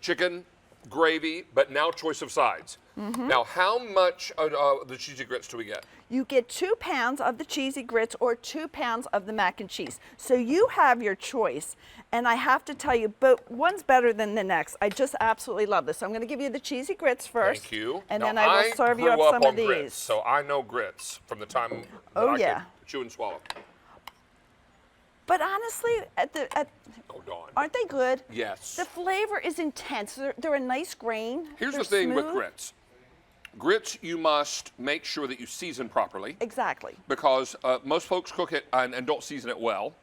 [SPEAKER 1] chicken, gravy, but now choice of sides. Now, how much of the cheesy grits do we get?
[SPEAKER 18] You get 2 pounds of the cheesy grits or 2 pounds of the mac and cheese. So you have your choice. And I have to tell you, but one's better than the next. I just absolutely love this. So I'm going to give you the cheesy grits first.
[SPEAKER 1] Thank you.
[SPEAKER 18] And
[SPEAKER 1] now,
[SPEAKER 18] then I will serve you up some of these.
[SPEAKER 1] Grits, so I know grits from the time that I could chew and swallow.
[SPEAKER 18] But honestly, aren't they good?
[SPEAKER 1] Yes.
[SPEAKER 18] The flavor is intense. They're a nice grain.
[SPEAKER 1] Here's the thing with grits. Grits, you must make sure that you season properly.
[SPEAKER 18] Exactly.
[SPEAKER 1] Because most folks cook it and don't season it well.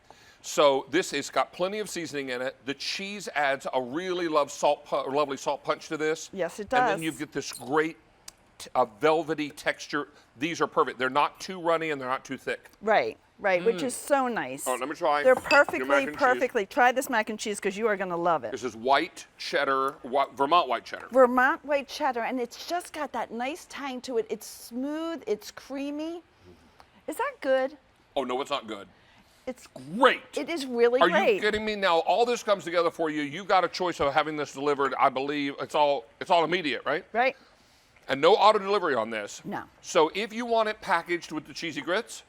[SPEAKER 1] So this has got plenty of seasoning in it. The cheese adds a really lovely salt punch to this.
[SPEAKER 18] Yes, it does.
[SPEAKER 1] And then you get this great velvety texture. These are perfect. They're not too runny and they're not too thick.
[SPEAKER 18] Right. Right, which is so nice.
[SPEAKER 1] Oh, let me try.
[SPEAKER 18] They're perfectly. Try this mac and cheese because you are going to love it.
[SPEAKER 1] This is white cheddar, Vermont white cheddar.
[SPEAKER 18] Vermont white cheddar, and it's just got that nice tang to it. It's smooth, it's creamy. Is that good?
[SPEAKER 1] Oh, no, it's not good.
[SPEAKER 18] It's
[SPEAKER 1] great.
[SPEAKER 18] It is really
[SPEAKER 1] great.
[SPEAKER 18] great.
[SPEAKER 1] Are you kidding me? Now, all this comes together for you. You got a choice of having this delivered. I believe it's all immediate, right?
[SPEAKER 18] Right.
[SPEAKER 1] And no auto delivery on this.
[SPEAKER 18] No.
[SPEAKER 1] So if you want it packaged with the cheesy grits,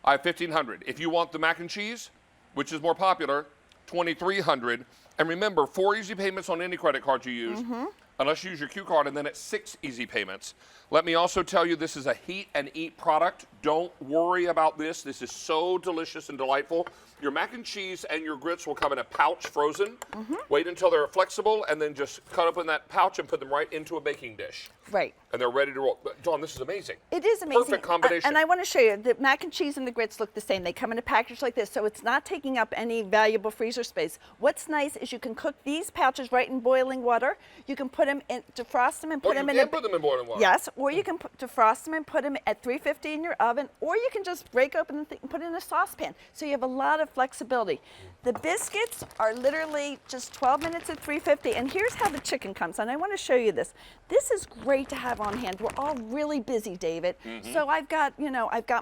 [SPEAKER 1] I have $1,500. If you want the mac and cheese, which is more popular, $2,300. And remember, 4 easy payments on any credit card you use, unless you use your Q card, and then it's 6 easy payments. Let me also tell you, this is a heat and eat product. Don't worry about this. This is so delicious and delightful. Your mac and cheese and your grits will come in a pouch frozen. Wait until they're flexible, and then just cut up in that pouch and put them right into a baking dish.
[SPEAKER 18] Right.
[SPEAKER 1] And they're ready to roll. Dawn, this is amazing.
[SPEAKER 18] It is amazing.
[SPEAKER 1] Perfect combination.
[SPEAKER 18] And I want to show you, the mac and cheese and the grits look the same. They come in a package like this, so it's not taking up any valuable freezer space. What's nice is you can cook these pouches right in boiling water. You can put them in, defrost them and put them in.
[SPEAKER 1] You can put them in boiling water.
[SPEAKER 18] Yes, or you can defrost them and put them at 350 in your oven, or you can just break open the thing and put it in a saucepan. So you have a lot of flexibility. The biscuits are literally just 12 minutes at 350, and here's how the chicken comes. And I want to show you this. This is great to have on hand. We're all really busy, David. So I've got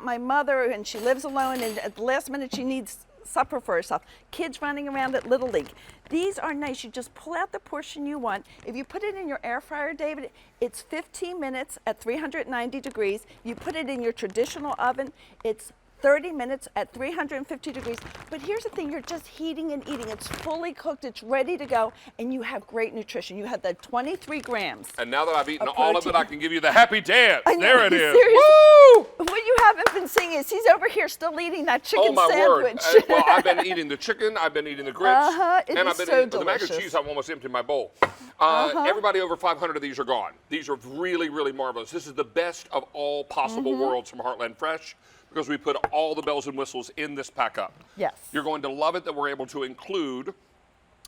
[SPEAKER 18] my mother, and she lives alone, and at the last minute she needs supper for herself. Kids running around at Little League. These are nice. You just pull out the portion you want. If you put it in your air fryer, David, it's 15 minutes at 390 degrees. You put it in your traditional oven, it's 30 minutes at 350 degrees. But here's the thing, you're just heating and eating. It's fully cooked, it's ready to go, and you have great nutrition. You have the 23 grams.
[SPEAKER 1] And now that I've eaten all of it, I can give you the happy dance.
[SPEAKER 18] I know,
[SPEAKER 1] There it is.
[SPEAKER 18] Woo! What you haven't been seeing is he's over here still eating that chicken sandwich.
[SPEAKER 1] Word. Well, I've been eating the chicken, I've been eating the grits,
[SPEAKER 18] It
[SPEAKER 1] and
[SPEAKER 18] is
[SPEAKER 1] I've been
[SPEAKER 18] so
[SPEAKER 1] eating the mac and
[SPEAKER 18] delicious.
[SPEAKER 1] cheese. I've almost emptied my bowl. Everybody over 500 of these are gone. These are really, really marvelous. This is the best of all possible worlds from Heartland Fresh, because we put all the bells and whistles in this pack up.
[SPEAKER 18] Yes.
[SPEAKER 1] You're going to love it that we're able to include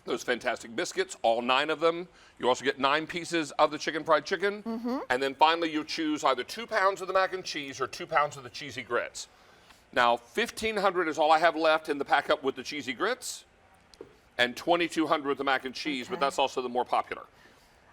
[SPEAKER 1] those fantastic biscuits, all 9 of them. You also get 9 pieces of the chicken fried chicken. And then finally you choose either 2 pounds of the mac and cheese or 2 pounds of the cheesy grits. Now, $1,500 is all I have left in the pack up with the cheesy grits, and $2,200 with the mac and cheese, but that's also the more popular.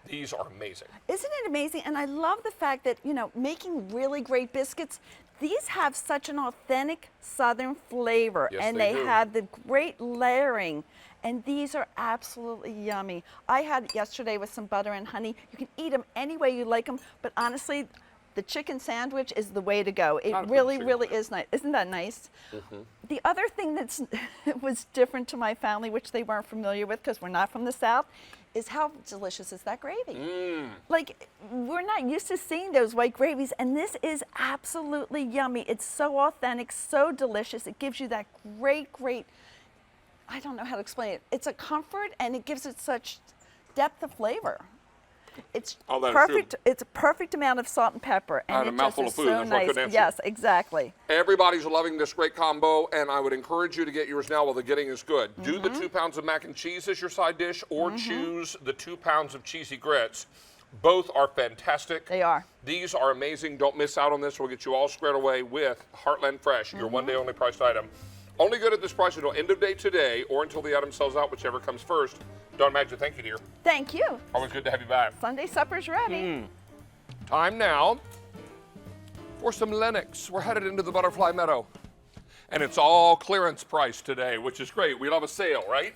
[SPEAKER 1] These are amazing.
[SPEAKER 18] Isn't it amazing? And I love the fact that, making really great biscuits, these have such an authentic Southern flavor,
[SPEAKER 1] Yes,
[SPEAKER 18] and
[SPEAKER 1] they
[SPEAKER 18] they
[SPEAKER 1] do.
[SPEAKER 18] have the great layering, and these are absolutely yummy. I had yesterday with some butter and honey. You can eat them any way you like them, but honestly, the chicken sandwich is the way to go. It really, really is nice. Isn't that nice? The other thing that's was different to my family, which they weren't familiar with because we're not from the South, is how delicious is that gravy. Like, we're not used to seeing those white gravies, and this is absolutely yummy. It's so authentic, so delicious. It gives you that great, I don't know how to explain it. It's a comfort, and it gives it such depth of flavor. It's perfect. It's a perfect amount of salt and pepper, and
[SPEAKER 1] a mouthful of food.
[SPEAKER 18] So
[SPEAKER 1] That's what I
[SPEAKER 18] nice.
[SPEAKER 1] couldn't answer.
[SPEAKER 18] Yes, exactly.
[SPEAKER 1] Everybody's loving this great combo, and I would encourage you to get yours now while the getting is good. Do the 2 pounds of mac and cheese as your side dish, or choose the 2 pounds of cheesy grits. Both are fantastic.
[SPEAKER 18] They are.
[SPEAKER 1] These are amazing. Don't miss out on this. We'll get you all squared away with Heartland Fresh, your one-day only priced item. Only good at this price until end of day today, or until the item sells out, whichever comes first. Dawn Magda, thank you, dear.
[SPEAKER 18] Thank you.
[SPEAKER 1] Always good to have you back.
[SPEAKER 18] Sunday supper's ready.
[SPEAKER 1] Time now for some Lenox. We're headed into the Butterfly Meadow. And it's all clearance price today, which is great. We love a sale, right?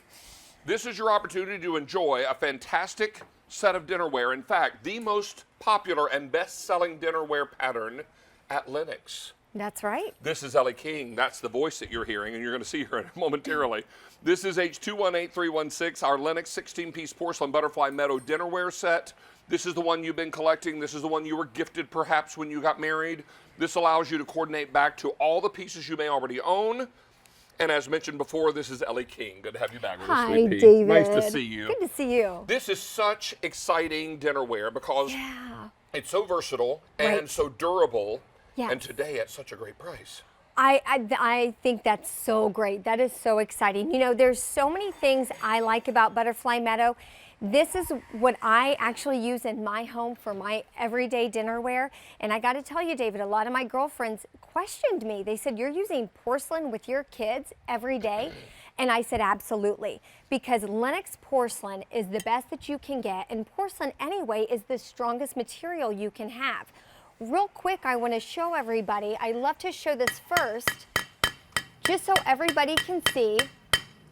[SPEAKER 1] This is your opportunity to enjoy a fantastic set of dinnerware. In fact, the most popular and best-selling dinnerware pattern at Lenox.
[SPEAKER 19] That's right.
[SPEAKER 1] This is Ellie King. That's the voice that you're hearing, and you're going to see her momentarily. This is H218316, our Lenox 16-piece porcelain butterfly meadow dinnerware set. This is the one you've been collecting. This is the one you were gifted perhaps when you got married. This allows you to coordinate back to all the pieces you may already own. And as mentioned before, this is Ellie King. Good to have you back with us,
[SPEAKER 19] Hi,
[SPEAKER 1] sweet pea.
[SPEAKER 19] David.
[SPEAKER 1] Nice to see you.
[SPEAKER 19] Good to see you.
[SPEAKER 1] This is such exciting dinnerware because it's so versatile and so durable.
[SPEAKER 19] Yes.
[SPEAKER 1] And today at such a great price.
[SPEAKER 19] I think that's so great. That is so exciting. You know, there's so many things I like about Butterfly Meadow. This is what I actually use in my home for my everyday dinnerware. And I got to tell you, David, a lot of my girlfriends questioned me. They said, you're using porcelain with your kids every day? And I said, absolutely, because Lenox porcelain is the best that you can get. And porcelain anyway is the strongest material you can have. Real quick, I want to show everybody. I love to show this first, just so everybody can see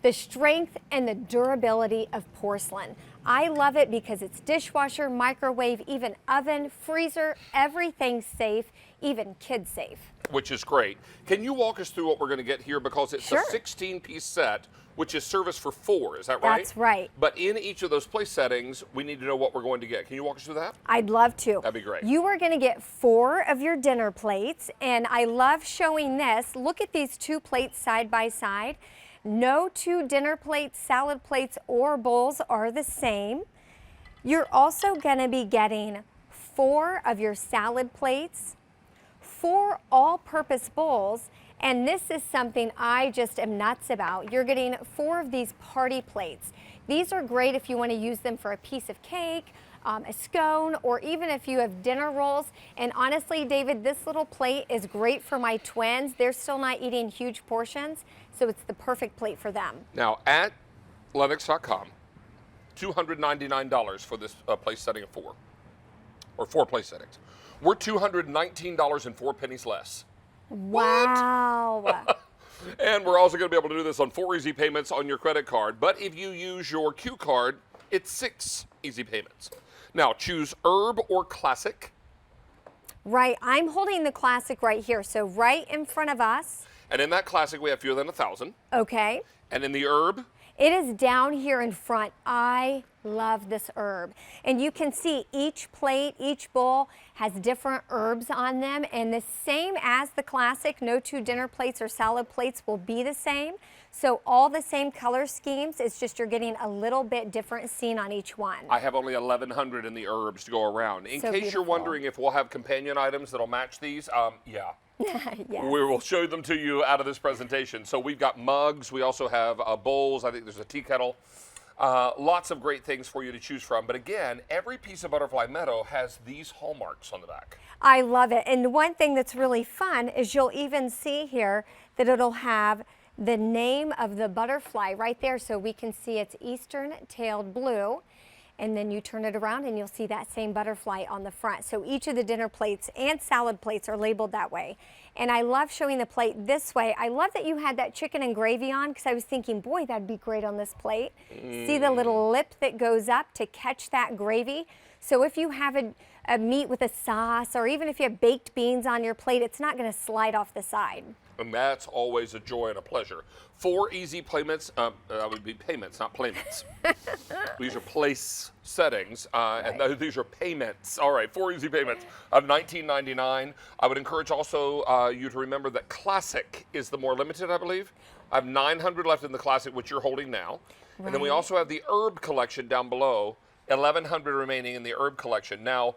[SPEAKER 19] the strength and the durability of porcelain. I love it because it's dishwasher, microwave, even oven, freezer, everything's safe, even kid safe.
[SPEAKER 1] Which is great. Can you walk us through what we're going to get here? Because it's a 16-piece set, which is service for 4, is that right?
[SPEAKER 19] That's right.
[SPEAKER 1] But in each of those place settings, we need to know what we're going to get. Can you walk us through that?
[SPEAKER 19] I'd love to.
[SPEAKER 1] That'd be great.
[SPEAKER 19] You are going to get 4 of your dinner plates, and I love showing this. Look at these 2 plates side by side. No 2 dinner plates, salad plates, or bowls are the same. You're also going to be getting 4 of your salad plates, 4 all-purpose bowls, and this is something I just am nuts about. You're getting 4 of these party plates. These are great if you want to use them for a piece of cake, a scone, or even if you have dinner rolls. And honestly, David, this little plate is great for my twins. They're still not eating huge portions, so it's the perfect plate for them.
[SPEAKER 1] Now, at Lenox.com, $299 for this place setting of 4, or 4 place settings. We're $219.04 less.
[SPEAKER 19] Wow.
[SPEAKER 1] And we're also going to be able to do this on 4 easy payments on your credit card. But if you use your Q card, it's 6 easy payments. Now, choose herb or classic.
[SPEAKER 19] Right, I'm holding the classic right here, so right in front of us.
[SPEAKER 1] And in that classic, we have fewer than 1,000.
[SPEAKER 19] Okay.
[SPEAKER 1] And in the herb?
[SPEAKER 19] It is down here in front. I love this herb. And you can see each plate, each bowl has different herbs on them. And the same as the classic, no 2 dinner plates or salad plates will be the same. So all the same color schemes, it's just you're getting a little bit different scene on each one.
[SPEAKER 1] I have only 1,100 in the herbs to go around. In
[SPEAKER 19] So
[SPEAKER 1] case
[SPEAKER 19] beautiful.
[SPEAKER 1] you're wondering if we'll have companion items that'll match these, yeah.
[SPEAKER 19] Yes.
[SPEAKER 1] We will show them to you out of this presentation. So we've got mugs. We also have bowls. I think there's a tea kettle. Lots of great things for you to choose from. But again, every piece of Butterfly Meadow has these hallmarks on the back.
[SPEAKER 19] I love it. And one thing that's really fun is you'll even see here that it'll have the name of the butterfly right there, so we can see it's eastern-tailed blue. And then you turn it around and you'll see that same butterfly on the front. So each of the dinner plates and salad plates are labeled that way. And I love showing the plate this way. I love that you had that chicken and gravy on, because I was thinking, boy, that'd be great on this plate. See the little lip that goes up to catch that gravy? So if you have a meat with a sauce, or even if you have baked beans on your plate, it's not going to slide off the side.
[SPEAKER 1] And that's always a joy and a pleasure. 4 easy payments, that would be payments, not payments. These are place settings, and these are payments. All right, 4 easy payments of $19.99. I would encourage also you to remember that Classic is the more limited, I believe. I have 900 left in the Classic, which you're holding now. And then we also have the Herb collection down below, 1,100 remaining in the Herb collection. Now,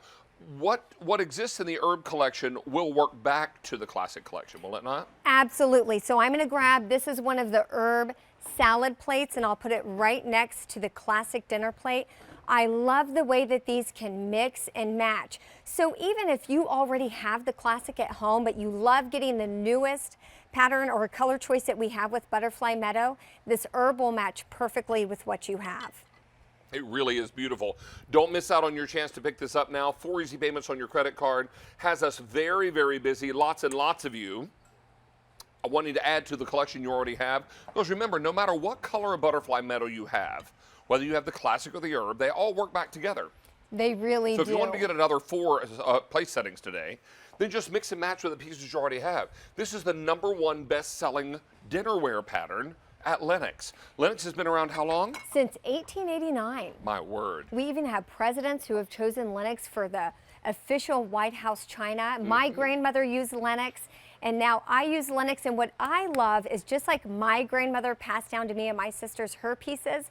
[SPEAKER 1] what exists in the Herb collection will work back to the Classic collection, will it not?
[SPEAKER 19] Absolutely. So I'm going to grab, this is one of the Herb salad plates, and I'll put it right next to the Classic dinner plate. I love the way that these can mix and match. So even if you already have the Classic at home, but you love getting the newest pattern or color choice that we have with Butterfly Meadow, this Herb will match perfectly with what you have.
[SPEAKER 1] It really is beautiful. Don't miss out on your chance to pick this up now. 4 easy payments on your credit card has us very, very busy. Lots and lots of you wanting to add to the collection you already have. Because remember, no matter what color of Butterfly Meadow you have, whether you have the Classic or the Herb, they all work back together.
[SPEAKER 19] They really do.
[SPEAKER 1] So if you want to get another 4 place settings today, then just mix and match with the pieces you already have. This is the #1 best-selling dinnerware pattern at Lenox. Lenox has been around how long?
[SPEAKER 19] Since 1889.
[SPEAKER 1] My word.
[SPEAKER 19] We even have presidents who have chosen Lenox for the official White House china. My grandmother used Lenox, and now I use Lenox. And what I love is just like my grandmother passed down to me and my sisters her pieces,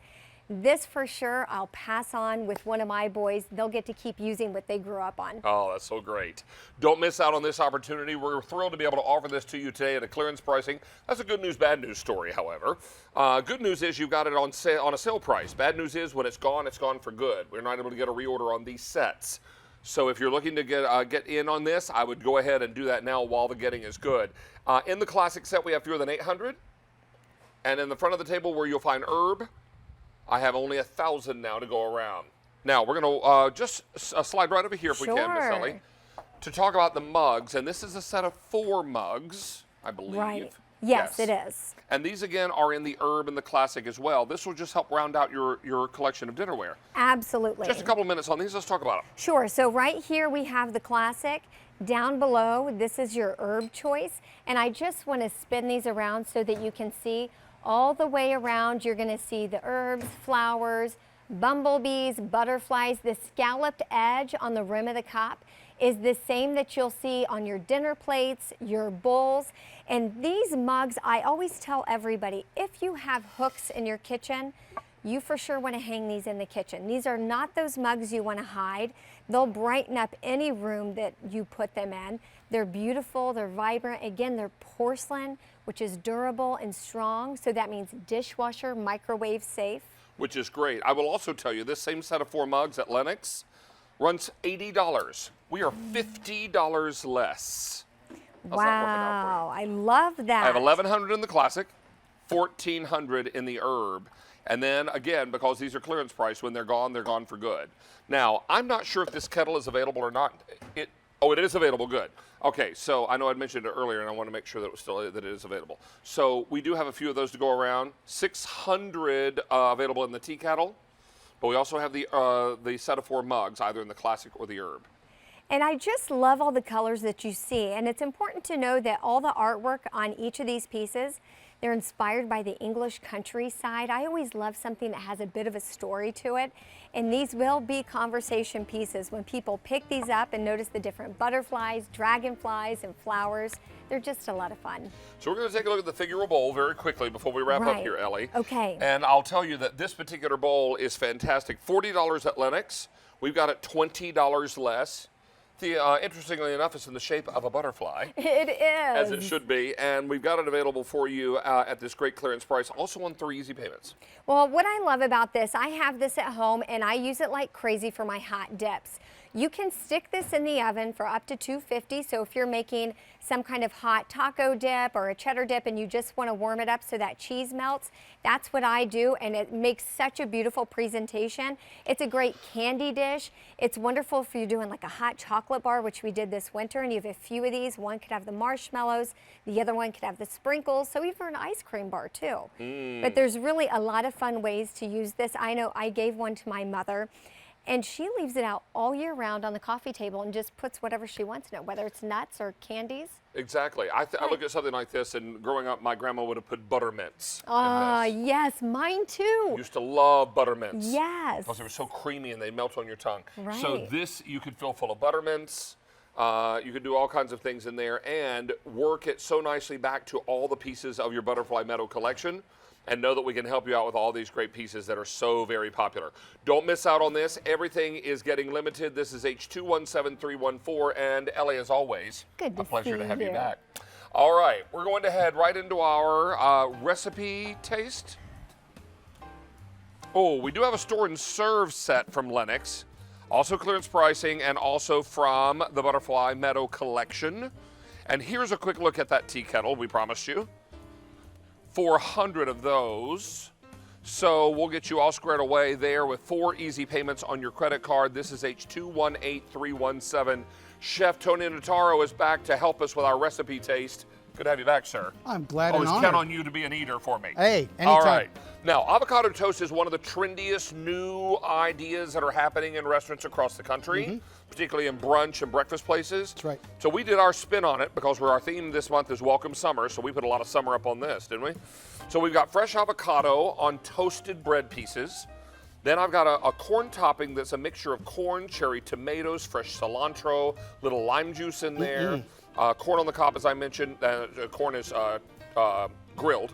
[SPEAKER 19] this for sure I'll pass on with one of my boys. They'll get to keep using what they grew up on.
[SPEAKER 1] Oh, that's so great. Don't miss out on this opportunity. We're thrilled to be able to offer this to you today at a clearance pricing. That's a good news, bad news story, however. Good news is you've got it on sale, on a sale price. Bad news is when it's gone for good. We're not able to get a reorder on these sets. So if you're looking to get in on this, I would go ahead and do that now while the getting is good. In the Classic set, we have fewer than 800. And in the front of the table where you'll find Herb, I have only 1,000 now to go around. Now, we're going to just slide right over here if we can, Miss Ellie, to talk about the mugs. And this is a set of 4 mugs, I believe.
[SPEAKER 19] Right. Yes, it is.
[SPEAKER 1] And these, again, are in the Herb and the Classic as well. This will just help round out your collection of dinnerware.
[SPEAKER 19] Absolutely.
[SPEAKER 1] Just a couple of minutes on these. Let's talk about them.
[SPEAKER 19] Sure. So right here we have the Classic. Down below, this is your Herb choice. And I just want to spin these around so that you can see all the way around. You're going to see the herbs, flowers, bumblebees, butterflies. The scalloped edge on the rim of the cup is the same that you'll see on your dinner plates, your bowls. And these mugs, I always tell everybody, if you have hooks in your kitchen, you for sure want to hang these in the kitchen. These are not those mugs you want to hide. They'll brighten up any room that you put them in. They're beautiful, they're vibrant. Again, they're porcelain, which is durable and strong. So that means dishwasher, microwave safe.
[SPEAKER 1] Which is great. I will also tell you, this same set of 4 mugs at Lenox runs $80. We are $50 less.
[SPEAKER 19] Wow, I love that.
[SPEAKER 1] I have 1,100 in the Classic, 1,400 in the Herb. And then again, because these are clearance price, when they're gone for good. Now, I'm not sure if this kettle is available or not. Oh, it is available, good. Okay, so I know I'd mentioned it earlier, and I want to make sure that it is available. So we do have a few of those to go around. 600 available in the tea kettle, but we also have the set of 4 mugs, either in the Classic or the Herb.
[SPEAKER 19] And I just love all the colors that you see. And it's important to know that all the artwork on each of these pieces, they're inspired by the English countryside. I always love something that has a bit of a story to it. And these will be conversation pieces. When people pick these up and notice the different butterflies, dragonflies, and flowers, they're just a lot of fun.
[SPEAKER 1] So we're going to take a look at the figural bowl very quickly before we wrap up here, Ellie.
[SPEAKER 19] Okay.
[SPEAKER 1] And I'll tell you that this particular bowl is fantastic. $40 at Lenox. We've got it $20 less. Interestingly enough, it's in the shape of a butterfly.
[SPEAKER 19] It is.
[SPEAKER 1] As it should be. And we've got it available for you at this great clearance price, also on 3 easy payments.
[SPEAKER 19] Well, what I love about this, I have this at home and I use it like crazy for my hot dips. You can stick this in the oven for up to 250. So if you're making some kind of hot taco dip or a cheddar dip and you just want to warm it up so that cheese melts, that's what I do, and it makes such a beautiful presentation. It's a great candy dish. It's wonderful if you're doing like a hot chocolate bar, which we did this winter, and you have a few of these. One could have the marshmallows, the other one could have the sprinkles, so even for an ice cream bar too. But there's really a lot of fun ways to use this. I know I gave one to my mother, And she leaves it out all year round on the coffee table and just puts whatever she wants in it, whether it's nuts or candies.
[SPEAKER 1] Exactly. I look at something like this, and growing up, my grandma would have put buttermints
[SPEAKER 19] Ah,
[SPEAKER 1] in this.
[SPEAKER 19] yes, mine too.
[SPEAKER 1] Used to love buttermints.
[SPEAKER 19] Yes.
[SPEAKER 1] Because they were so creamy and they melt on your tongue.
[SPEAKER 19] Right.
[SPEAKER 1] So this you could fill full of buttermints. You could do all kinds of things in there and work it so nicely back to all the pieces of your Butterfly Meadow collection, and know that we can help you out with all these great pieces that are so very popular. Don't miss out on this. Everything is getting limited. This is H217314, and Ellie, as always,
[SPEAKER 19] Good to
[SPEAKER 1] a pleasure
[SPEAKER 19] see
[SPEAKER 1] to have you
[SPEAKER 19] you.
[SPEAKER 1] back. All right, we're going to head right into our recipe taste. Oh, we do have a store and serve set from Lenox, also clearance pricing, and also from the Butterfly Meadow collection. And here's a quick look at that tea kettle we promised you. 400 of those. So we'll get you all squared away there with 4 easy payments on your credit card. This is H218317. Chef Tony Notaro is back to help us with our recipe taste. Good to have you back, sir.
[SPEAKER 14] I'm glad and
[SPEAKER 1] Always
[SPEAKER 14] honored.
[SPEAKER 1] count on you to be an eater for me.
[SPEAKER 14] Hey, anytime.
[SPEAKER 1] All right. Now, avocado toast is one of the trendiest new ideas that are happening in restaurants across the country, particularly in brunch and breakfast places.
[SPEAKER 14] That's right.
[SPEAKER 1] So we did our spin on it because our theme this month is Welcome Summer, so we put a lot of summer up on this, didn't we? So we've got fresh avocado on toasted bread pieces. Then I've got a corn topping that's a mixture of corn, cherry tomatoes, fresh cilantro, little lime juice in there. Corn on the cob, as I mentioned. Corn is grilled.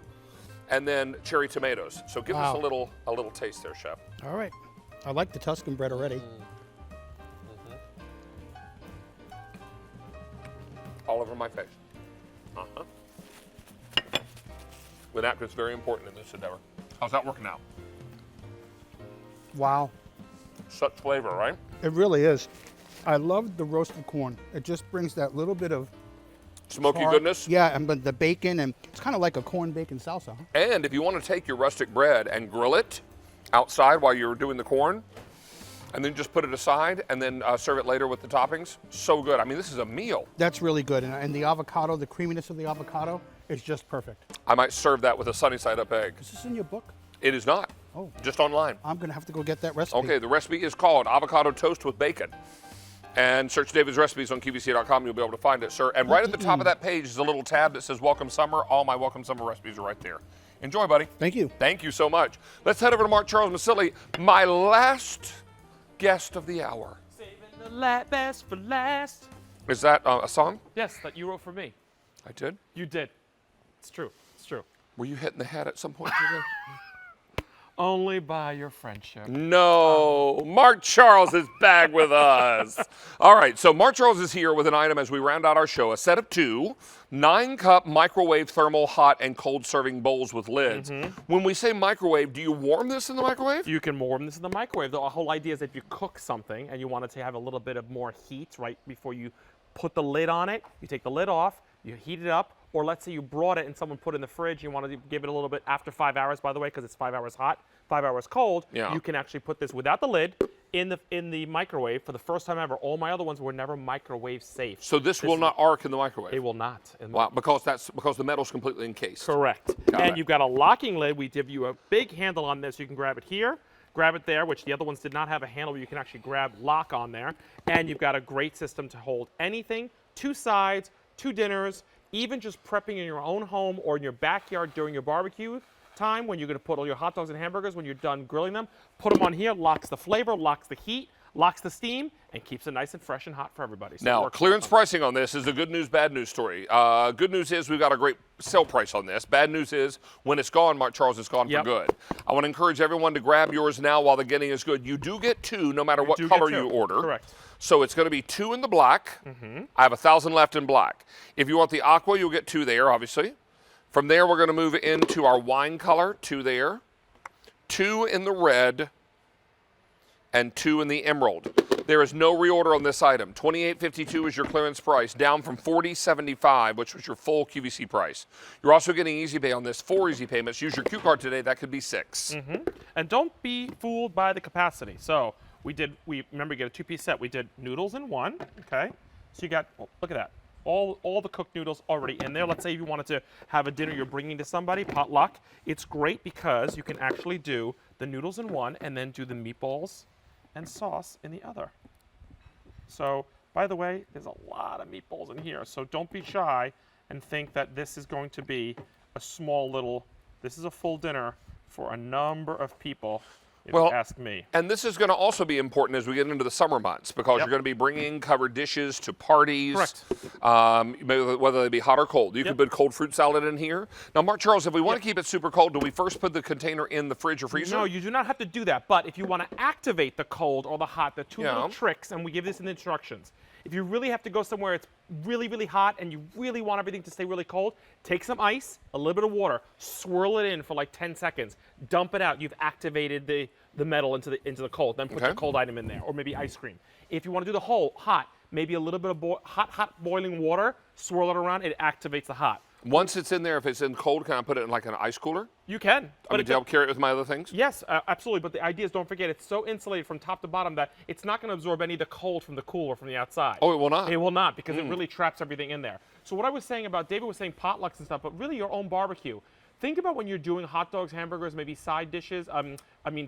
[SPEAKER 1] And then cherry tomatoes. So give us a little taste there, Chef.
[SPEAKER 14] All right. I like the Tuscan bread already.
[SPEAKER 1] All over my face. The napkin's very important in this endeavor. How's that working out?
[SPEAKER 14] Wow.
[SPEAKER 1] Such flavor, right?
[SPEAKER 14] It really is. I love the roasted corn. It just brings that little bit of
[SPEAKER 1] smoky
[SPEAKER 14] tart.
[SPEAKER 1] goodness.
[SPEAKER 14] Yeah, and but the bacon, and it's kind of like a corn bacon salsa. Huh?
[SPEAKER 1] And if you want to take your rustic bread and grill it outside while you're doing the corn, and then just put it aside and then serve it later with the toppings, so good. I mean, this is a meal.
[SPEAKER 14] That's really good. And the avocado, the creaminess of the avocado is just perfect.
[SPEAKER 1] I might serve that with a sunny side up egg.
[SPEAKER 14] Is this in your book?
[SPEAKER 1] It is not.
[SPEAKER 14] Oh.
[SPEAKER 1] Just online.
[SPEAKER 14] I'm going to have to go get that recipe.
[SPEAKER 1] Okay, the recipe is called Avocado Toast with Bacon. And search David's recipes on QVC.com. You'll be able to find it, sir. And right at the top of that page is a little tab that says Welcome Summer. All my Welcome Summer recipes are right there. Enjoy, buddy.
[SPEAKER 14] Thank you.
[SPEAKER 1] Thank you so much. Let's head over to Mark Charles Masilli, my last guest of the hour.
[SPEAKER 15] Saving the best for last.
[SPEAKER 1] Is that a song?
[SPEAKER 15] Yes, that you wrote for me.
[SPEAKER 1] I did?
[SPEAKER 15] You did. It's true. It's true.
[SPEAKER 1] Were you hitting the head at some point today?
[SPEAKER 15] Only by your friendship.
[SPEAKER 1] No, Mark Charles is back with us. All right, so Mark Charles is here with an item as we round out our show, a set of 2 9-cup microwave thermal hot and cold serving bowls with lids. When we say microwave, do you warm this in the microwave?
[SPEAKER 15] You can warm this in the microwave. The whole idea is if you cook something and you want it to have a little bit of more heat right before you put the lid on it, you take the lid off, you heat it up, or let's say you brought it and someone put it in the fridge, you want to give it a little bit after 5 hours, by the way, because it's 5 hours hot, 5 hours cold.
[SPEAKER 1] Yeah.
[SPEAKER 15] You can actually put this without the lid in the microwave for the first time ever. All my other ones were never microwave safe.
[SPEAKER 1] So this will not arc in the microwave?
[SPEAKER 15] It will not.
[SPEAKER 1] Wow, because the metal's completely encased.
[SPEAKER 15] Correct. And you've got a locking lid. We give you a big handle on this. You can grab it here, grab it there, which the other ones did not have a handle, but you can actually grab lock on there. And you've got a great system to hold anything, 2 sides, 2 dinners, even just prepping in your own home or in your backyard during your barbecue time when you're going to put all your hot dogs and hamburgers when you're done grilling them. Put them on here, locks the flavor, locks the heat, locks the steam, and keeps it nice and fresh and hot for everybody. So
[SPEAKER 1] now, clearance pricing on this is the good news, bad news story. Good news is we've got a great sale price on this. Bad news is when it's gone, Mark Charles, it's gone for good. I want to encourage everyone to grab yours now while the getting is good. You do get 2 no matter what color you order.
[SPEAKER 15] Correct.
[SPEAKER 1] So it's going to be 2 in the black. I have 1,000 left in black. If you want the aqua, you'll get 2 there, obviously. From there, we're going to move into our wine color, 2 there. 2 in the red, and 2 in the emerald. There is no reorder on this item. $28.52 is your clearance price, down from $40.75, which was your full QVC price. You're also getting easy pay on this, 4 easy payments. Use your Q card today. That could be 6.
[SPEAKER 15] And don't be fooled by the capacity. So remember, you get a 2-piece set. We did noodles in 1, okay? So you got, look at that. All the cooked noodles already in there. Let's say if you wanted to have a dinner you're bringing to somebody, potluck. It's great because you can actually do the noodles in 1 and then do the meatballs and sauce in the other. So, by the way, there's a lot of meatballs in here, so don't be shy and think that this is going to be a small little, this is a full dinner for a number of people, if you ask me.
[SPEAKER 1] And this is going to also be important as we get into the summer months because you're going to be bringing covered dishes to parties.
[SPEAKER 15] Correct.
[SPEAKER 1] Whether they be hot or cold. You can put cold fruit salad in here. Now, Mark Charles, if we want to keep it super cold, do we first put the container in the fridge or freezer?
[SPEAKER 15] No, you do not have to do that. But if you want to activate the cold or the hot, the two little tricks, and we give this in the instructions. If you really have to go somewhere it's really, really hot and you really want everything to stay really cold, take some ice, a little bit of water, swirl it in for like 10 seconds, dump it out. You've activated the metal into the cold. Then put the cold item in there, or maybe ice cream. If you want to do the whole hot, maybe a little bit of hot boiling water, swirl it around, it activates the hot.
[SPEAKER 1] Once it's in there, if it's in cold, can I put it in like an ice cooler?
[SPEAKER 15] You can.
[SPEAKER 1] I mean, to help carry it with my other things?
[SPEAKER 15] Yes, absolutely. But the idea is, don't forget, it's so insulated from top to bottom that it's not going to absorb any of the cold from the cooler from the outside.
[SPEAKER 1] Oh, it will not?
[SPEAKER 15] It will not, because it really traps everything in there. So what I was saying about, David was saying potlucks and stuff, but really your own barbecue. Think about when you're doing hot dogs, hamburgers, maybe side dishes,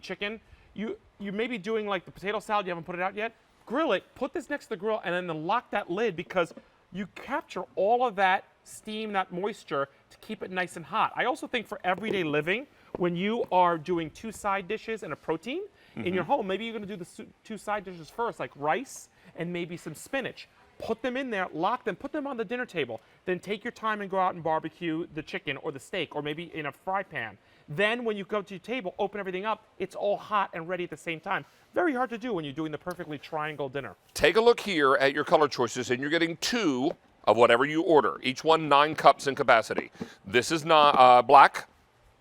[SPEAKER 15] chicken. You may be doing like the potato salad, you haven't put it out yet. Grill it, put this next to the grill, and then lock that lid because you capture all of that steam, that moisture, to keep it nice and hot. I also think for everyday living, when you are doing 2 side dishes and a protein in your home, maybe you're going to do the 2 side dishes first, like rice and maybe some spinach. Put them in there, lock them, put them on the dinner table. Then take your time and go out and barbecue the chicken or the steak or maybe in a fry pan. Then when you go to your table, open everything up, it's all hot and ready at the same time. Very hard to do when you're doing the perfectly triangle dinner.
[SPEAKER 1] Take a look here at your color choices, and you're getting 2 of whatever you order. Each one 9 cups in capacity. This is not black,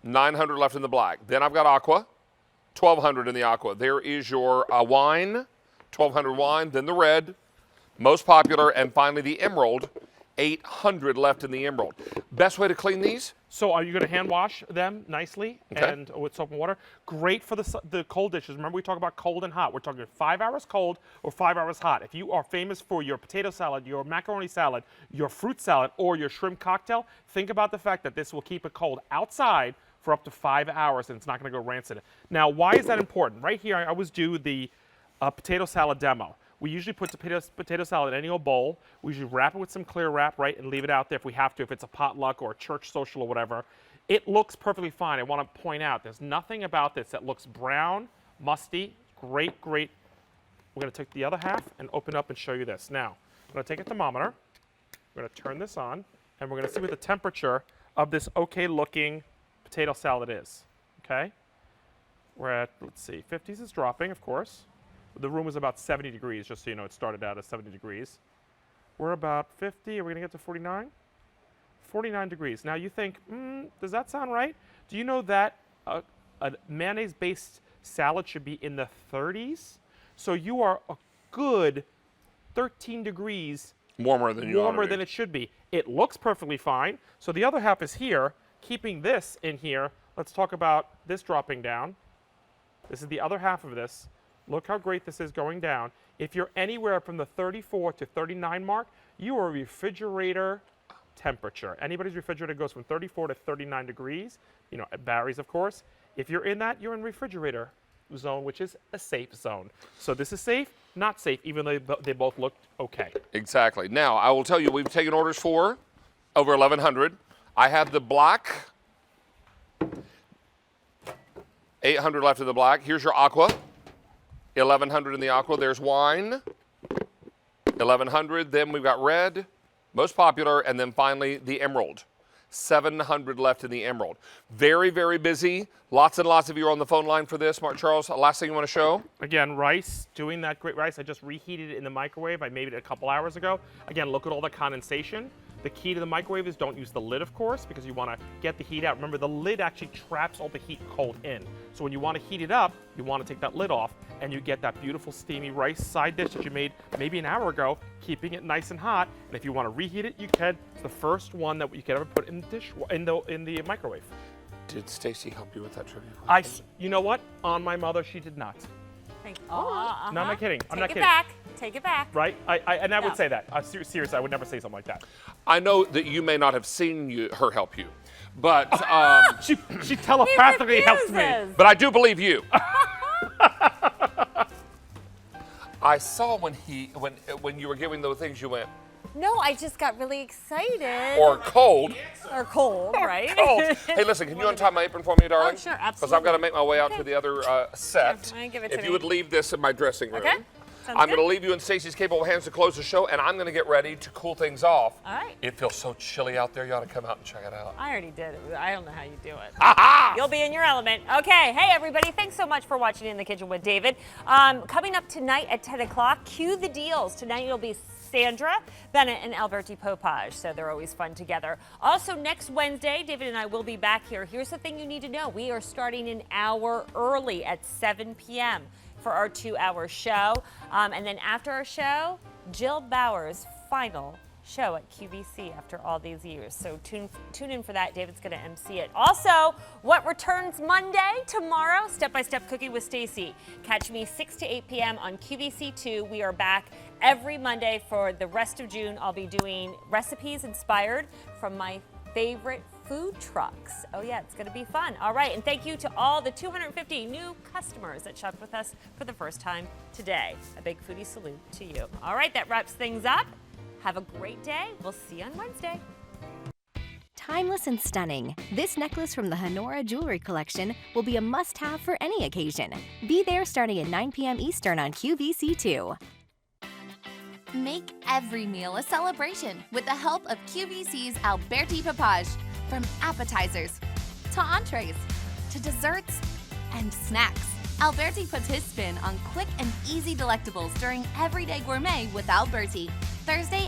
[SPEAKER 1] 900 left in the black. Then I've got aqua, 1,200 in the aqua. There is your wine, 1,200 wine. Then the red, most popular, and finally the emerald, 800 left in the emerald. Best way to clean these?
[SPEAKER 15] So are you going to hand wash them nicely and with soap and water? Great for the cold dishes. Remember we talk about cold and hot. We're talking 5 hours cold or 5 hours hot. If you are famous for your potato salad, your macaroni salad, your fruit salad, or your shrimp cocktail, think about the fact that this will keep it cold outside for up to 5 hours and it's not going to go rancid. Now, why is that important? Right here, I always do the potato salad demo. We usually put potato salad in any old bowl. We usually wrap it with some clear wrap, right, and leave it out there if we have to, if it's a potluck or a church social or whatever. It looks perfectly fine. I want to point out there's nothing about this that looks brown, musty. Great, great. We're going to take the other half and open up and show you this. Now, I'm going to take a thermometer. We're going to turn this on, and we're going to see what the temperature of this okay-looking potato salad is, okay? We're at, let's see, 50s is dropping, of course. The room is about 70 degrees, just so you know, it started out at 70 degrees. We're about 50. Are we going to get to 49? 49 degrees. Now you think, does that sound right? Do you know that a mayonnaise-based salad should be in the 30s? So you are a good 13 degrees
[SPEAKER 1] warmer than
[SPEAKER 15] it should be. It looks perfectly fine. So the other half is here, keeping this in here. Let's talk about this dropping down. This is the other half of this. Look how great this is going down. If you're anywhere from the 34 to 39 mark, you are refrigerator temperature. Anybody's refrigerator goes from 34 to 39 degrees. You know, it varies, of course. If you're in that, you're in refrigerator zone, which is a safe zone. So this is safe, not safe, even though they both look okay.
[SPEAKER 1] Exactly. Now, I will tell you, we've taken orders for over 1,100. I have the black, 800 left in the black. Here's your aqua. 1,100 in the aqua. There's wine, 1,100. Then we've got red, most popular, and then finally the emerald. 700 left in the emerald. Very, very busy. Lots and lots of you are on the phone line for this. Mark Charles, last thing you want to show?
[SPEAKER 15] Again, rice, doing that great rice. I just reheated it in the microwave. I made it a couple hours ago. Again, look at all the condensation. The key to the microwave is don't use the lid, of course, because you want to get the heat out. Remember, the lid actually traps all the heat cold in. So when you want to heat it up, you want to take that lid off, and you get that beautiful steamy rice side dish that you made maybe an hour ago, keeping it nice and hot. And if you want to reheat it, you can. It's the first one that you can ever put in the microwave.
[SPEAKER 1] Did Stacy help you with that trivia?
[SPEAKER 15] You know what? On my mother, she did not.
[SPEAKER 2] Thank you.
[SPEAKER 15] No, I'm not kidding. I'm not kidding.
[SPEAKER 2] Take it back.
[SPEAKER 15] Right? I would say that. Seriously, I would never say something like that.
[SPEAKER 1] I know that you may not have seen her help you, but
[SPEAKER 15] she telepathically helps me.
[SPEAKER 1] But I do believe you. I saw when you were giving those things, you went,
[SPEAKER 2] No, I just got really excited.
[SPEAKER 1] or cold.
[SPEAKER 2] Or cold, right?
[SPEAKER 1] Cold. Hey, listen, can you untie my apron for me, darling?
[SPEAKER 2] Oh, sure,
[SPEAKER 1] Because I've got to
[SPEAKER 2] absolutely.
[SPEAKER 1] make my way out to the other set.
[SPEAKER 2] Here, give it to
[SPEAKER 1] If
[SPEAKER 2] me.
[SPEAKER 1] you would leave this in my dressing room.
[SPEAKER 2] Okay. Sounds
[SPEAKER 1] I'm
[SPEAKER 2] good.
[SPEAKER 1] going to leave you in Stacey's capable hands to close the show, and I'm going to get ready to cool things off.
[SPEAKER 2] All right.
[SPEAKER 1] It feels so chilly out there. You ought to come out and check it out.
[SPEAKER 2] I already did it. I don't know how you do it.
[SPEAKER 1] Ha-ha!
[SPEAKER 2] You'll be in your element. Okay. Hey, everybody. Thanks so much for watching In the Kitchen with David. Coming up tonight at 10 o'clock, cue the deals. Tonight it'll be Sandra Bennett and Alberti Popage, so they're always fun together. Also, next Wednesday, David and I will be back here. Here's the thing you need to know. We are starting an hour early at 7 p.m. for our 2-hour show. And then after our show, Jill Bauer's final show at QVC after all these years. So tune in for that. David's going to MC it. Also, what returns Monday? Tomorrow, Step-by-Step Cooking with Stacy. Catch me 6 to 8 p.m. on QVC2. We are back every Monday for the rest of June. I'll be doing recipes inspired from my favorite food trucks. Oh yeah, it's going to be fun. All right, and thank you to all the 250 new customers that shopped with us for the first time today. A big foodie salute to you. All right, that wraps things up. Have a great day. We'll see you on Wednesday.
[SPEAKER 20] Timeless and stunning, this necklace from the Honora Jewelry Collection will be a must-have for any occasion. Be there starting at 9 p.m. Eastern on QVC2.
[SPEAKER 21] Make every meal a celebration with the help of QVC's Alberti Popage. From appetizers to entrees to desserts and snacks, Alberti puts his spin on quick and easy delectables during Everyday Gourmet with Alberti. Thursday